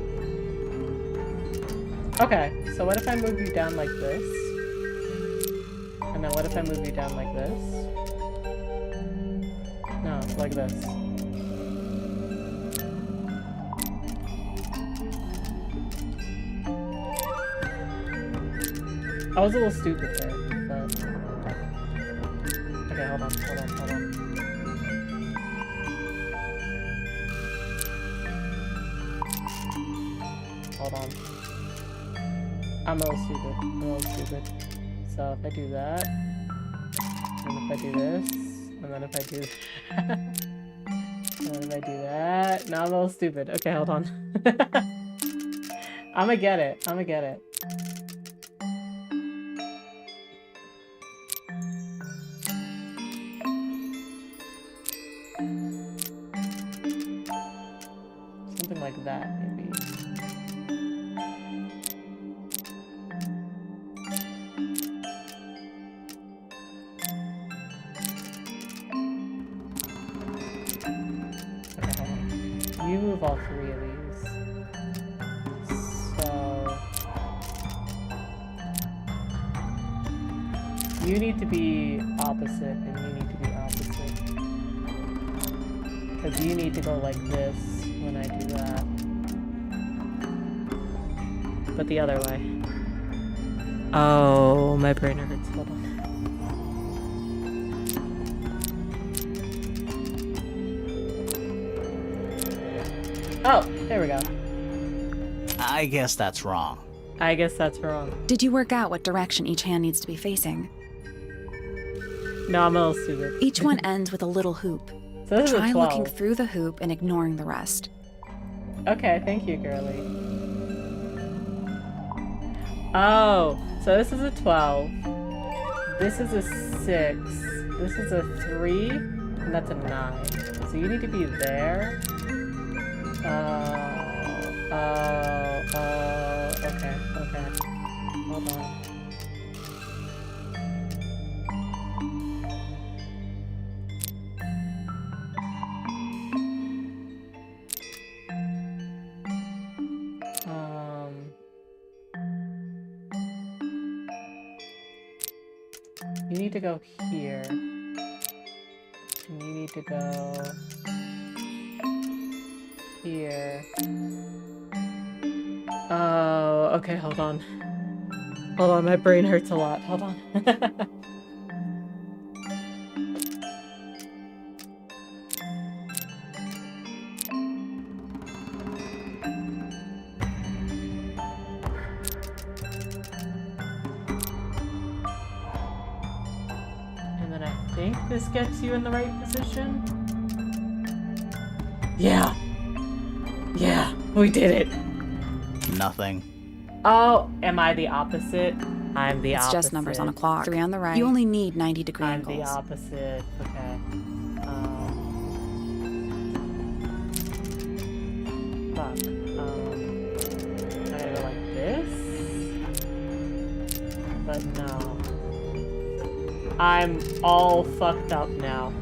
Okay, so what if I move you down like this? And then what if I move you down like this? No, like this. I was a little stupid there, but... Okay, hold on. I'm a little stupid. I'm a little stupid. So if I do that, and if I do this, and then if I do and then if I do that, now I'm a little stupid. Okay, hold on. I'ma get it. I'ma get it. Something like that, maybe. Okay, hold on. You move all three of these. So you need to be opposite, and you need to be opposite. Because you need to go like this when I do that. But the other way. Oh, my brain hurts. Hold on. Oh, there we go. I guess that's wrong. I guess that's wrong. Did you work out what direction each hand needs to be facing? No, I'm a little stupid. Each one ends with a little hoop. So this Try is a 12. looking through the hoop and ignoring the rest. Okay, thank you, girly. Oh, so this is a 12. This is a 6. This is a 3. And that's a 9. So you need to be there. Okay, okay. Hold on. You need to go here. And you need to go here. Oh, okay, hold on. Hold on, my brain hurts a lot. Hold on. And then I think this gets you in the right position. Yeah. Yeah, we did it. Nothing. Oh, am I the opposite? I'm the It's opposite. just numbers on a clock. 3 on the right. You only need 90-degree I'm angles. the opposite. Okay. Fuck. I gotta go like this? But no. I'm all fucked up now.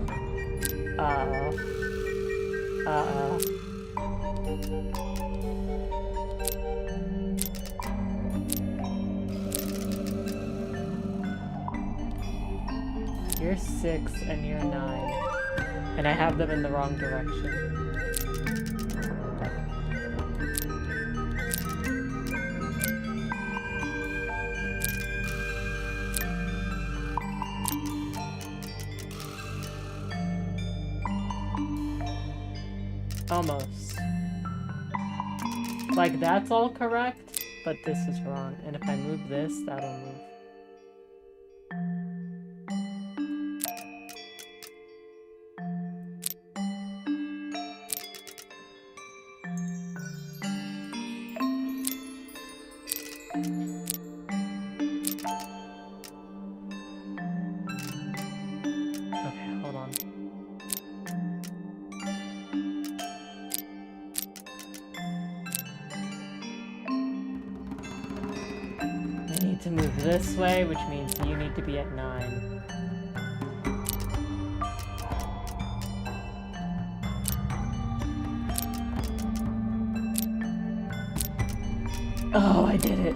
You're 6 and you're 9. And I have them in the wrong direction. Almost. Like, that's all correct, but this is wrong. And if I move this, that'll move. Okay, hold on. I need to move this way, which means you need to be at 9. Oh, I did it.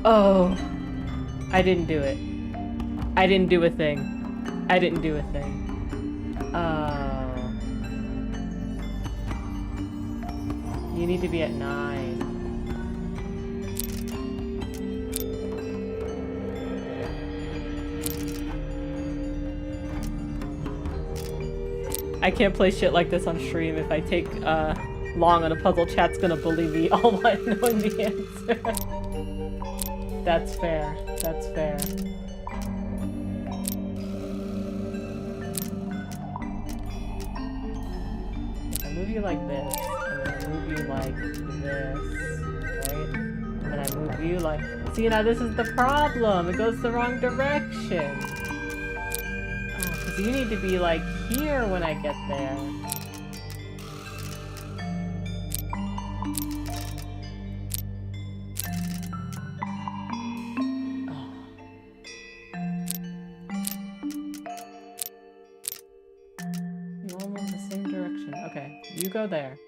Oh. I didn't do it. I didn't do a thing. I didn't do a thing. Oh. You need to be at 9. I can't play shit like this on stream. If I take long on a puzzle, chat's gonna bully me all while knowing the answer. That's fair. That's fair. If I move you like this, and then I move you like this, right? And then I move you like... See, now this is the problem. It goes the wrong direction. Oh, because you need to be like here when I get there. You go there.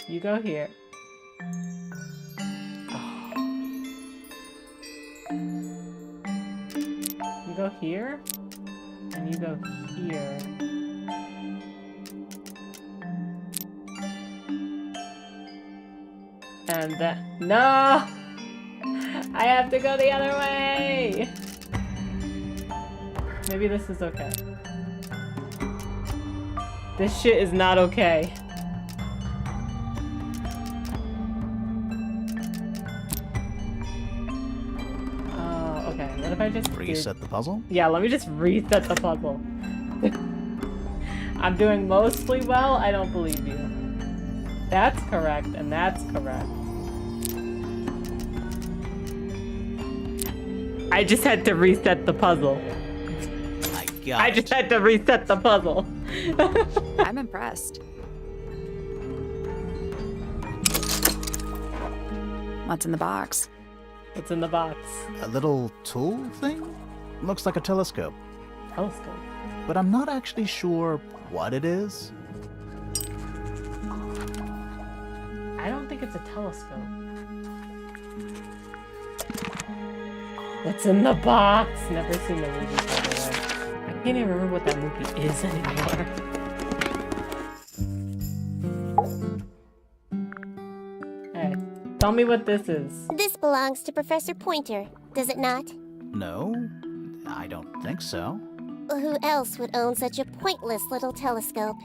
You go here. Oh. You go here, and you go here. And that... No! I have to go the other way! Maybe this is okay. This shit is not okay. Oh, okay. What if I just reset the puzzle? Yeah, let me just reset the puzzle. I'm doing mostly well. I don't believe you. That's correct, and that's correct. I just had to reset the puzzle. I just had to reset the puzzle. I'm impressed. What's in the box? What's in the box? A little tool thing? Looks like a telescope. Telescope? But I'm not actually sure what it is. I don't think it's a telescope. What's in the box? Never seen the movie, by the way. I can't even remember what that movie is anymore. Hey, tell me what this is. This belongs to Professor Pointer, does it not? No, I don't think so. Who else would own such a pointless little telescope?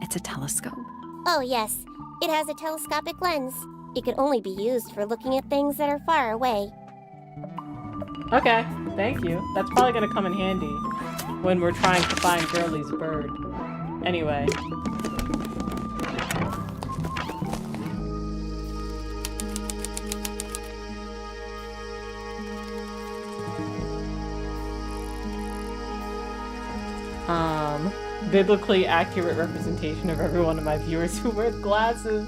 It's a telescope. Oh yes, it has a telescopic lens. It could only be used for looking at things that are far away. Okay, thank you. That's probably gonna come in handy when we're trying to find Girly's bird. Anyway. Biblically accurate representation of every one of my viewers who wear glasses.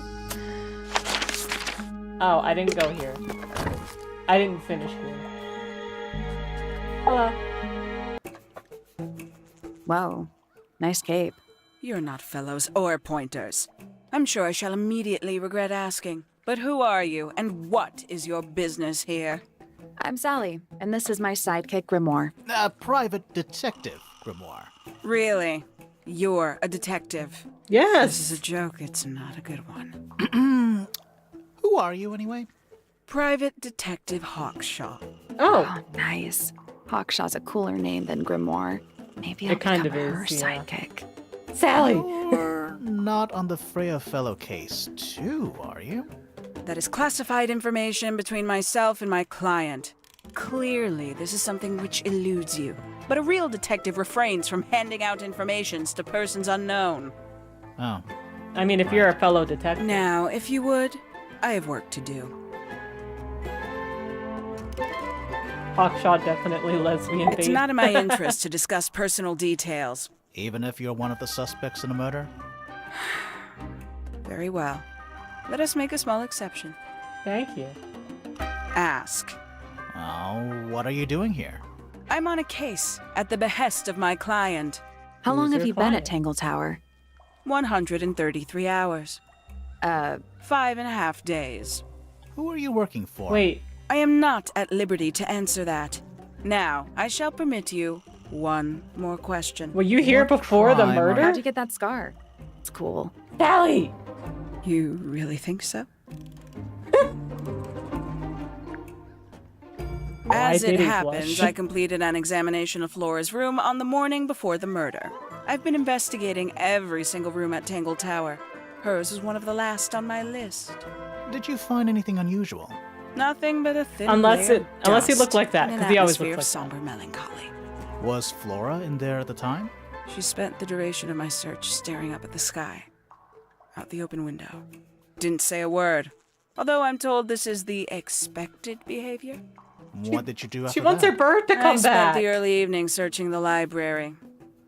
Oh, I didn't go here. I didn't finish here. Hello. Whoa, nice cape. You're not fellows or pointers. I'm sure I shall immediately regret asking. But who are you, and what is your business here? I'm Sally, and this is my sidekick Grimoire. A private detective, Grimoire. Really? You're a detective? Yes. This is a joke. It's not a good one. Who are you, anyway? Private Detective Hawkshaw. Oh. Nice. Hawkshaw's a cooler name than Grimoire. Maybe I'll It kind become of her is, yeah. sidekick. Sally! You're not on the Freya Fellow case, too, are you? That is classified information between myself and my client. Clearly, this is something which eludes you. But a real detective refrains from handing out informations to persons unknown. Oh. I mean, if you're a fellow detective. Now, if you would, I have work to do. Hawkshaw definitely lesbian It's bait. not in my interest to discuss personal details. Even if you're one of the suspects in a murder? Very well. Let us make a small exception. Thank you. Ask. Oh, what are you doing here? I'm on a case at the behest of my client. How Who's long have your you been client? at Tangle Tower? 133 hours. 5.5 days. Who are you working for? Wait, I am not at liberty to answer that. Now, I shall permit you one more question. were you here What before the crime are- How'd murder? you get that scar? It's cool. Sally! You really think so? I As it didn't happens, blush. I completed an examination of Flora's room on the morning before the murder. I've been investigating every single room at Tangle Tower. Hers was one of the last on my list. Did you find anything unusual? Nothing but a thin Unless layer of unless he dust looked like that, and an 'cause he always atmosphere looked of like that. somber melancholy. Was Flora in there at the time? She spent the duration of my search staring up at the sky, out the open window. Didn't say a word, although I'm told this is the expected behavior. What did you do after She wants that? her bird to I come spent back. the early evening searching the library.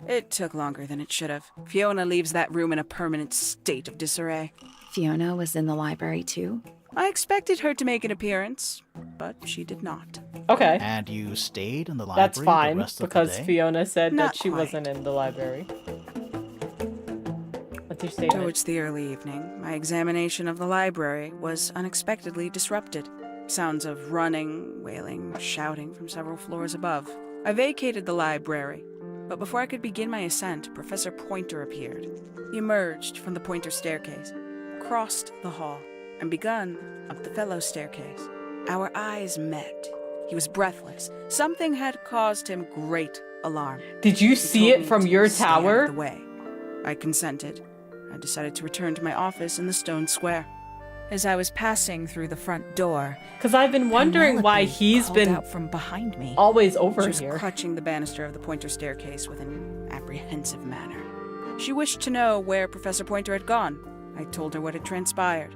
It took longer than it should have. Fiona leaves that room in a permanent state of disarray. Fiona was in the library too? I expected her to make an appearance, but she did not. Okay. And you stayed in the library That's fine, the rest because of the day? Fiona said Not that she quite. wasn't in the library. What's your statement? Towards the early evening, my examination of the library was unexpectedly disrupted. Sounds of running, wailing, shouting from several floors above. I vacated the library, but before I could begin my ascent, Professor Pointer appeared. He emerged from the Pointer staircase, crossed the hall, and begun up the fellow staircase. Our eyes met. He was breathless. Something had caused him great alarm. Did you He see told it me from to your stay out of tower? the way. I consented. I decided to return to my office in the stone square. As I was passing through the front door, Because I've been wondering why Penelope he's called been out from behind me. always over She was here. clutching the banister of the Pointer staircase with an apprehensive manner. She wished to know where Professor Pointer had gone. I told her what had transpired.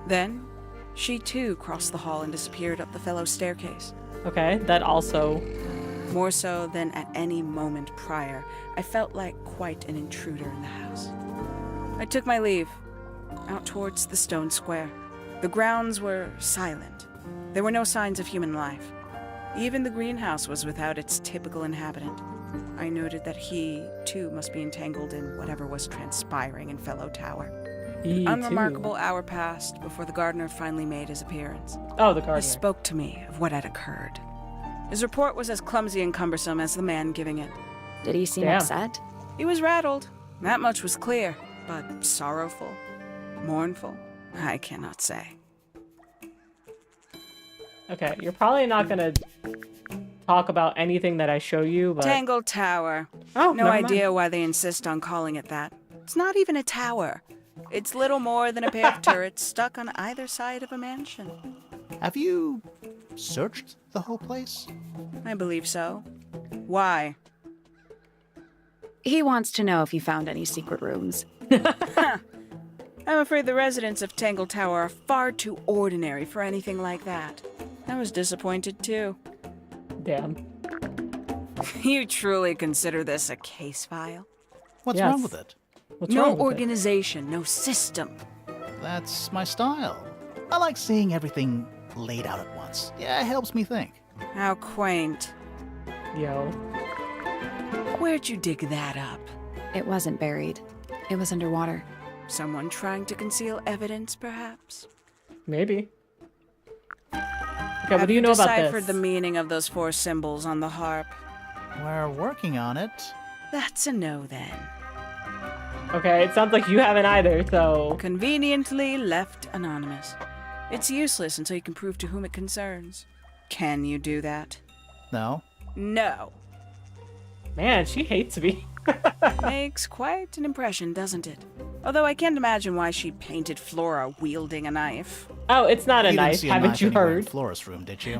Then, she too crossed the hall and disappeared up the fellow staircase. Okay, that also. More so than at any moment prior, I felt like quite an intruder in the house. I took my leave, out towards the stone square. The grounds were silent. There were no signs of human life. Even the greenhouse was without its typical inhabitant. I noted that he, too, must be entangled in whatever was transpiring in Fellow Tower. Me An too. unremarkable hour passed before the gardener finally made his appearance. Oh, the He gardener. spoke to me of what had occurred. His report was as clumsy and cumbersome as the man giving it. Did he seem Damn. upset? He was rattled, that much was clear, but sorrowful, mournful, I cannot say. Okay, you're probably not gonna talk about anything that I show you, but Tangle Tower. oh, No never idea mind. why they insist on calling it that. It's not even a tower. It's little more than a pair of turrets stuck on either side of a mansion. Have you searched the whole place? I believe so. Why? He wants to know if you found any secret rooms. I'm afraid the residents of Tangle Tower are far too ordinary for anything like that. I was disappointed too. Damn. You truly consider this a case file? What's Yes. wrong with it? What's No wrong with it? organization, no system. That's my style. I like seeing everything laid out at once. Yeah, it helps me think. How quaint. Yo. Where'd you dig that up? It wasn't buried. It was underwater. Someone trying to conceal evidence, perhaps? Maybe. Okay, what Have do you know about deciphered this? the meaning of those 4 symbols on the harp? We're working on it. That's a no, then. Okay, it sounds like you haven't either, so... Conveniently left anonymous. It's useless until you can prove to whom it concerns. Can you do that? No. No. Man, she hates me. Makes quite an impression, doesn't it? Although I can't imagine why she painted Flora wielding a knife. Oh, it's not a You didn't knife. see a Haven't knife you anywhere in heard? Flora's room, did you?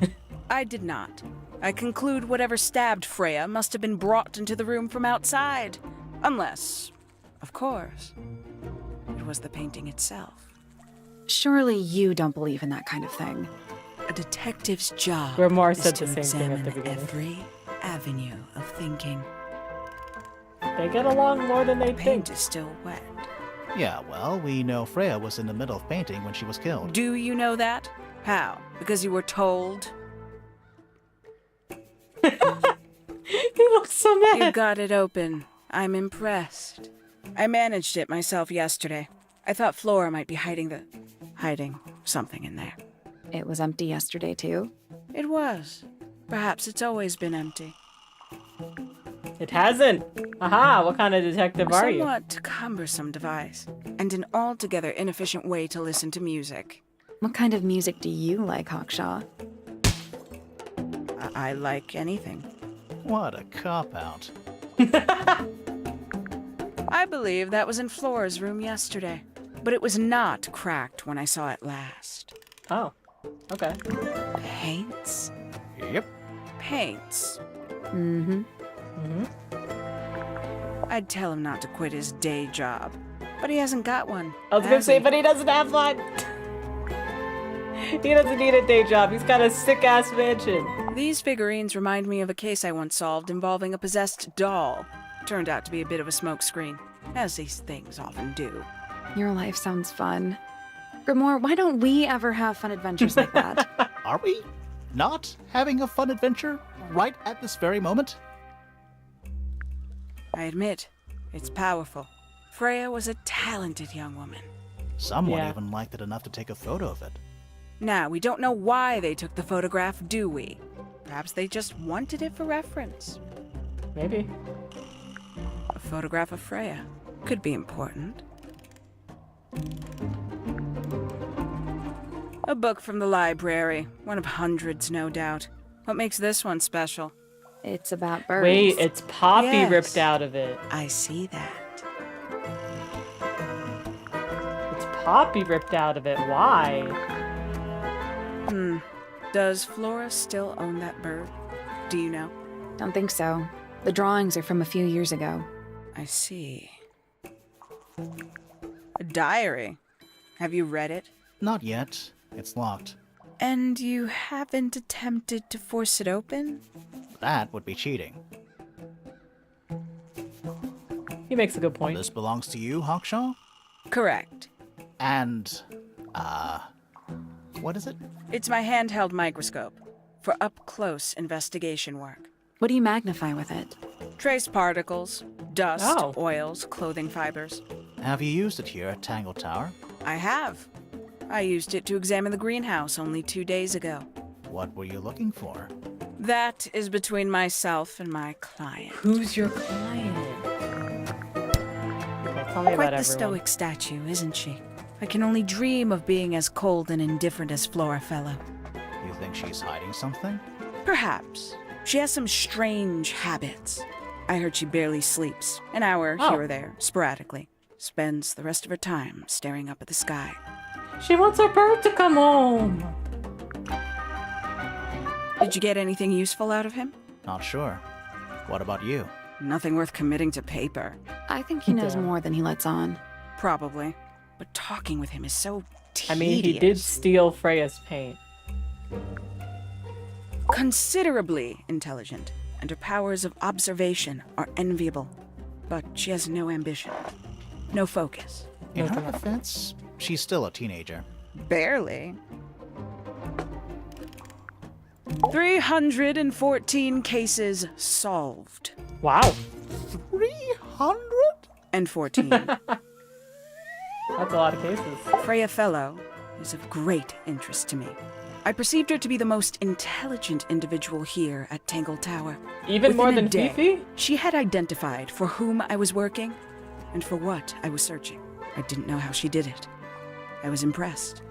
I did not. I conclude whatever stabbed Freya must have been brought into the room from outside. Unless, of course, it was the painting itself. Surely you don't believe in that kind of thing. A detective's job Grimoire is said to the same thing at examine the beginning. every avenue of thinking. They get along more than they Paint think. is still wet. Yeah, well, we know Freya was in the middle of painting when she was killed. Do you know that? How? Because you were told? He looks so You mad. got it open. I'm impressed. I managed it myself yesterday. I thought Flora might be hiding something in there. It was empty yesterday, too. It was. Perhaps it's always been empty. It hasn't. Aha, what kind of detective A are you? somewhat cumbersome device, and an altogether inefficient way to listen to music. What kind of music do you like, Hawkshaw? I like anything. What a cop-out. I believe that was in Flora's room yesterday, but it was not cracked when I saw it last. Oh, okay. paints? Yep. Paints. Mm-hmm. I'd tell him not to quit his day job, but he hasn't got one. I was gonna has say, he? but he doesn't have one. He doesn't need a day job. He's got a sick-ass mansion. These figurines remind me of a case I once solved involving a possessed doll. Turned out to be a bit of a smokescreen, as these things often do. Your life sounds fun. Grimoire, why don't we ever have fun adventures like that? Are we not having a fun adventure right at this very moment? I admit, it's powerful. Freya was a talented young woman. Someone Yeah. even liked it enough to take a photo of it. Now, we don't know why they took the photograph, do we? Perhaps they just wanted it for reference. Maybe. A photograph of Freya could be important. A book from the library. One of hundreds, no doubt. What makes this one special? It's about birds. Wait, it's Poppy Yes. ripped out of it. I see that. It's Poppy ripped out of it. Why? Does Flora still own that bird? Do you know? Don't think so. The drawings are from a few years ago. I see. A diary. Have you read it? Not yet. It's locked. And you haven't attempted to force it open? That would be cheating. He makes a good point. This belongs to you, Hawkshaw? Correct. And, what is it? It's my handheld microscope for up-close investigation work. What do you magnify with it? Trace particles, dust, Oh. oils, clothing fibers. Have you used it here at Tangle Tower? I have. I used it to examine the greenhouse only 2 days ago. What were you looking for? That is between myself and my client. Who's your client? Okay, tell me Quite about the everyone. stoic statue, isn't she? I can only dream of being as cold and indifferent as Flora Fellow. You think she's hiding something? Perhaps. She has some strange habits. I heard she barely sleeps, an hour Oh. here or there, sporadically. Spends the rest of her time staring up at the sky. She wants her bird to come home. Did you get anything useful out of him? Not sure. What about you? Nothing worth committing to paper. I think he knows Yeah. more than he lets on. Probably. But talking with him is so tedious. I mean, he did steal Freya's paint. Considerably intelligent, and her powers of observation are enviable. But she has no ambition. No focus. In her Okay. defense, she's still a teenager. Barely. 314 cases solved. Wow. 300? And 14. That's a lot of cases. Freya Fellow is of great interest to me. I perceived her to be the most intelligent individual here at Tangle Tower. Even more Within a than day, Fifi? She had identified for whom I was working and for what I was searching. I didn't know how she did it. I was impressed.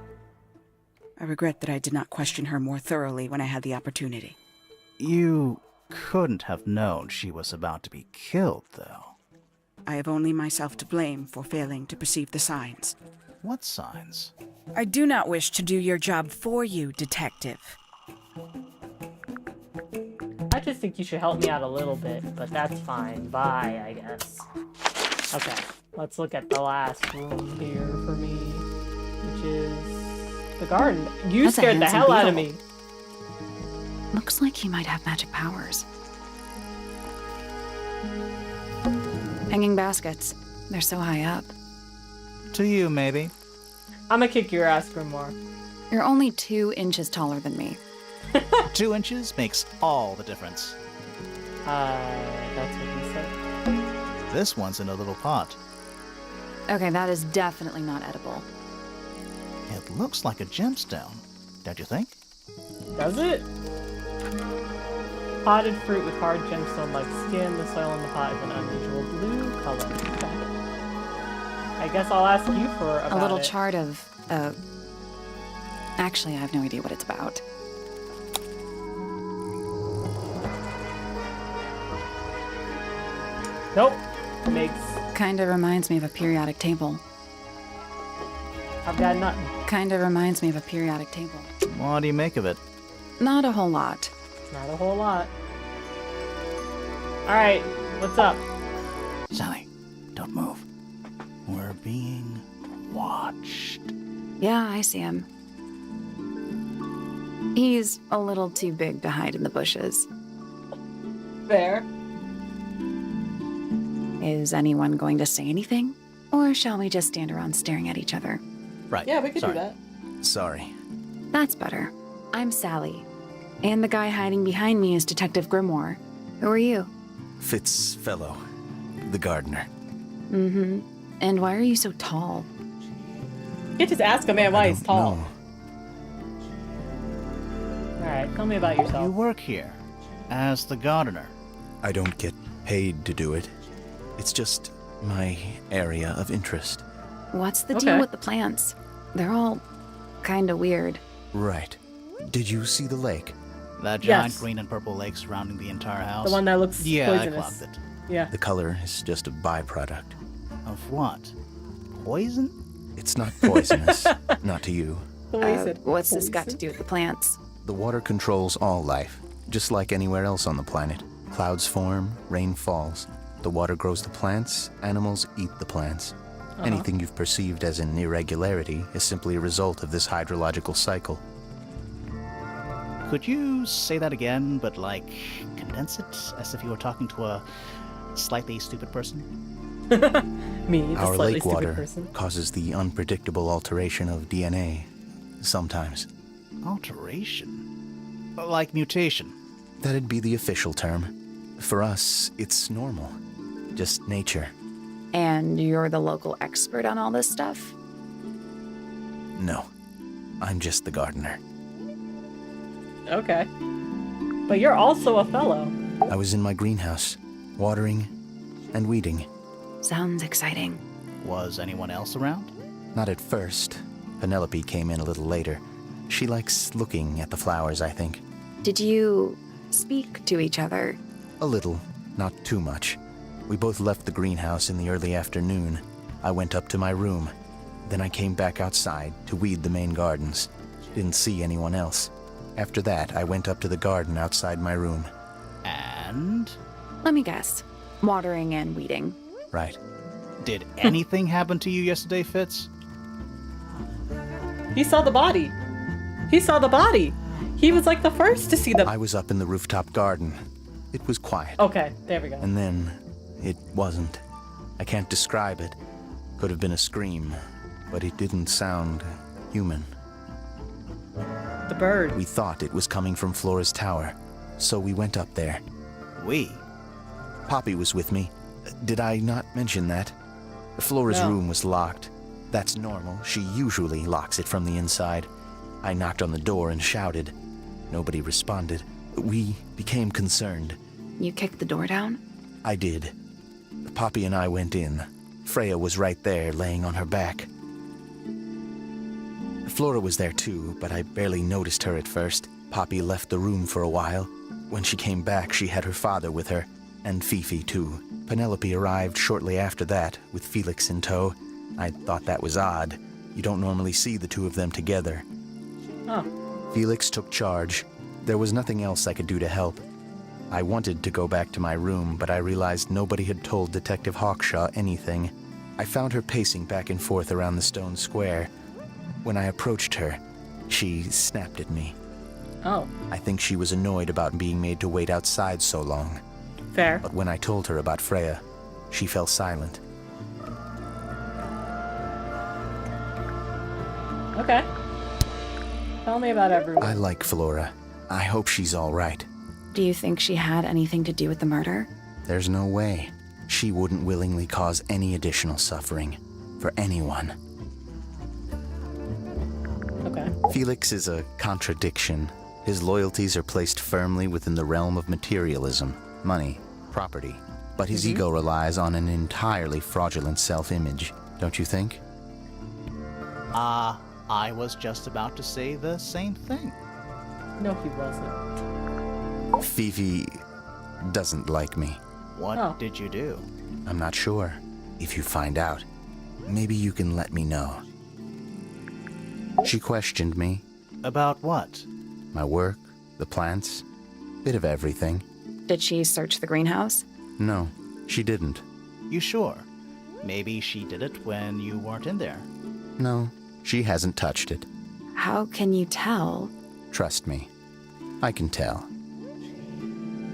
I regret that I did not question her more thoroughly when I had the opportunity. You couldn't have known she was about to be killed, though. I have only myself to blame for failing to perceive the signs. What signs? I do not wish to do your job for you, detective. I just think you should help me out a little bit, but that's fine. Bye, I guess. Okay, let's look at the last room here for me, which is the garden. You That's a scared the handsome hell out of beetle. me. Looks like he might have magic powers. Hanging baskets. They're so high up. To you, maybe. I'm gonna kick your ass, Grimoire. You're only 2 inches taller than me. 2 inches makes all the difference. That's what you said. This one's in a little pot. Okay, that is definitely not edible. It looks like a gemstone, don't you think? Does it? Potted fruit with hard gemstone-like skin. The soil in the pot is an unusual blue color. Okay. I guess I'll ask you for about A little it. chart of, Actually, I have no idea what it's about. Nope. Makes. Kinda reminds me of a periodic table. I've got nothing. Kinda reminds me of a periodic table. What do you make of it? Not a whole lot. Not a whole lot. Alright, what's up? Sally, don't move. We're being watched. Yeah, I see him. He's a little too big to hide in the bushes. Fair. Is anyone going to say anything? Or shall we just stand around staring at each other? Right. Yeah, we could sorry. do that. Sorry. That's better. I'm Sally. And the guy hiding behind me is Detective Grimoire. Who are you? Fitzfellow, the gardener. Mm-hmm. And why are you so tall? You can't just ask a man why he's tall. No. Alright, tell me about You yourself. work here as the gardener. I don't get paid to do it. It's just my area of interest. What's the Okay. deal with the plants? They're all kinda weird. Right. Did you see the lake? That giant Yes. green and purple lake surrounding the entire house. The one that looks Yeah, I poisonous. clocked it. Yeah. The color is just a byproduct. Of what? Poison? It's not poisonous. Not to you. What's this got to do with the plants? The water controls all life, just like anywhere else on the planet. Clouds form, rain falls. The water grows the plants, animals eat the plants. Anything you've perceived as an irregularity is simply a result of this hydrological cycle. Could you say that again, but like condense it as if you were talking to a slightly stupid person? Me, the Our slightly lake stupid water person. causes the unpredictable alteration of DNA. Sometimes. Alteration? Like mutation? That'd be the official term. For us, it's normal. Just nature. And you're the local expert on all this stuff? No. I'm just the gardener. Okay. But you're also a fellow. I was in my greenhouse, watering and weeding. Sounds exciting. Was anyone else around? Not at first. Penelope came in a little later. She likes looking at the flowers, I think. Did you speak to each other? A little, not too much. We both left the greenhouse in the early afternoon. I went up to my room. Then I came back outside to weed the main gardens. Didn't see anyone else. After that, I went up to the garden outside my room. And? Let me guess. Watering and weeding. Right. Did anything happen to you yesterday, Fitz? He saw the body. He saw the body. He was like the first to see the. I was up in the rooftop garden. It was quiet. Okay, there we go. And then, it wasn't. I can't describe it. Could have been a scream, but it didn't sound human. The bird. We thought it was coming from Flora's tower, so we went up there. We? Poppy was with me. Did I not mention that? Flora's No. room was locked. That's normal. She usually locks it from the inside. I knocked on the door and shouted. Nobody responded. We became concerned. You kicked the door down? I did. Poppy and I went in. Freya was right there, laying on her back. Flora was there too, but I barely noticed her at first. Poppy left the room for a while. When she came back, she had her father with her, and Fifi too. Penelope arrived shortly after that, with Felix in tow. I thought that was odd. You don't normally see the two of them together. Oh. Felix took charge. There was nothing else I could do to help. I wanted to go back to my room, but I realized nobody had told Detective Hawkshaw anything. I found her pacing back and forth around the stone square. When I approached her, she snapped at me. Oh. I think she was annoyed about being made to wait outside so long. Fair. But when I told her about Freya, she fell silent. Okay. Tell me about everyone. I like Flora. I hope she's all right. Do you think she had anything to do with the murder? There's no way. She wouldn't willingly cause any additional suffering for anyone. Okay. Felix is a contradiction. His loyalties are placed firmly within the realm of materialism, money, property. But his ego relies on an entirely fraudulent self-image, don't you think? I was just about to say the same thing. No, he wasn't. Fifi doesn't like me. What Oh. did you do? I'm not sure. If you find out, maybe you can let me know. She questioned me, About what? my work, the plants, bit of everything. Did she search the greenhouse? No, she didn't. You sure? Maybe she did it when you weren't in there. No, she hasn't touched it. How can you tell? Trust me, I can tell.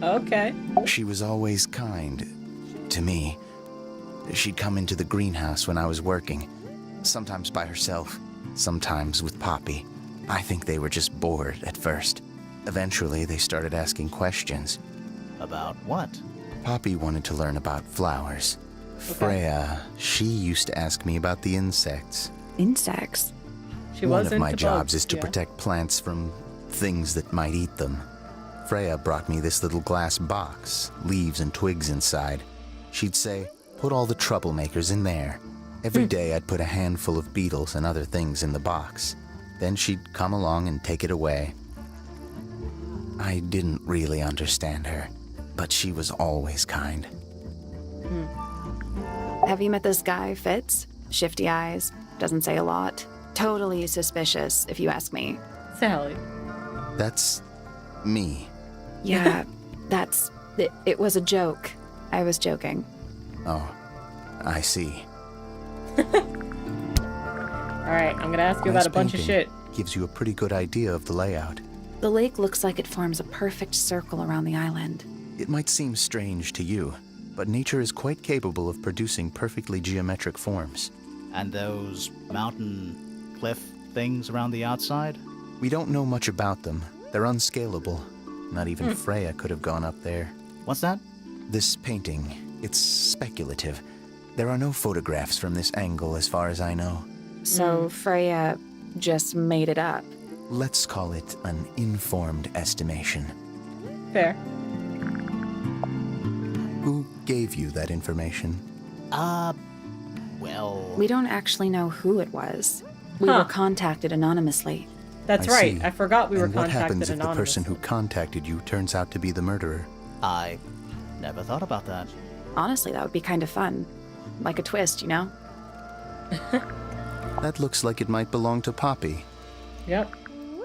Okay. She was always kind to me. She'd come into the greenhouse when I was working, sometimes by herself, sometimes with Poppy. I think they were just bored at first. Eventually, they started asking questions. About what? Poppy wanted to learn about flowers. Freya, she used to ask me about the insects. Insects? She One was of my into jobs bugs, is to yeah. protect plants from things that might eat them. Freya brought me this little glass box, leaves and twigs inside. She'd say, put all the troublemakers in there. Every day I'd put a handful of beetles and other things in the box. Then she'd come along and take it away. I didn't really understand her, but she was always kind. Have you met this guy, Fitz? Shifty eyes, doesn't say a lot. Totally suspicious, if you ask me. Sally. That's me. Yeah, it was a joke. I was joking. Oh, I see. Alright, I'm gonna ask you Nice about a bunch of painting. shit. Gives you a pretty good idea of the layout. The lake looks like it forms a perfect circle around the island. It might seem strange to you, but nature is quite capable of producing perfectly geometric forms. And those mountain cliff things around the outside? We don't know much about them. They're unscalable. Not even Freya could have gone up there. What's that? This painting, it's speculative. There are no photographs from this angle as far as I know. So Freya just made it up. Let's call it an informed estimation. Fair. Who gave you that information? Well... We don't actually know who it was. We Huh. were contacted anonymously. That's I right. see. I forgot we were And what contacted happens if the person anonymously. who contacted you turns out to be the murderer? I never thought about that. Honestly, that would be kind of fun. Like a twist, you know? That looks like it might belong to Poppy. Yep.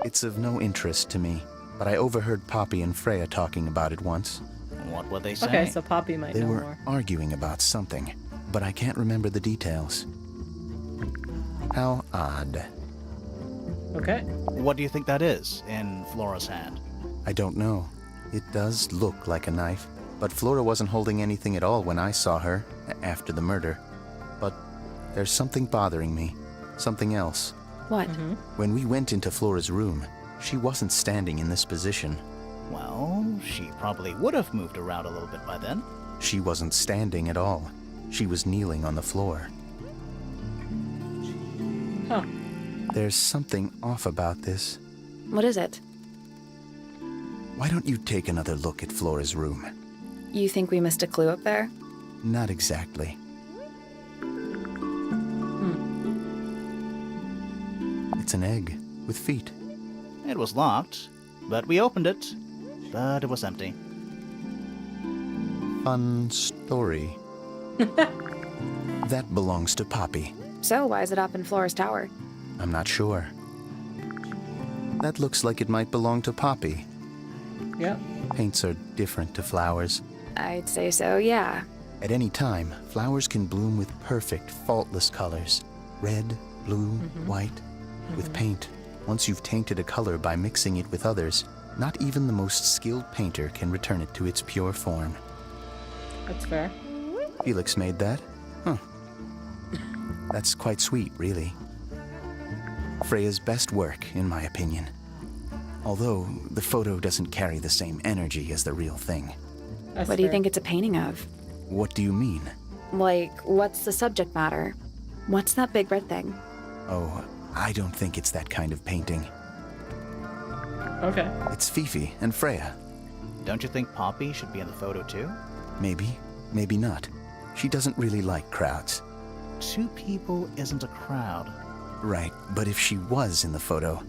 It's of no interest to me, but I overheard Poppy and Freya talking about it once. What would they say? Okay, so Poppy might They know were more. arguing about something, but I can't remember the details. How odd. Okay. What do you think that is in Flora's hand? I don't know. It does look like a knife, but Flora wasn't holding anything at all when I saw her after the murder. But there's something bothering me. Something else. What? When we went into Flora's room, she wasn't standing in this position. Well, she probably would have moved around a little bit by then. She wasn't standing at all. She was kneeling on the floor. Huh. There's something off about this. What is it? Why don't you take another look at Flora's room? You think we missed a clue up there? Not exactly. It's an egg with feet. It was locked, but we opened it. But it was empty. Fun story. That belongs to Poppy. So why is it up in Flora's tower? I'm not sure. That looks like it might belong to Poppy. Yep. Paints are different to flowers. I'd say so, yeah. At any time, flowers can bloom with perfect, faultless colors. Red, blue, white. With paint, once you've tainted a color by mixing it with others, not even the most skilled painter can return it to its pure form. That's fair. Felix made that? Huh. That's quite sweet, really. Freya's best work, in my opinion. Although, the photo doesn't carry the same energy as the real thing. That's What do you fair. think it's a painting of? What do you mean? Like, what's the subject matter? What's that big red thing? Oh, I don't think it's that kind of painting. Okay. It's Fifi and Freya. Don't you think Poppy should be in the photo too? Maybe, maybe not. She doesn't really like crowds. 2 people isn't a crowd. Right, but if she was in the photo,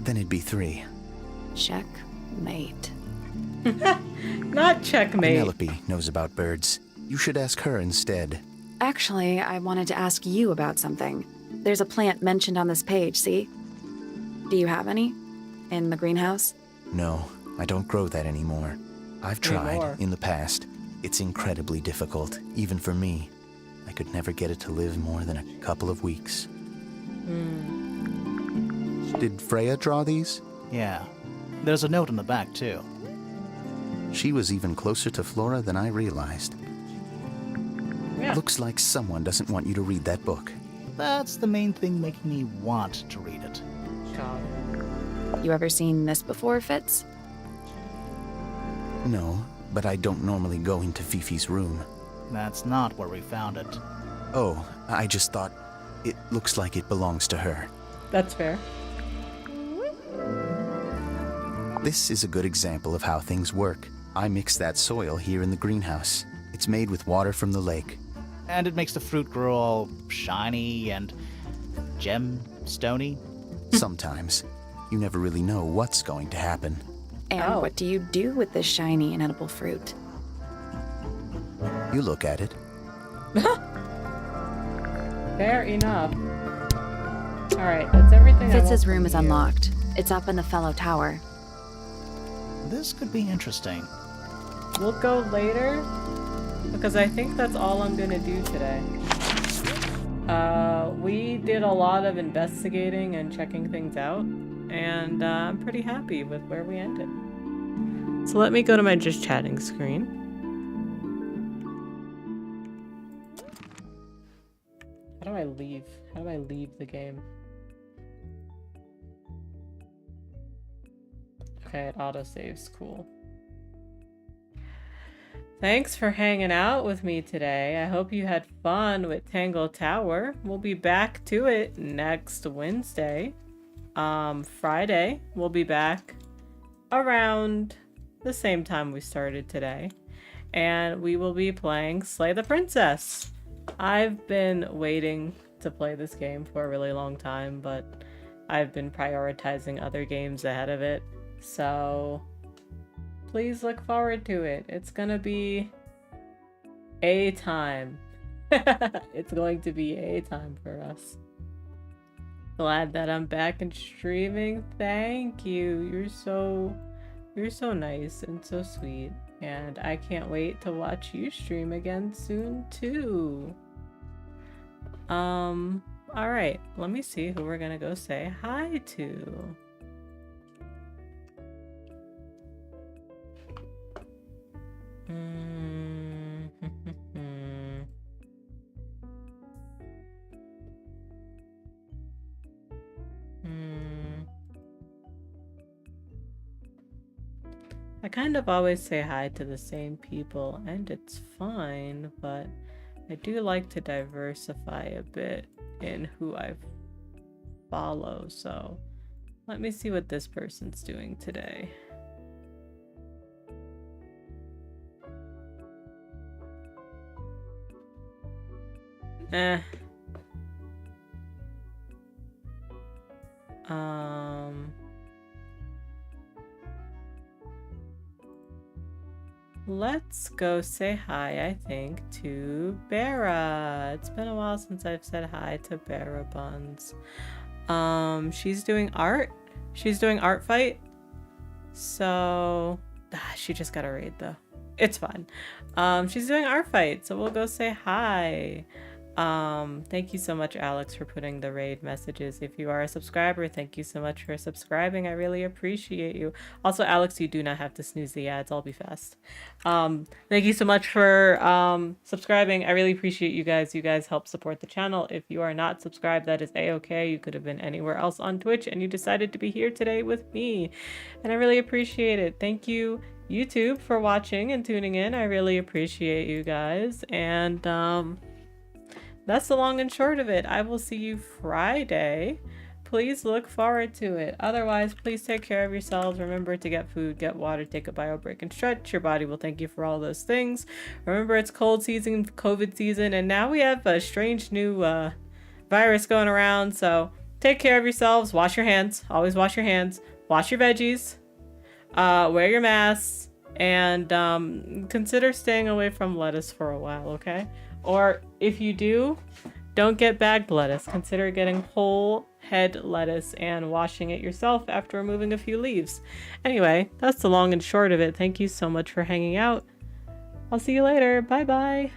then it'd be 3. Checkmate. Not checkmate. Penelope knows about birds. You should ask her instead. Actually, I wanted to ask you about something. There's a plant mentioned on this page, see? Do you have any? In the greenhouse? No, I don't grow that anymore. I've tried Anymore. in the past. It's incredibly difficult, even for me. I could never get it to live more than a couple of weeks. Did Freya draw these? Yeah. There's a note on the back, too. She was even closer to Flora than I realized. Yeah. Looks like someone doesn't want you to read that book. That's the main thing making me want to read it. God. You ever seen this before, Fitz? No, but I don't normally go into Fifi's room. That's not where we found it. Oh, I just thought it looks like it belongs to her. That's fair. This is a good example of how things work. I mix that soil here in the greenhouse. It's made with water from the lake. And it makes the fruit grow all shiny and gem-stony. Sometimes. You never really know what's going to happen. And Oh. what do you do with this shiny and edible fruit? You look at it. Fair enough. Alright, that's everything I Fitz's want room from is you. unlocked. It's up in the fellow tower. This could be interesting. We'll go later, because I think that's all I'm gonna do today. We did a lot of investigating and checking things out, and I'm pretty happy with where we ended. So let me go to my just chatting screen. How do I leave? How do I leave the game? Okay, it autosaves. Cool. Thanks for hanging out with me today. I hope you had fun with Tangle Tower. We'll be back to it next Wednesday. Friday, we'll be back around the same time we started today. And we will be playing Slay the Princess. I've been waiting to play this game for a really long time, but I've been prioritizing other games ahead of it. So please look forward to it. It's gonna be a time. It's going to be a time for us. Glad that I'm back and streaming. Thank you. You're so nice and so sweet. And I can't wait to watch you stream again soon too. Alright, let me see who we're gonna go say hi to. I kind of always say hi to the same people, and it's fine, but I do like to diversify a bit in who I follow, so let me see what this person's doing today. Let's go say hi, I think, to Bera. It's been a while since I've said hi to Bera Buns. She's doing art. She's doing art fight. So, she just got a raid though. It's fine. She's doing art fight, so we'll go say hi. Thank you so much, Alex, for putting the raid messages. If you are a subscriber, thank you so much for subscribing. I really appreciate you. Also, Alex, you do not have to snooze the ads. I'll be fast. Thank you so much for subscribing. I really appreciate you guys. You guys help support the channel. If you are not subscribed, that is a-okay. You could have been anywhere else on Twitch, and you decided to be here today with me, and I really appreciate it. Thank you, YouTube, for watching and tuning in. I really appreciate you guys, and that's the long and short of it. I will see you Friday. Please look forward to it. Otherwise, please take care of yourselves. Remember to get food, get water, take a bio break, and stretch. Your body will thank you for all those things. Remember, it's cold season, COVID season, and now we have a strange new virus going around. So take care of yourselves. Wash your hands. Always wash your hands. Wash your veggies. Wear your masks. And consider staying away from lettuce for a while, okay? Or if you do, Don't get bagged lettuce. Consider getting whole head lettuce and washing it yourself after removing a few leaves. Anyway, that's the long and short of it. Thank you so much for hanging out. I'll see you later. Bye bye.